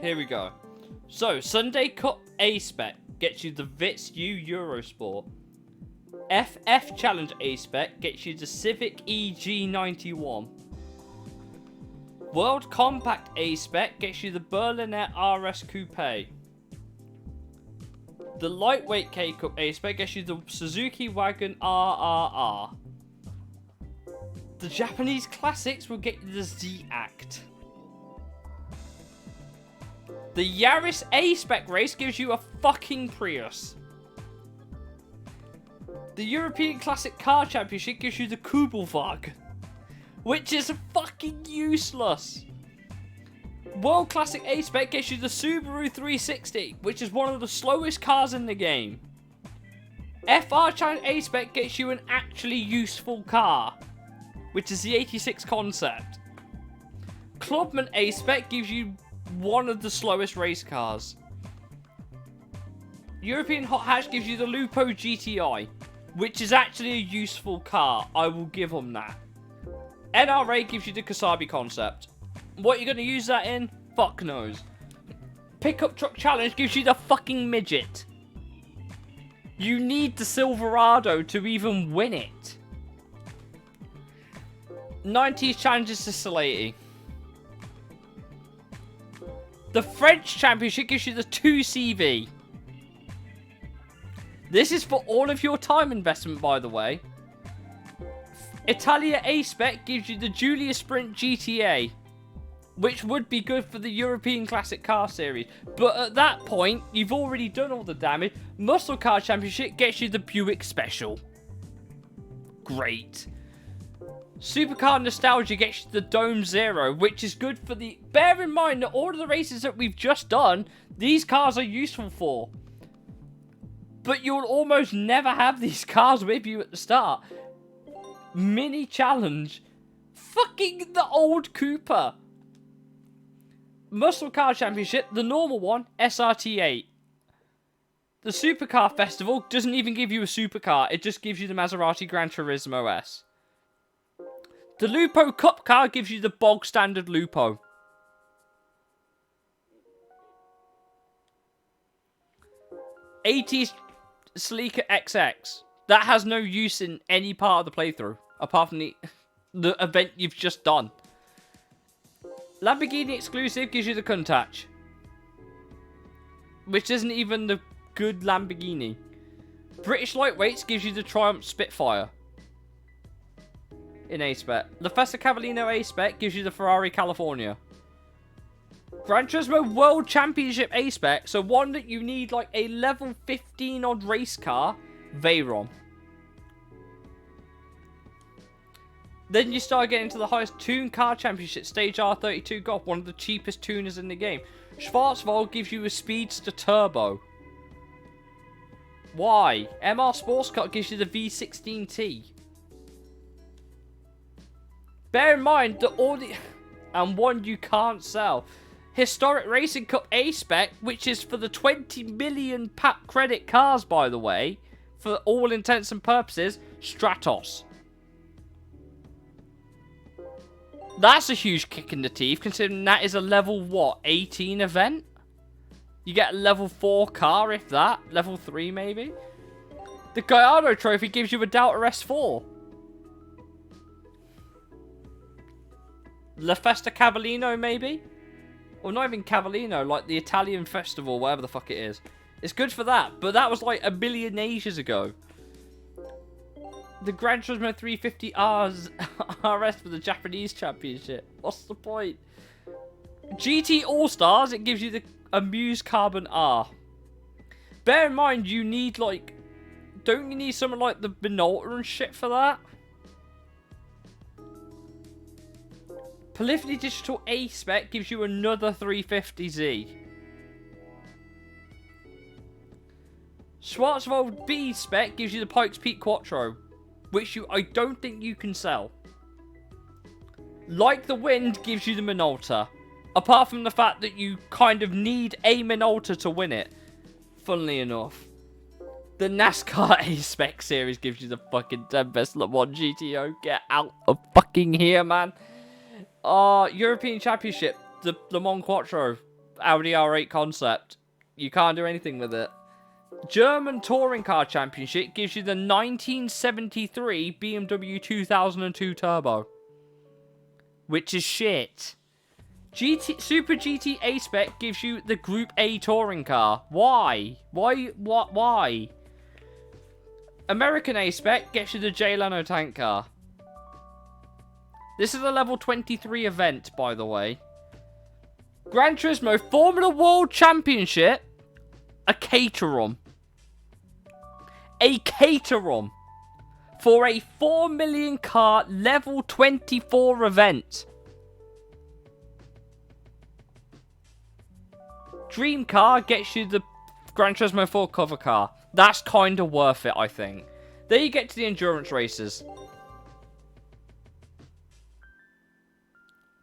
Here we go. So, Sunday Cup A-Spec gets you the Vitz U Eurosport. FF Challenge A-Spec gets you the Civic EG91. World Compact A-Spec gets you the Berliner RS Coupe. The Lightweight K-Cup A-Spec gets you the Suzuki Wagon RRR. The Japanese Classics will get you the Z-Act. The Yaris A-Spec race gives you a fucking Prius. The European Classic Car Championship gives you the Kubelwagen, which is fucking useless. World Classic A-Spec gets you the Subaru 360, which is one of the slowest cars in the game. FR Challenge A-Spec gets you an actually useful car, which is the 86 Concept. Clubman A-Spec gives you one of the slowest race cars. European Hot Hatch gives you the Lupo GTI, which is actually a useful car. I will give them that. NRA gives you the Kasabi Concept. What you're going to use that in? Fuck knows. Pickup Truck Challenge gives you the fucking Midget. You need the Silverado to even win it. 90s Challenges to Salati. The French Championship gives you the 2CV. This is for all of your time investment, by the way. Italia A-Spec gives you the Giulia Sprint GTA, which would be good for the European Classic Car Series. But at that point, you've already done all the damage. Muscle Car Championship gets you the Buick Special. Great. Supercar Nostalgia gets you the Dome Zero, which is good for the... Bear in mind that all of the races that we've just done, these cars are useful for. But you'll almost never have these cars with you at the start. Mini Challenge. Fucking the old Cooper. Muscle Car Championship, the normal one, SRT8. The Supercar Festival doesn't even give you a supercar, it just gives you the Maserati Gran Turismo S. The Lupo Cup car gives you the bog standard Lupo. '80s Sleeker XX. That has no use in any part of the playthrough, apart from the event you've just done. Lamborghini exclusive gives you the Countach, which isn't even the good Lamborghini. British Lightweights gives you the Triumph Spitfire in A-Spec. The Festa Cavallino A-Spec gives you the Ferrari California. Gran Turismo World Championship A-Spec, so one that you need like a level 15 odd race car, Veyron. Then you start getting to the highest tune car championship, Stage R32 Golf, one of the cheapest tuners in the game. Schwarzwald gives you a Speedster Turbo. Why? MR Sports Car gives you the V16T. Bear in mind that all the... and one you can't sell. Historic Racing Cup A-Spec, which is for the 20 million pack credit cars, by the way. For all intents and purposes, Stratos. That's a huge kick in the teeth, considering that is a level, what, 18 event? You get a level 4 car, if that. Level 3, maybe? The Gallardo Trophy gives you a Delta S4. La Festa Cavallino, maybe? Or not even Cavallino, like the Italian Festival, whatever the fuck it is. It's good for that, but that was like a billion ages ago. The Gran Turismo 350 RS for the Japanese Championship. What's the point? GT All-Stars, it gives you the Amuse Carbon R. Bear in mind, you need like... Don't you need something like the Minolta and shit for that? Polyphony Digital A-Spec gives you another 350Z. Schwarzwald B-Spec gives you the Pikes Peak Quattro, which I don't think you can sell. Like the Wind gives you the Minolta, apart from the fact that you kind of need a Minolta to win it, funnily enough. The NASCAR A-Spec series gives you the fucking 10 best Le Mans GTO. Get out of fucking here, man. European Championship, the Le Mans Quattro, Audi R8 concept. You can't do anything with it. German Touring Car Championship gives you the 1973 BMW 2002 Turbo, which is shit. Super GT A-Spec gives you the Group A Touring Car. Why? Why? American A-Spec gets you the Jay Leno Tank Car. This is a level 23 event, by the way. Gran Turismo Formula World Championship. A Caterham. A Caterham. For a 4 million car level 24 event. Dream Car gets you the Gran Turismo 4 cover car. That's kind of worth it, I think. Then you get to the endurance races.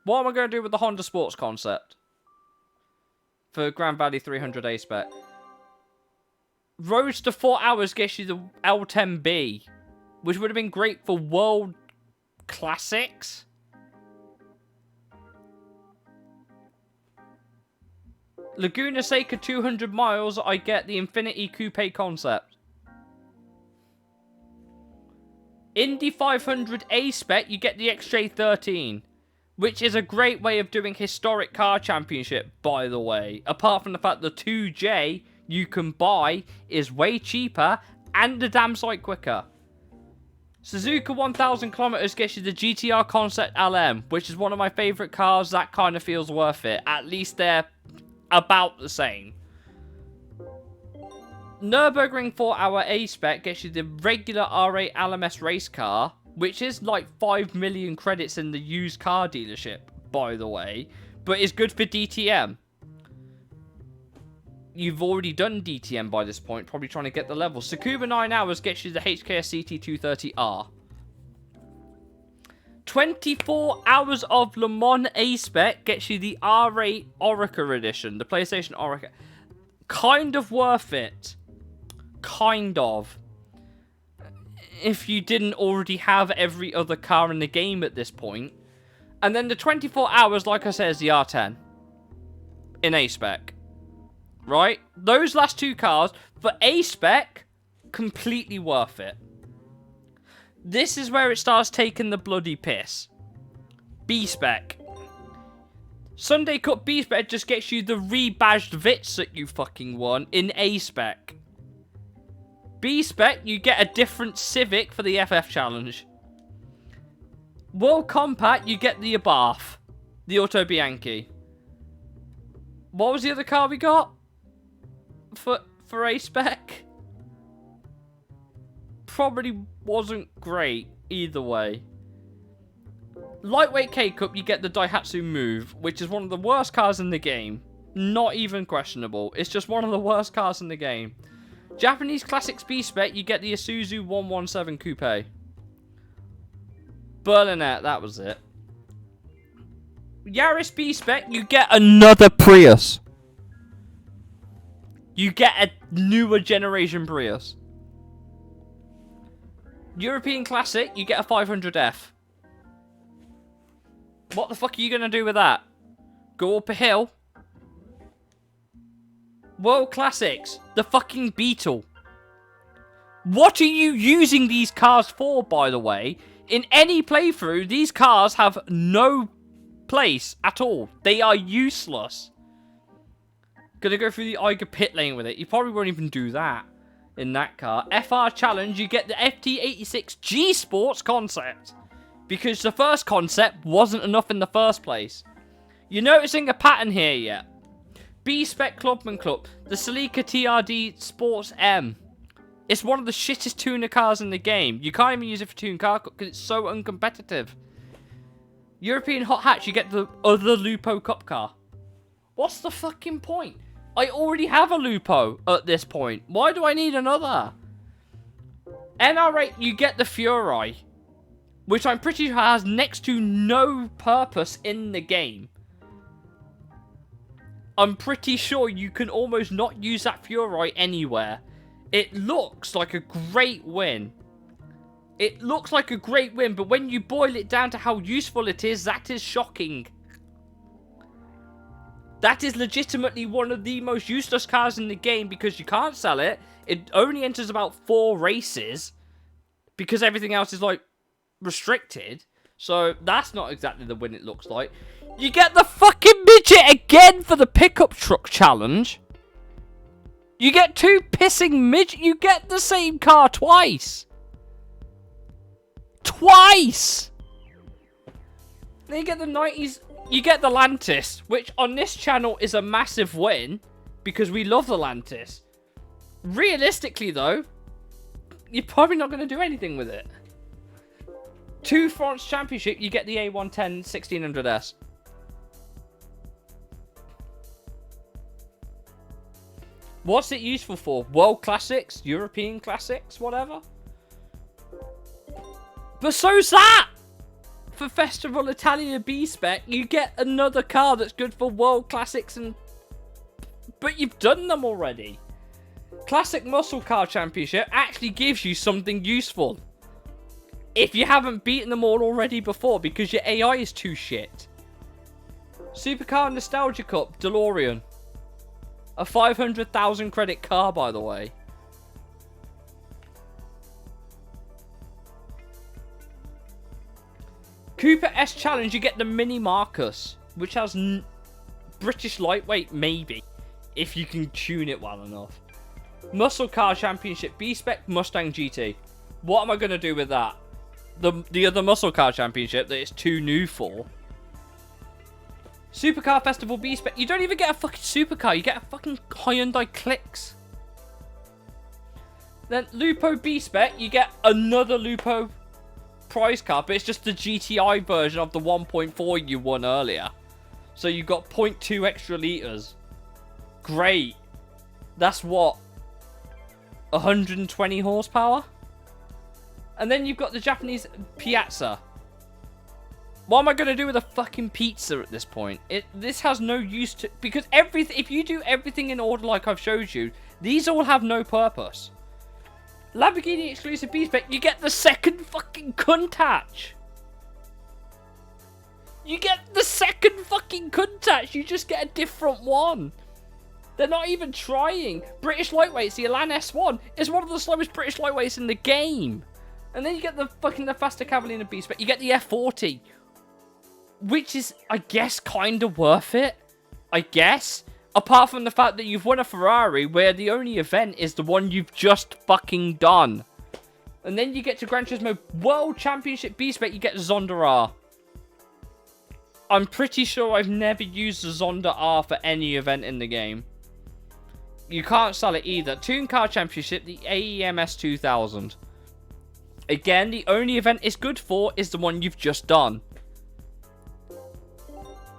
What am I going to do with the Honda Sports concept? For Grand Valley 300 A-Spec. Roads to 4 hours gets you the L10B. Which would have been great for World Classics. Laguna Seca 200 miles, I get the Infinity Coupe concept. Indy 500 A-Spec, you get the XJ13. Which is a great way of doing historic car championship, by the way. Apart from the fact the 2J you can buy is way cheaper and a damn sight quicker. Suzuka 1000 kilometers gets you the GTR Concept LM, which is one of my favorite cars. That kind of feels worth it. At least they're about the same. Nürburgring 4-hour A-Spec gets you the regular R8 LMS race car, which is like 5 million credits in the used car dealership, by the way, but is good for DTM. You've already done DTM by this point, probably trying to get the level. Tsukuba 9 hours gets you the HKS CT230R. 24 hours of Le Mans A-Spec gets you the R8 Orica edition, the PlayStation Orica. Kind of worth it. Kind of. If you didn't already have every other car in the game at this point. And then the 24 hours, like I said, is the R10. In A-Spec. Right? Those last two cars, for A-Spec, completely worth it. This is where it starts taking the bloody piss. B-Spec. Sunday Cup B-Spec just gets you the rebadged Vitz that you fucking won in A-Spec. B-Spec, you get a different Civic for the FF Challenge. World Compact, you get the Abarth. The Auto Bianchi. What was the other car we got? For A-Spec? Probably wasn't great either way. Lightweight K-Cup, you get the Daihatsu Move, which is one of the worst cars in the game. Not even questionable. It's just one of the worst cars in the game. Japanese Classics B-Spec, you get the Isuzu 117 Coupe. Berlinette, that was it. Yaris B-Spec, you get another Prius. You get a newer generation Prius. European Classic, you get a 500F. What the fuck are you going to do with that? Go up a hill? World Classics, the fucking Beetle. What are you using these cars for, by the way? In any playthrough, these cars have no place at all. They are useless. Gonna go through the Eiger pit lane with it. You probably won't even do that in that car. FR Challenge, you get the FT86 G Sports concept. Because the first concept wasn't enough in the first place. You're noticing a pattern here yet? B-Spec Clubman Club. The Celica TRD Sports M. It's one of the shittest tuner cars in the game. You can't even use it for Tune Car Cup because it's so uncompetitive. European Hot Hatch, you get the other Lupo Cup car. What's the fucking point? I already have a Lupo at this point. Why do I need another? NR8, you get the Furai. Which I'm pretty sure has next to no purpose in the game. I'm pretty sure you can almost not use that Furai anywhere. It looks like a great win. It looks like a great win, but when you boil it down to how useful it is, that is shocking. That is legitimately one of the most useless cars in the game because you can't sell it. It only enters about 4 races because everything else is like restricted. So that's not exactly the win it looks like. You get the fucking midget again for the pickup truck challenge. You get 2 pissing midget. You get the same car twice. Twice! Then you get the 90s. You get the Lantis, which on this channel is a massive win because we love the Lantis. Realistically, though, you're probably not going to do anything with it. 2 France Championship, you get the A110 1600S. What's it useful for? World Classics? European Classics? Whatever? But so's that! For Festival Italia B-Spec, you get another car that's good for World Classics and... But you've done them already. Classic Muscle Car Championship actually gives you something useful. If you haven't beaten them all already before because your AI is too shit. Supercar Nostalgia Cup, DeLorean. A 500,000 credit car, by the way. Cooper S Challenge, you get the Mini Marcus, which has British lightweight, maybe, if you can tune it well enough. Muscle Car Championship B-Spec Mustang GT. What am I going to do with that? The other Muscle Car Championship that it's too new for. Supercar Festival B-Spec. You don't even get a fucking supercar. You get a fucking Hyundai Clicks. Then Lupo B-Spec. You get another Lupo prize car. But it's just the GTI version of the 1.4 you won earlier. So you got 0.2 extra litres. Great. That's what? 120 horsepower? And then you've got the Japanese Piazza. What am I going to do with a fucking pizza at this point? This has no use to... Because if you do everything in order like I've showed you, these all have no purpose. Lamborghini exclusive B-Spec, you get the second fucking Countach. You get the second fucking Countach. You just get a different one. They're not even trying. British lightweights, the Elan S1 is one of the slowest British lightweights in the game. And then you get the faster Cavalier B-Spec. You get the F40. Which is, I guess, kind of worth it. I guess. Apart from the fact that you've won a Ferrari where the only event is the one you've just fucking done. And then you get to Gran Turismo World Championship B-Spec. You get Zonda R. I'm pretty sure I've never used the Zonda R for any event in the game. You can't sell it either. Toon Car Championship, the AEMS 2000. Again, the only event it's good for is the one you've just done.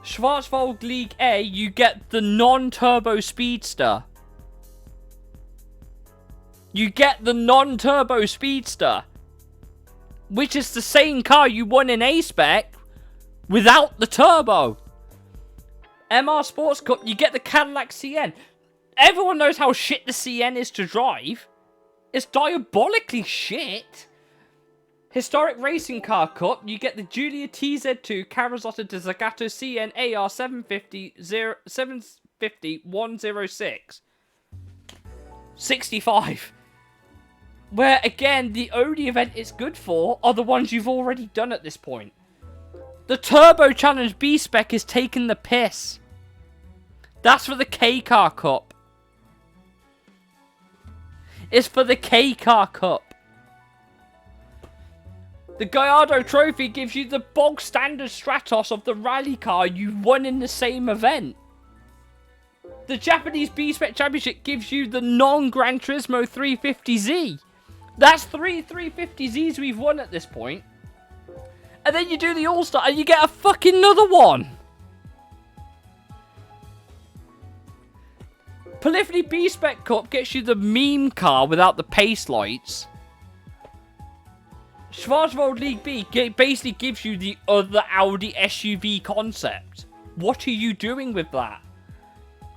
Schwarzwald League A, you get the non-turbo Speedster. You get the non-turbo Speedster. Which is the same car you won in A-Spec without the turbo. MR Sports Cup, you get the Cadillac CN. Everyone knows how shit the CN is to drive. It's diabolically shit. Historic Racing Car Cup, you get the Giulia TZ2 Carrozzeria di Zagato CN AR 750 106. 65. Where, again, the only event it's good for are the ones you've already done at this point. The Turbo Challenge B-Spec is taking the piss. That's for the K-Car Cup. It's for the K-Car Cup. The Gallardo Trophy gives you the bog standard Stratos of the rally car you won in the same event. The Japanese B-Spec Championship gives you the non-Gran Turismo 350Z. That's 350Zs we've won at this point. And then you do the All-Star and you get a fucking another one. Polyphony B-Spec Cup gets you the meme car without the pace lights. Schwarzwald League B basically gives you the other Audi SUV concept. What are you doing with that?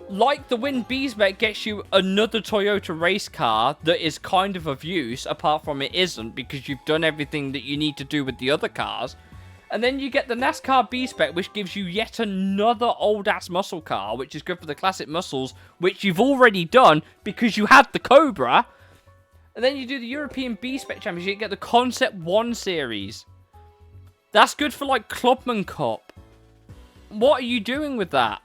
Like the Win B-Spec gets you another Toyota race car that is kind of use, apart from it isn't, because you've done everything that you need to do with the other cars. And then you get the NASCAR B-Spec, which gives you yet another old-ass muscle car, which is good for the classic muscles, which you've already done because you had the Cobra. And then you do the European B-Spec Championship, you get the Concept 1 Series. That's good for, like, Clubman Cup. What are you doing with that?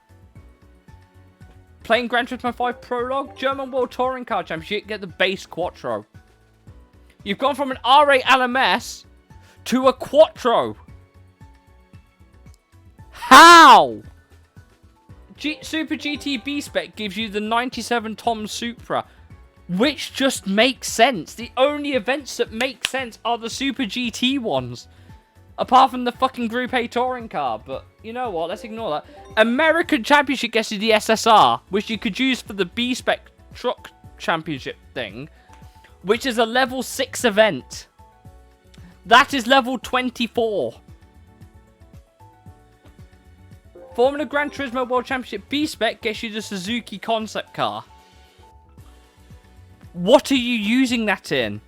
Playing Gran Turismo 5 Prologue, German World Touring Car Championship, get the base Quattro. You've gone from an R8 LMS to a Quattro. How? Super GT B-Spec gives you the 97 Tom Supra. Which just makes sense. The only events that make sense are the Super GT ones. Apart from the fucking Group A touring car. But, you know what? Let's ignore that. American Championship gets you the SSR. Which you could use for the B-Spec Truck Championship thing. Which is a level 6 event. That is level 24. Formula Gran Turismo World Championship B-Spec gets you the Suzuki concept car. What are you using that in?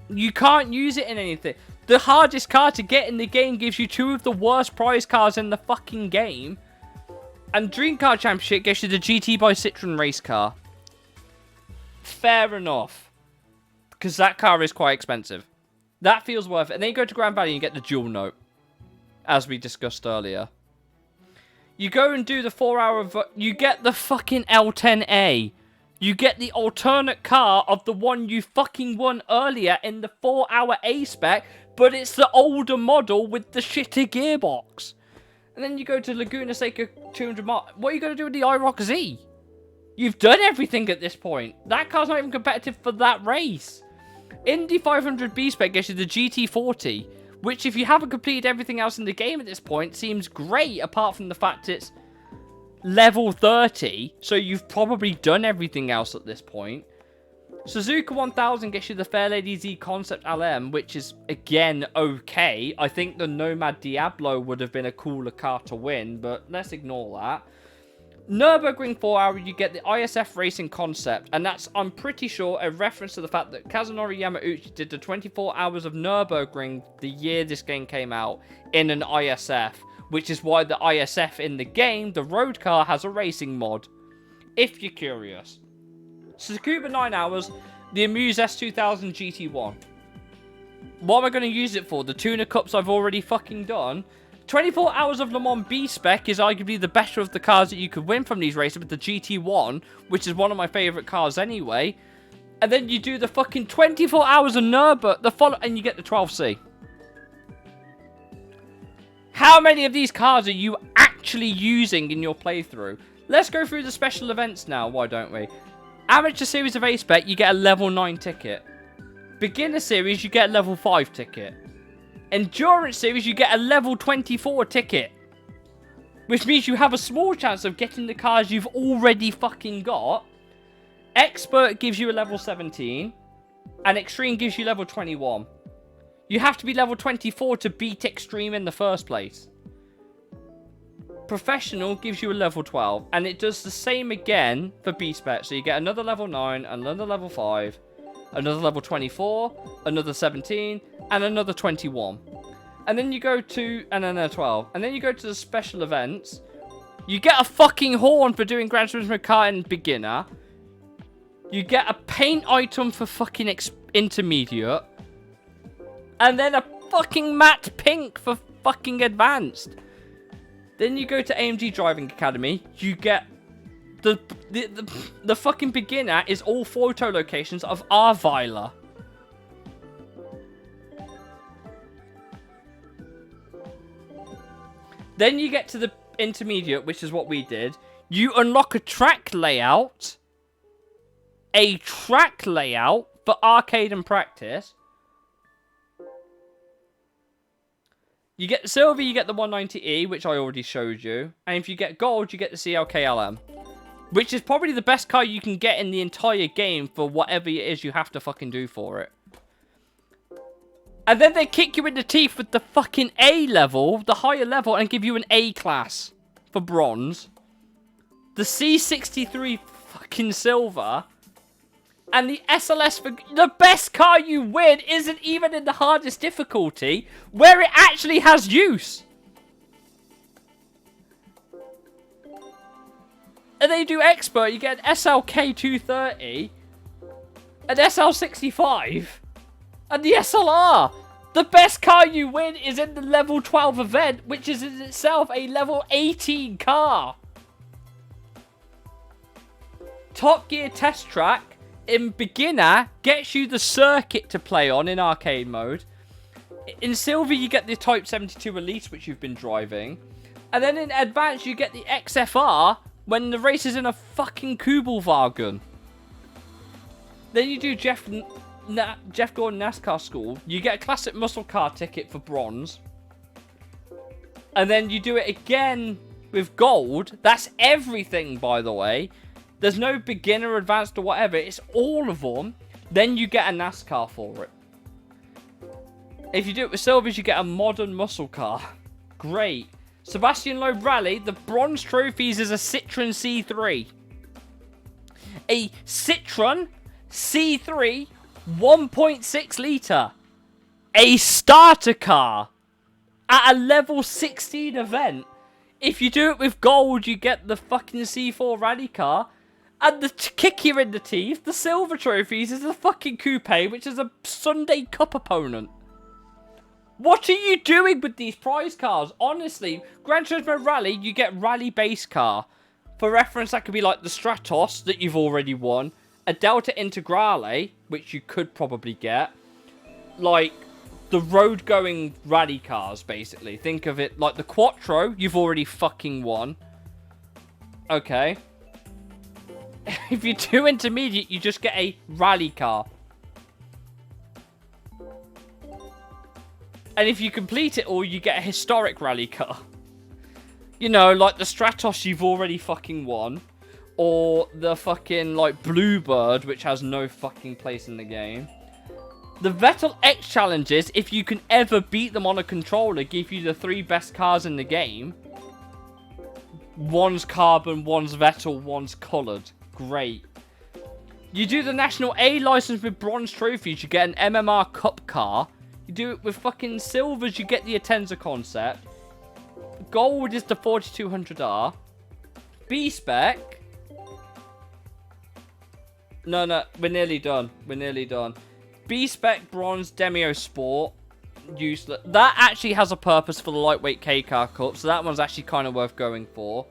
You can't use it in anything. The hardest car to get in the game gives you two of the worst prize cars in the fucking game. And Dream Car Championship gets you the GT by Citroen race car. Fair enough. Because that car is quite expensive. That feels worth it. And then you go to Grand Valley and you get the dual note. As we discussed earlier. You go and do the 4-hour... You get the fucking L10A. You get the alternate car of the one you fucking won earlier in the 4-hour A-spec, but it's the older model with the shitty gearbox. And then you go to Laguna Seca 200 miles. What are you going to do with the IROC Z? You've done everything at this point. That car's not even competitive for that race. Indy 500 B-spec gets you the GT40, which if you haven't completed everything else in the game at this point, seems great, apart from the fact it's level 30, so you've probably done everything else at this point. Suzuka 1000 gets you the Fairlady Z Concept LM, which is, again, okay. I think the Nomad Diablo would have been a cooler car to win, but let's ignore that. Nürburgring 4-hour, you get the ISF Racing Concept, and that's, I'm pretty sure, a reference to the fact that Kazunori Yamauchi did the 24 hours of Nürburgring the year this game came out in an ISF, which is why the ISF in the game, the road car, has a racing mod, if you're curious. Tsukuba 9 hours, the Amuse S2000 GT1. What am I going to use it for? The Tuna Cups I've already fucking done. 24 hours of Le Mans B-Spec is arguably the better of the cars that you could win from these races with the GT1, which is one of my favourite cars anyway. And then you do the fucking 24 hours of Nürburgring, and you get the 12C. How many of these cars are you actually using in your playthrough? Let's go through the special events now, why don't we? Amateur Series of A-Spec, you get a level 9 ticket. Beginner Series, you get a level 5 ticket. Endurance Series, you get a level 24 ticket. Which means you have a small chance of getting the cars you've already fucking got. Expert gives you a level 17. And Extreme gives you level 21. You have to be level 24 to beat Extreme in the first place. Professional gives you a level 12, and it does the same again for B-Spec. So you get another level 9, another level 5, another level 24, another 17, and another 21. And then you go to, and then a 12. And then you go to the special events. You get a fucking horn for doing Gran Turismo karting beginner. You get a paint item for fucking intermediate. And then a fucking matte pink for fucking advanced. Then you go to AMG Driving Academy. You get the fucking beginner is all photo locations of Arveiler. Then you get to the intermediate, which is what we did. You unlock a track layout. A track layout for arcade and practice. You get the silver, you get the 190E, which I already showed you. And if you get gold, you get the CLKLM. Which is probably the best car you can get in the entire game for whatever it is you have to fucking do for it. And then they kick you in the teeth with the fucking A level, the higher level, and give you an A class for bronze. The C63 fucking silver. And the SLS for the best car you win isn't even in the hardest difficulty, where it actually has use. And then you do expert, you get an SLK 230, an SL65, and the SLR. The best car you win is in the level 12 event, which is in itself a level 18 car. Top Gear Test Track in beginner gets you the circuit to play on in arcade mode. In silver you get the Type 72 Elite, which you've been driving. And then in advanced you get the XFR when the race is in a fucking Kubelwagen. Then you do Jeff Gordon NASCAR School. You get a classic muscle car ticket for bronze. And then you do it again with gold. That's everything, by the way. There's no beginner, advanced, or whatever. It's all of them. Then you get a NASCAR for it. If you do it with silvers, you get a modern muscle car. Great. Sebastian Loeb Rally, the bronze trophies is a Citroen C3. A Citroen C3 1.6 litre. A starter car. At a level 16 event. If you do it with gold, you get the fucking C4 rally car. And the kick you in the teeth, the silver trophies, is a fucking coupe, which is a Sunday Cup opponent. What are you doing with these prize cars? Honestly, Gran Turismo Rally, you get rally base car For reference, that could be like the Stratos that you've already won, a Delta Integrale, which you could probably get, like the road-going rally cars, basically. Think of it like the Quattro, you've already fucking won. Okay. If you do intermediate, you just get a rally car. And if you complete it all, you get a historic rally car. You know, like the Stratos you've already fucking won. Or the fucking, like, Bluebird, which has no fucking place in the game. The Vettel X challenges, if you can ever beat them on a controller, give you the 3 best cars in the game. One's carbon, one's Vettel, one's coloured. Great. You do the National A license with bronze trophies, you get an MMR Cup car. You do it with fucking silvers, you get the Atenza concept. Gold is the 4200R. B-Spec. No, we're nearly done. We're nearly done. B-Spec Bronze Demio Sport. Useless. That actually has a purpose for the Lightweight K-Car Cup, so that one's actually kind of worth going for.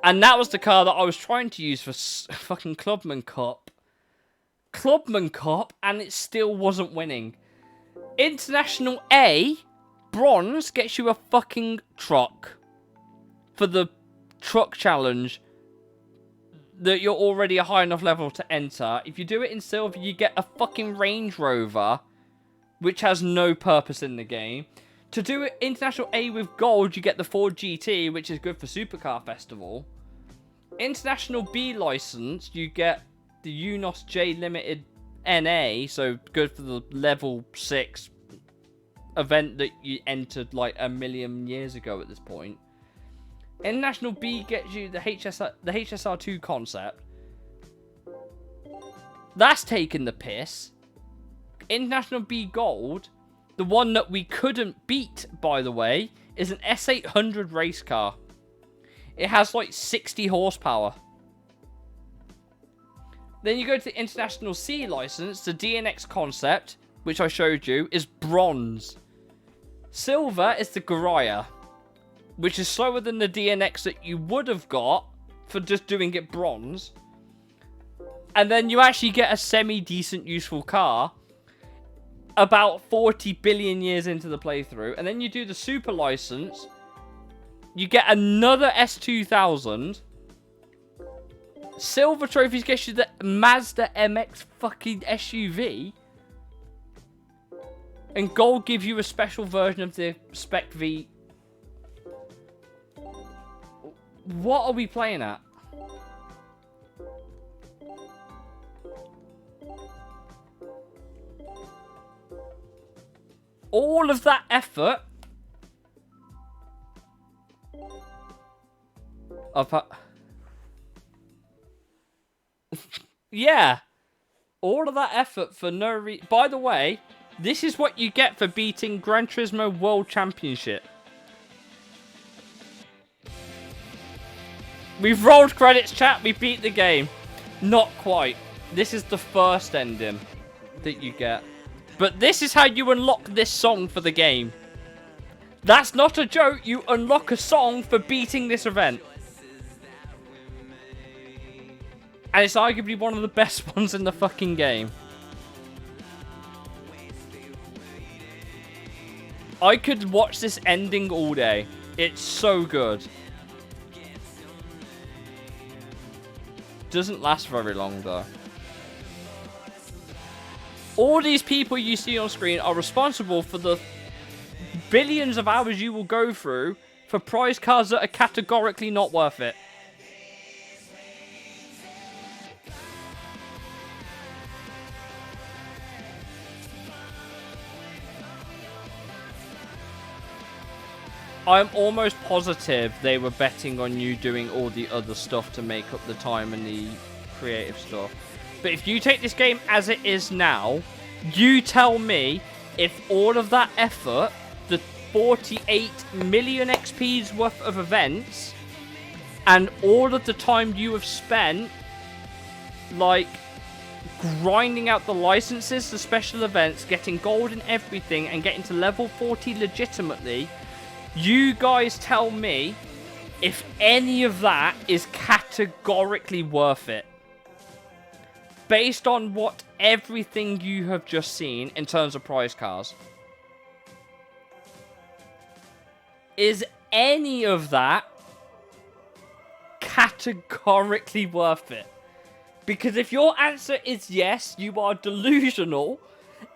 And that was the car that I was trying to use for fucking Clubman Cup. Clubman Cup, and it still wasn't winning. International A, Bronze, gets you a fucking truck. For the truck challenge. That you're already a high enough level to enter. If you do it in silver, you get a fucking Range Rover, which has no purpose in the game. To do it International A with gold, you get the Ford GT, which is good for Supercar Festival. International B license, you get the Unos J Limited NA, so good for the level 6 event that you entered like a million years ago at this point. International B gets you the HSR2 concept. That's taking the piss. International B Gold, the one that we couldn't beat, by the way, is an S800 race car. It has like 60 horsepower. Then you go to the International C license, the DNX concept, which I showed you, is bronze. Silver is the Garaya, which is slower than the DNX that you would have got for just doing it bronze. And then you actually get a semi-decent useful car about 40 billion years into the playthrough. And then you do the Super license. You get another S2000. Silver trophies get you the Mazda MX fucking SUV. And gold gives you a special version of the Spec V. What are we playing at? All of that effort. Yeah. All of that effort for no reason. By the way, this is what you get for beating Gran Turismo World Championship. We've rolled credits, chat. We beat the game. Not quite. This is the first ending that you get. But this is how you unlock this song for the game. That's not a joke. You unlock a song for beating this event. And it's arguably one of the best ones in the fucking game. I could watch this ending all day. It's so good. Doesn't last very long though. All these people you see on screen are responsible for the billions of hours you will go through for prize cards that are categorically not worth it. I'm almost positive they were betting on you doing all the other stuff to make up the time and the creative stuff. But if you take this game as it is now, you tell me if all of that effort, the 48 million XP's worth of events, and all of the time you have spent, like, grinding out the licenses, the special events, getting gold and everything, and getting to level 40 legitimately, you guys tell me if any of that is categorically worth it. Based on what everything you have just seen in terms of prize cars. Is any of that categorically worth it? Because if your answer is yes, you are delusional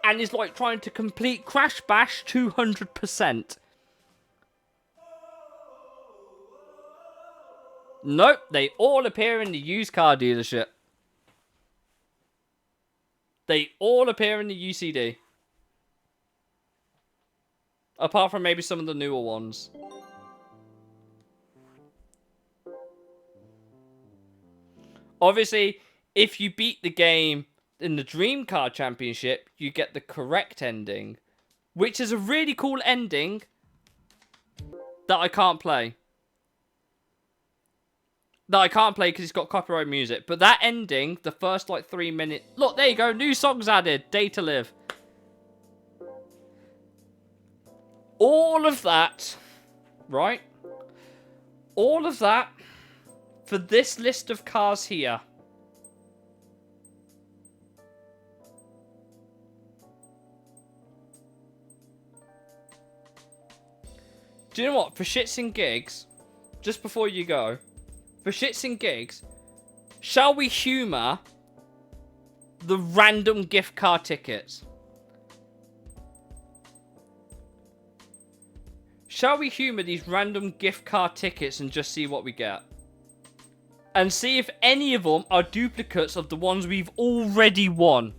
and is like trying to complete Crash Bash 200%. Nope, they all appear in the used car dealership. They all appear in the UCD. Apart from maybe some of the newer ones. Obviously, if you beat the game in the Dream Car Championship, you get the correct ending. Which is a really cool ending that I can't play. That I can't play because it's got copyright music. But that ending, the first like 3 minutes... Look, there you go. New songs added. Day to Live. All of that, right? All of that for this list of cars here. Do you know what? For shits and gigs, just before you go, for shits and gigs, shall we humour the random gift card tickets? Shall we humour these random gift card tickets and just see what we get? And see if any of them are duplicates of the ones we've already won.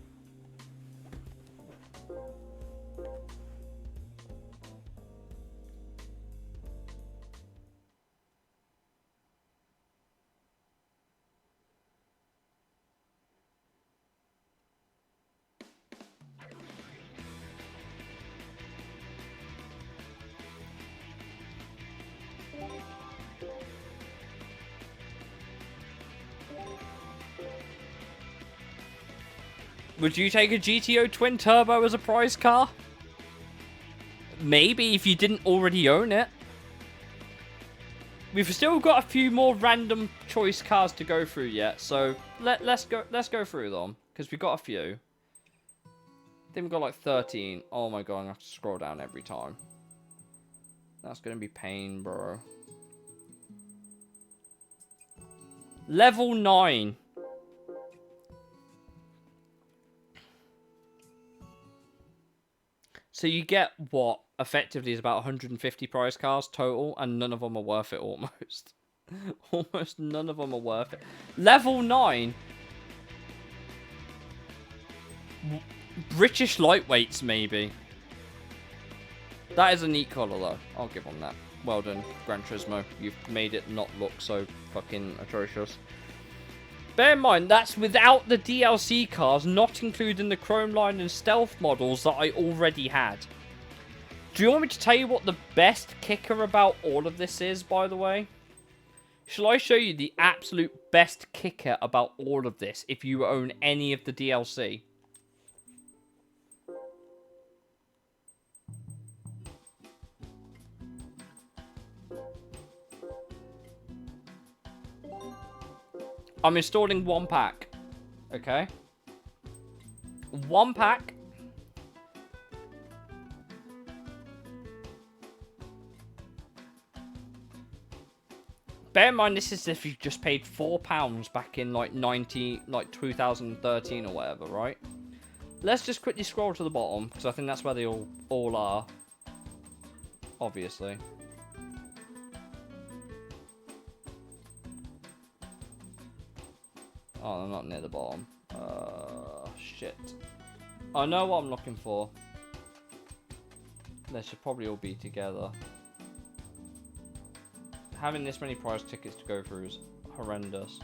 Would you take a GTO Twin Turbo as a prize car? Maybe, if you didn't already own it. We've still got a few more random choice cars to go through yet, so let's go through them, because we've got a few. I think we've got like 13. Oh my god, I'm gonna have to scroll down every time. That's gonna be pain, bro. Level 9. So you get what effectively is about 150 prize cars total, and none of them are worth it almost. Almost none of them are worth it. Level 9. British lightweights, maybe. That is a neat colour, though. I'll give them that. Well done, Gran Turismo. You've made it not look so fucking atrocious. Bear in mind, that's without the DLC cars, not including the Chrome Line and Stealth models that I already had. Do you want me to tell you what the best kicker about all of this is, by the way? Shall I show you the absolute best kicker about all of this if you own any of the DLC? I'm installing one pack. Okay? One pack. Bear in mind, this is if you just paid £4 back in like 2013 or whatever, right? Let's just quickly scroll to the bottom, because I think that's where they all are. Obviously. Oh, I'm not near the bottom. Shit. I know what I'm looking for. They should probably all be together. Having this many prize tickets to go through is horrendous.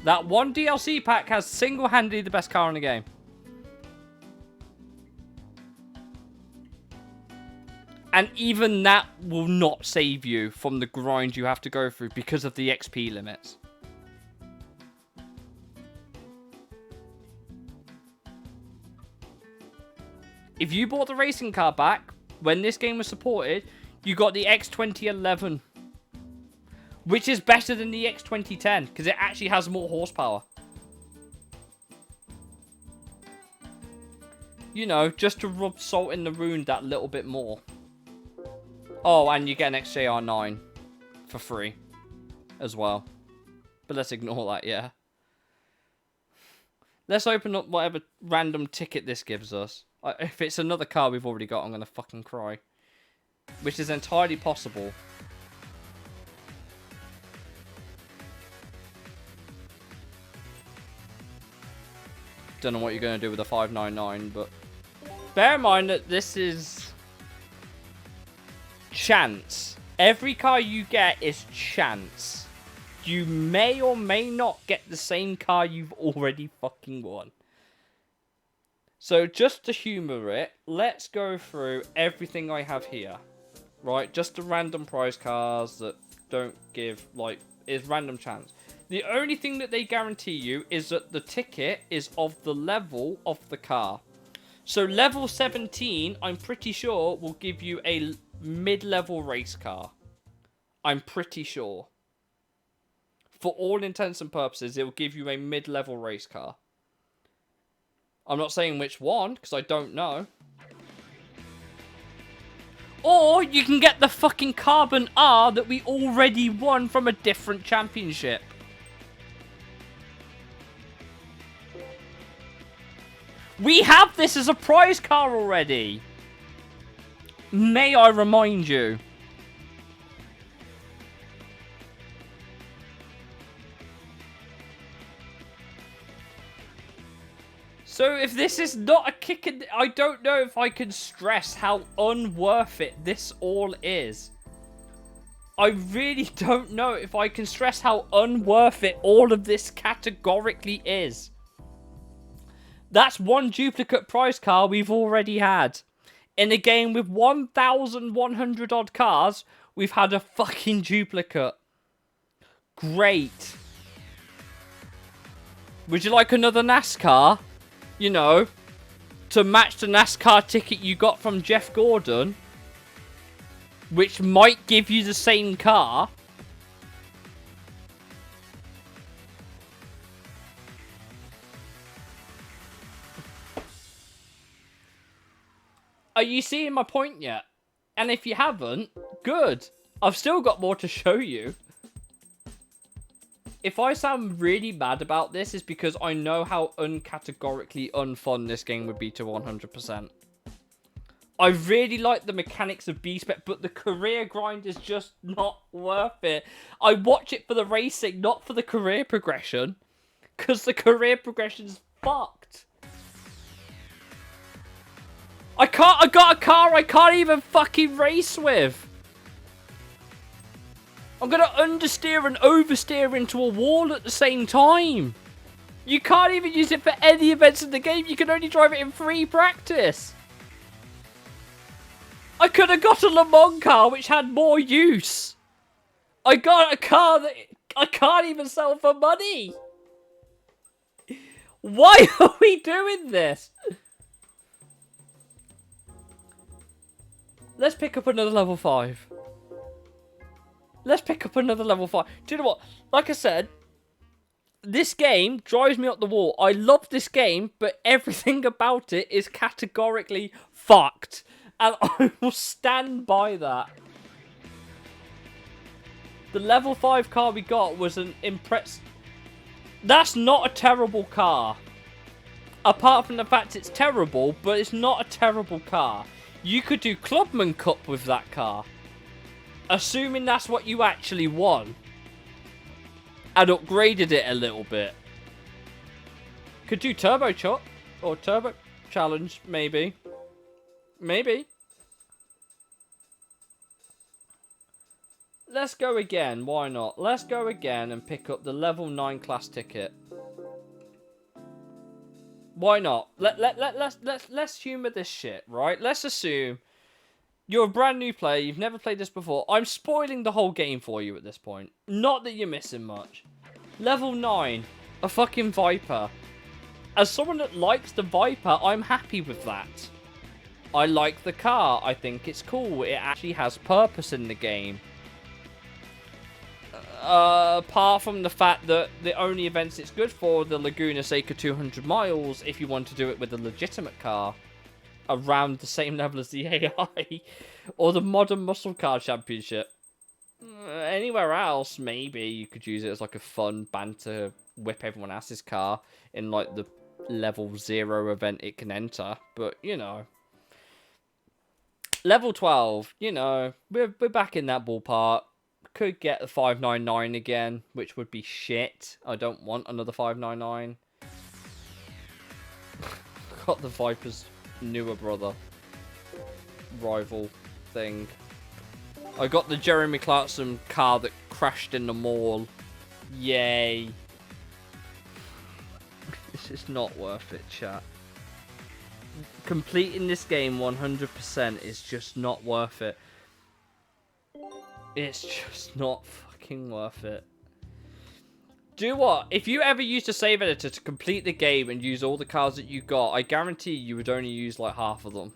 That one DLC pack has single-handedly the best car in the game. And even that will not save you from the grind you have to go through because of the XP limits. If you bought the racing car back, when this game was supported, you got the X2011. Which is better than the X2010, because it actually has more horsepower. You know, just to rub salt in the wound that little bit more. Oh, and you get an XJR9 for free as well. But let's ignore that, yeah. Let's open up whatever random ticket this gives us. If it's another car we've already got, I'm going to fucking cry. Which is entirely possible. Don't know what you're going to do with a 599, but... Bear in mind that this is... chance. Every car you get is chance. You may or may not get the same car you've already fucking won. So just to humour it, let's go through everything I have here. Right, just the random prize cars that don't give, like, is random chance. The only thing that they guarantee you is that the ticket is of the level of the car. So level 17, I'm pretty sure, will give you a mid-level race car. I'm pretty sure. For all intents and purposes, it will give you a mid-level race car. I'm not saying which one, because I don't know. Or you can get the fucking Carbon R that we already won from a different championship. We have this as a prize car already. May I remind you? So if this is not a kick in... I don't know if I can stress how unworth it this all is. I really don't know if I can stress how unworth it all of this categorically is. That's one duplicate prize car we've already had. In a game with 1,100 odd cars, we've had a fucking duplicate. Great. Would you like another NASCAR? You know, to match the NASCAR ticket you got from Jeff Gordon, which might give you the same car. Are you seeing my point yet? And if you haven't, good. I've still got more to show you. If I sound really mad about this, it's because I know how uncategorically unfun this game would be to 100%. I really like the mechanics of B-Spec, but the career grind is just not worth it. I watch it for the racing, not for the career progression. Because the career progression's fucked. I got a car I can't even fucking race with. I'm going to understeer and oversteer into a wall at the same time. You can't even use it for any events in the game. You can only drive it in free practice. I could have got a Le Mans car which had more use. I got a car that I can't even sell for money. Why are we doing this? Let's pick up another level 5. Let's pick up another level 5. Do you know what? Like I said, this game drives me up the wall. I love this game, but everything about it is categorically fucked. And I will stand by that. The level 5 car we got was an That's not a terrible car. Apart from the fact it's terrible, but it's not a terrible car. You could do Clubman Cup with that car. Assuming that's what you actually won. And upgraded it a little bit. Could do Turbo Chop. Or Turbo Challenge, maybe. Maybe. Let's go again. Why not? Let's go again and pick up the level 9 class ticket. Why not? Let's humour this shit, right? Let's assume you're a brand new player, you've never played this before. I'm spoiling the whole game for you at this point. Not that you're missing much. Level 9, a fucking Viper. As someone that likes the Viper, I'm happy with that. I like the car. I think it's cool. It actually has purpose in the game. Apart from the fact that the only events it's good for, the Laguna Seca 200 miles, if you want to do it with a legitimate car, around the same level as the AI, or the Modern Muscle Car Championship. Anywhere else, maybe you could use it as like a fun banter, whip everyone else's car in like the level 0 event it can enter. But, you know. Level 12, you know, we're back in that ballpark. Could get the 599 again, which would be shit. I don't want another 599. Got the Viper's newer brother. Rival thing. I got the Jeremy Clarkson car that crashed in the mall. Yay. This is not worth it, chat. Completing this game 100% is just not worth it. It's just not fucking worth it. Do what? If you ever used a save editor to complete the game and use all the cars that you got, I guarantee you would only use like half of them.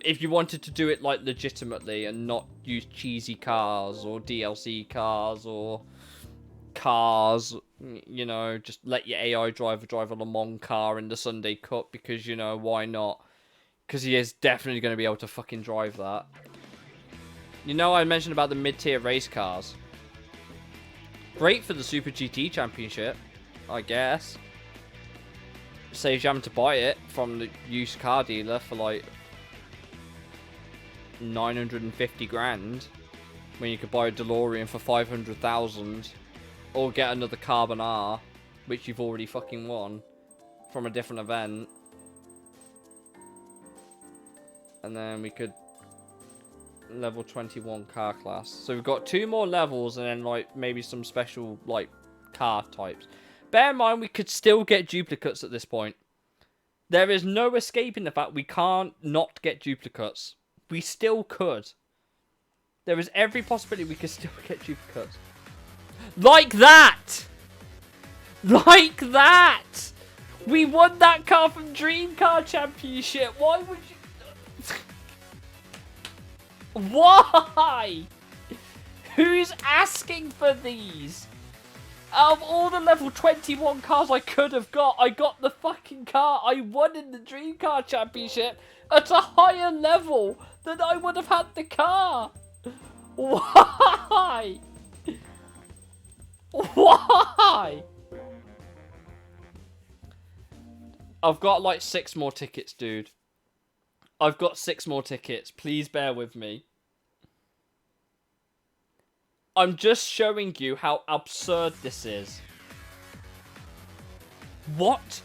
If you wanted to do it like legitimately and not use cheesy cars or DLC cars or cars, you know, just let your AI driver drive a Le Mans car in the Sunday Cup because, you know, why not? Because he is definitely going to be able to fucking drive that. You know, I mentioned about the mid-tier race cars. Great for the Super GT Championship, I guess. Saves you having to buy it from the used car dealer for like 950 grand. When you could buy a DeLorean for 500,000. Or get another Carbon R, which you've already fucking won from a different event. And then we could level 21 car class. So we've got 2 more levels and then like maybe some special like car types. Bear in mind we could still get duplicates at this point. There is no escaping the fact we can't not get duplicates. We still could. There is every possibility we could still get duplicates. Like that! Like that! We won that car from Dream Car Championship. Why would you... Why? Who's asking for these? Out of all the level 21 cars I could have got, I got the fucking car I won in the Dream Car Championship at a higher level than I would have had the car. Why? Why? I've got like 6 more tickets, dude. I've got 6 more tickets. Please bear with me. I'm just showing you how absurd this is. What?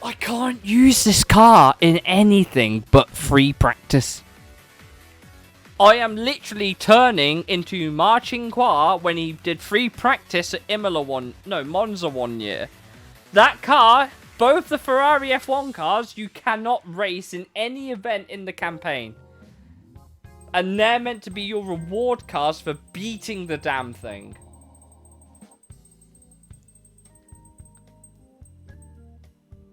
I can't use this car in anything but free practice. I am literally turning into Marcinkoir when he did free practice at Monza one year. That car, both the Ferrari F1 cars, you cannot race in any event in the campaign. And they're meant to be your reward cars for beating the damn thing.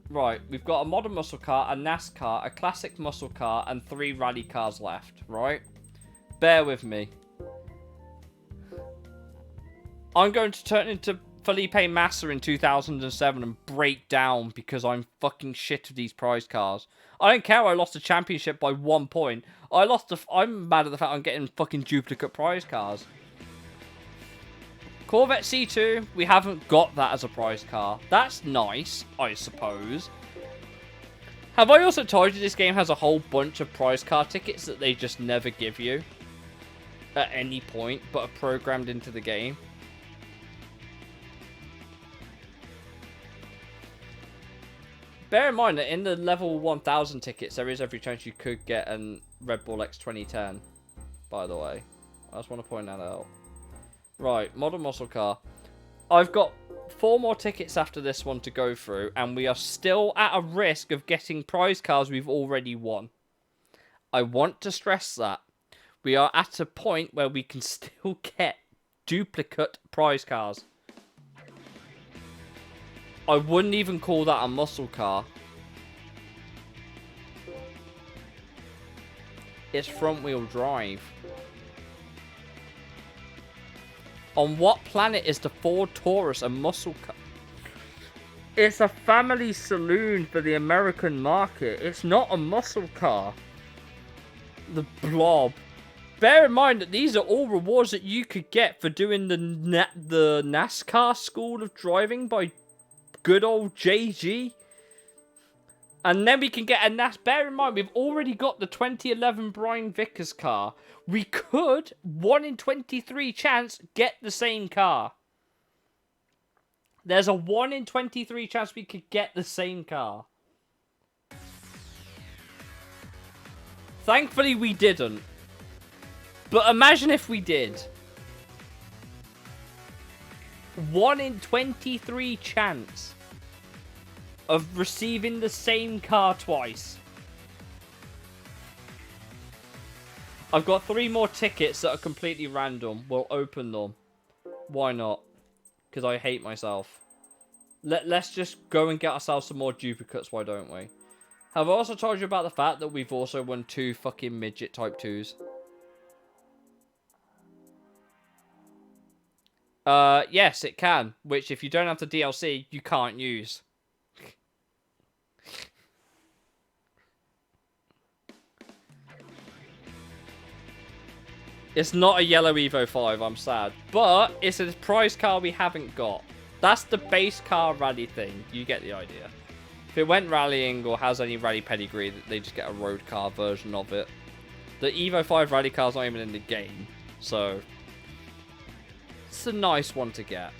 Right, we've got a modern muscle car, a NASCAR, a classic muscle car, and 3 rally cars left, right? Bear with me. I'm going to turn into Felipe Massa in 2007 and break down because I'm fucking shit with these prize cars. I don't care I lost a championship by 1 point. I'm mad at the fact I'm getting fucking duplicate prize cars. Corvette C2, we haven't got that as a prize car. That's nice, I suppose. Have I also told you this game has a whole bunch of prize car tickets that they just never give you? At any point, but are programmed into the game. Bear in mind that in the level 1000 tickets, there is every chance you could get a Red Bull X 2010, by the way. I just want to point that out. Right, modern muscle car. I've got 4 more tickets after this one to go through, and we are still at a risk of getting prize cars we've already won. I want to stress that. We are at a point where we can still get duplicate prize cars. I wouldn't even call that a muscle car. It's front wheel drive. On what planet is the Ford Taurus a muscle car? It's a family saloon for the American market. It's not a muscle car. The Blob. Bear in mind that these are all rewards that you could get for doing the NASCAR School of Driving by good old JG. And then we can get a NAS. Bear in mind, we've already got the 2011 Brian Vickers car. We could, 1 in 23 chance, get the same car. There's a 1 in 23 chance we could get the same car. Thankfully, we didn't. But imagine if we did. 1 in 23 chance of receiving the same car twice. I've got 3 more tickets that are completely random. We'll open them. Why not? Because I hate myself. Let's just go and get ourselves some more duplicates, why don't we? Have I also told you about the fact that we've also won 2 fucking midget type 2s? Yes, it can. Which, if you don't have the DLC, you can't use. It's not a yellow Evo 5, I'm sad. But, it's a prize car we haven't got. That's the base car rally thing. You get the idea. If it went rallying or has any rally pedigree, they just get a road car version of it. The Evo 5 rally car's not even in the game. So, it's a nice one to get.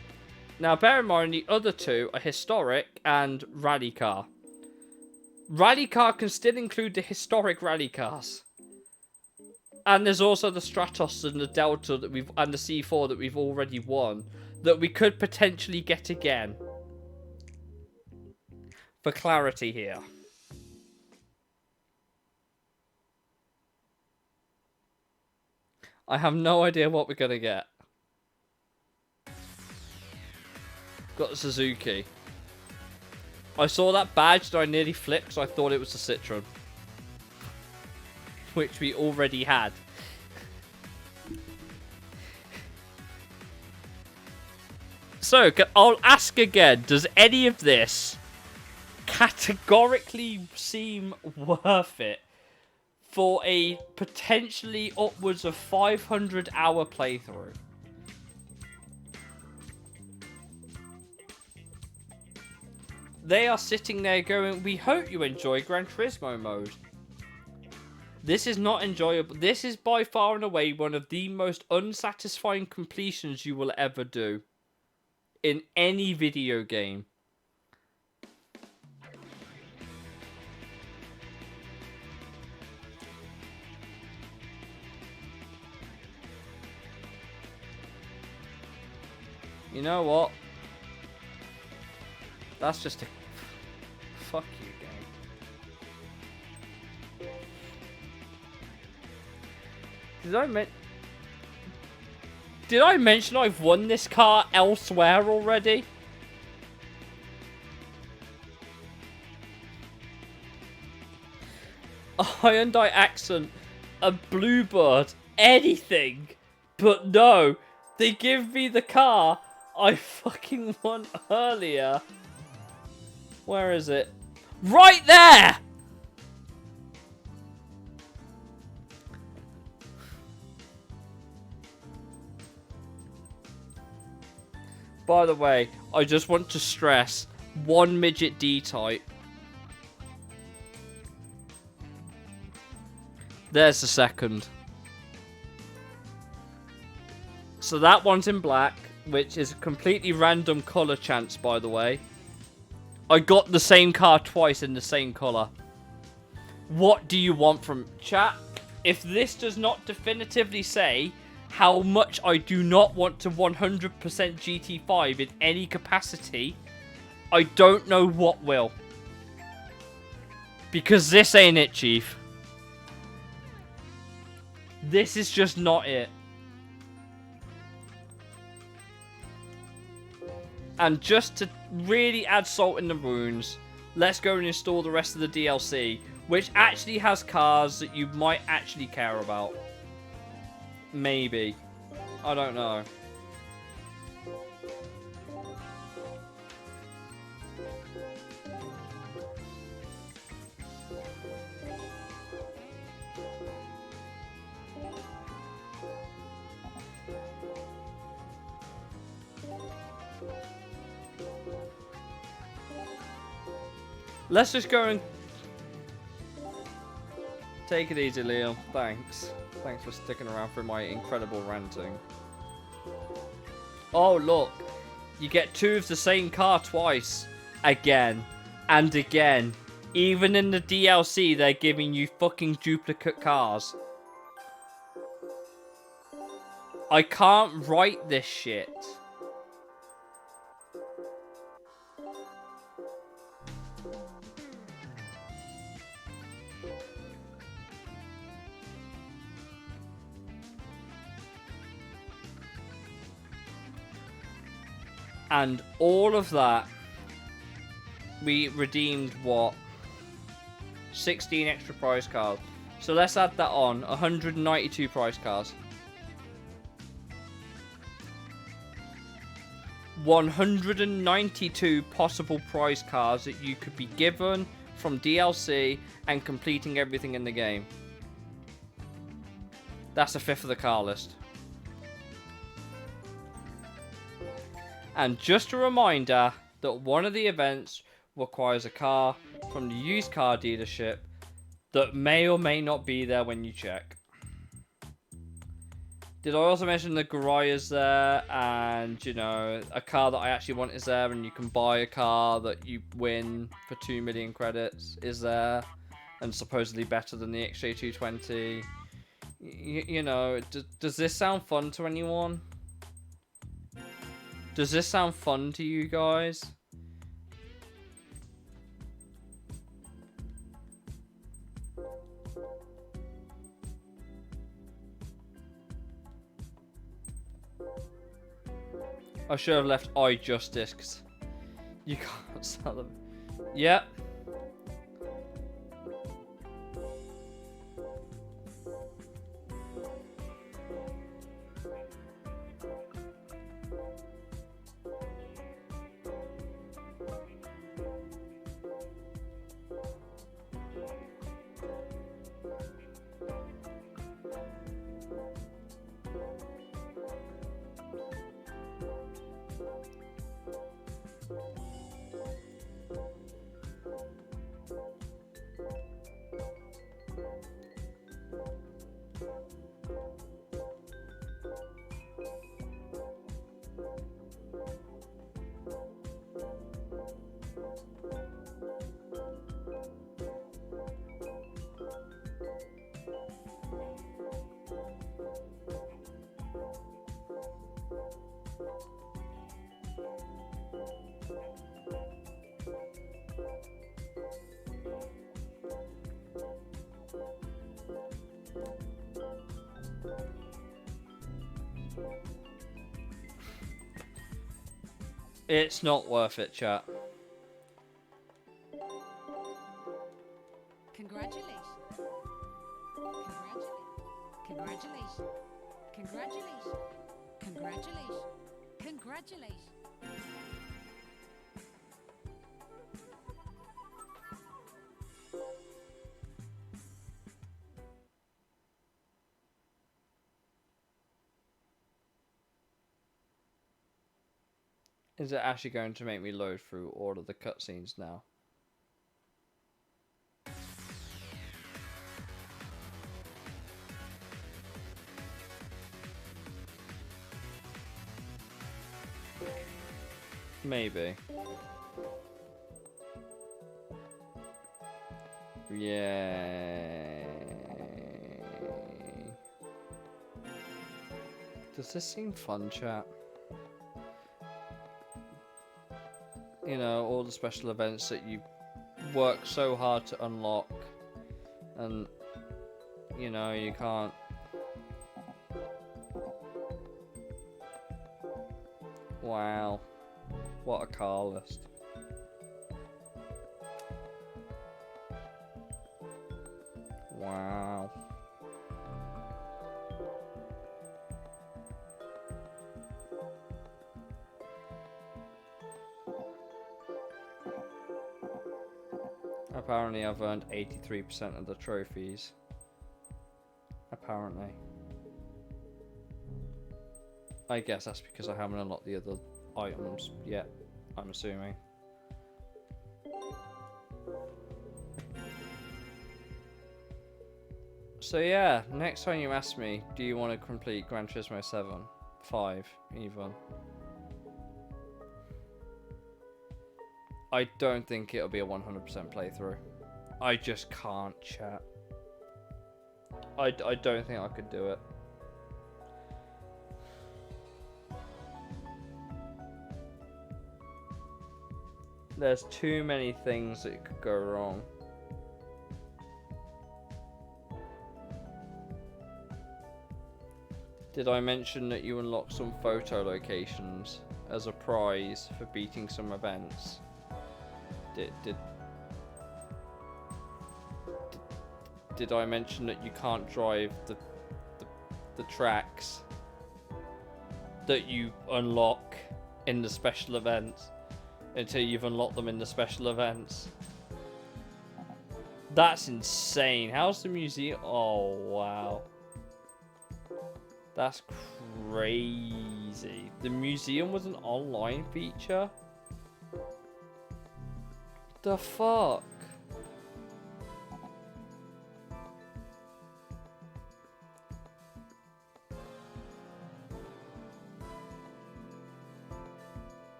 Now, bear in mind, the other 2 are historic and rally car. Rally car can still include the historic rally cars. And there's also the Stratos and the Delta and the C4 that we've already won that we could potentially get again. For clarity here. I have no idea what we're going to get. Got the Suzuki. I saw that badge that I nearly flipped because I thought it was the Citroen. Which we already had. So, I'll ask again. Does any of this categorically seem worth it for a potentially upwards of 500-hour playthrough? They are sitting there going, we hope you enjoy Gran Turismo mode. This is not enjoyable. This is by far and away one of the most unsatisfying completions you will ever do in any video game. You know what? That's just a... Fuck you, game. Did I mention I've won this car elsewhere already? A Hyundai Accent, a Bluebird, anything. But no, they give me the car I fucking won earlier. Where is it? Right there! By the way, I just want to stress, 1 midget D-type. There's the second. So that one's in black, which is a completely random colour chance, by the way. I got the same car twice in the same colour. What do you want from chat? If this does not definitively say how much I do not want to 100% GT5 in any capacity, I don't know what will. Because this ain't it, Chief. This is just not it. And just to really add salt in the wounds, let's go and install the rest of the DLC. which actually has cars that you might actually care about. Maybe. I don't know. Let's just go and take it easy, Liam. Thanks. Thanks for sticking around for my incredible ranting. Oh, look. You get 2 of the same car twice. Again. And again. Even in the DLC, they're giving you fucking duplicate cars. I can't write this shit. And all of that, we redeemed what? 16 extra prize cards. So let's add that on. 192 prize cards. 192 possible prize cards that you could be given from DLC and completing everything in the game. That's a fifth of the car list. And just a reminder that one of the events requires a car from the used car dealership that may or may not be there when you check. Did I also mention the garage is there, and you know, a car that I actually want is there, and you can buy a car that you win for 2 million credits is there, and supposedly better than the XJ220. You know, does this sound fun to anyone? Does this sound fun to you guys? I should have left iJustice, because you can't sell them. Yep. It's not worth it, chat. Congratulations. Congratulations. Congratulations. Congratulations. Congratulations. Is it actually going to make me load through all of the cutscenes now? Maybe. Yay. Does this seem fun, chat? You know, all the special events that you work so hard to unlock, and you know, you can't. Wow, what a car list. Wow. Apparently I've earned 83% of the trophies. Apparently. I guess that's because I haven't unlocked the other items yet, I'm assuming. So yeah, next time you ask me, do you want to complete Gran Turismo 7? 5, even. I don't think it'll be a 100% playthrough. I just can't, chat. I don't think I could do it. There's too many things that could go wrong. Did I mention that you unlock some photo locations as a prize for beating some events? Did I mention that you can't drive the tracks that you unlock in the special events until you've unlocked them in the special events? That's insane. How's the museum? Oh, wow. That's crazy. The museum was an online feature? The fuck?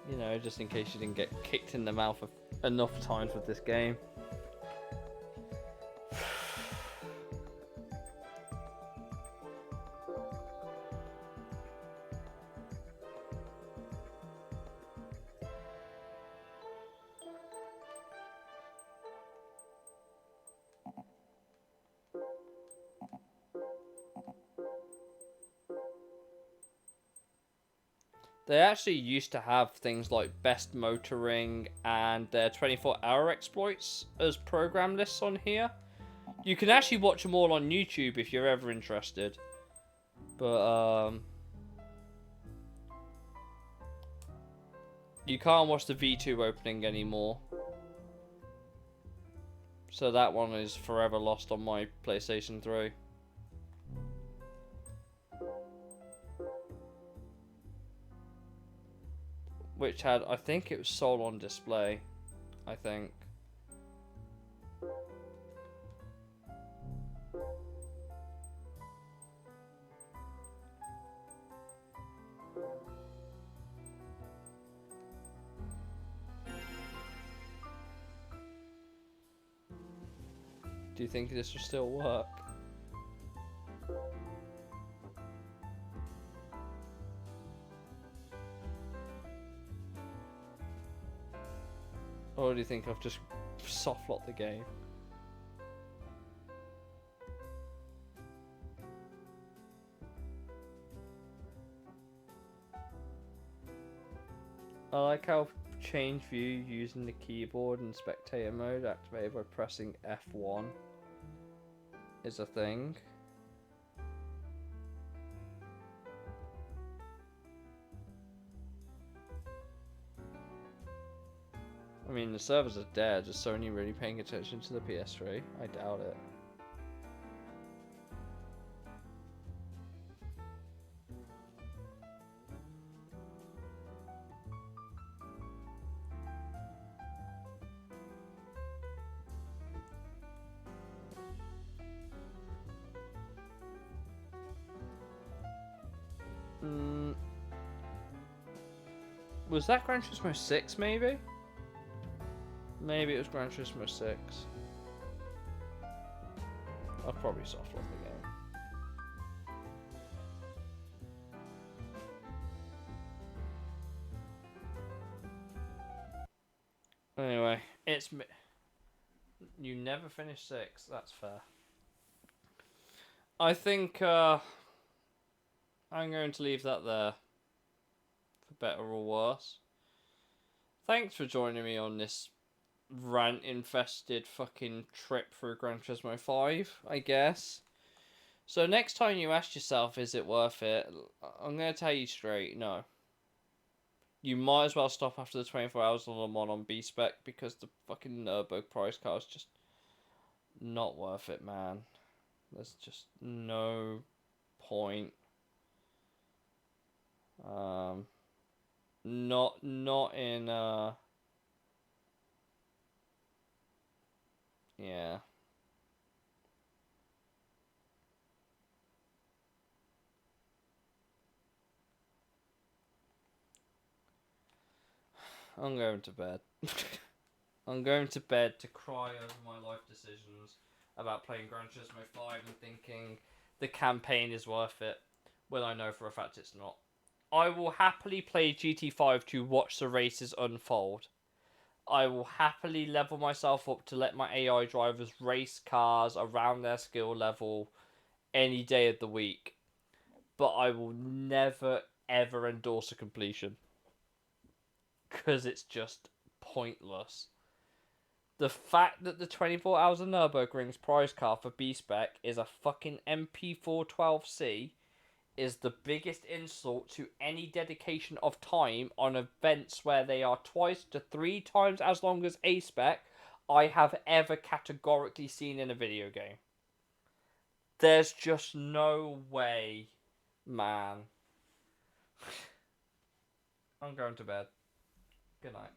You know, just in case you didn't get kicked in the mouth enough times with this game. They actually used to have things like best motoring and their 24-hour exploits as program lists on here. You can actually watch them all on YouTube if you're ever interested. But, you can't watch the V2 opening anymore. So that one is forever lost on my PlayStation 3. Which had, I think it was sold on display. I think. Do you think this will still work? Or do you think I've just soft locked the game? I like how change view using the keyboard in spectator mode activated by pressing F1 is a thing. I mean, the servers are dead. Is Sony really paying attention to the PS3? I doubt it. Was that Gran Turismo 6 maybe? Maybe it was Gran Turismo 6. I've probably soft locked the game. Anyway, it's you never finished 6. That's fair. I think I'm going to leave that there, for better or worse. Thanks for joining me on this rant infested fucking trip through Gran Turismo 5, I guess. So next time you ask yourself, is it worth it? I'm going to tell you straight, no. You might as well stop after the 24 hours on Le Mans on B-Spec because the fucking Nürburgring price car is just not worth it, man. There's just no point. Not in yeah. I'm going to bed. I'm going to bed to cry over my life decisions about playing Gran Turismo 5 and thinking the campaign is worth it, when I know for a fact it's not. I will happily play GT5 to watch the races unfold. I will happily level myself up to let my AI drivers race cars around their skill level any day of the week. But I will never, ever endorse a completion. Because it's just pointless. The fact that the 24 Hours of Nürburgring's prize car for B-Spec is a fucking MP412C is the biggest insult to any dedication of time on events where they are twice to 3 times as long as A-Spec I have ever categorically seen in a video game. There's just no way, man. I'm going to bed. Good night.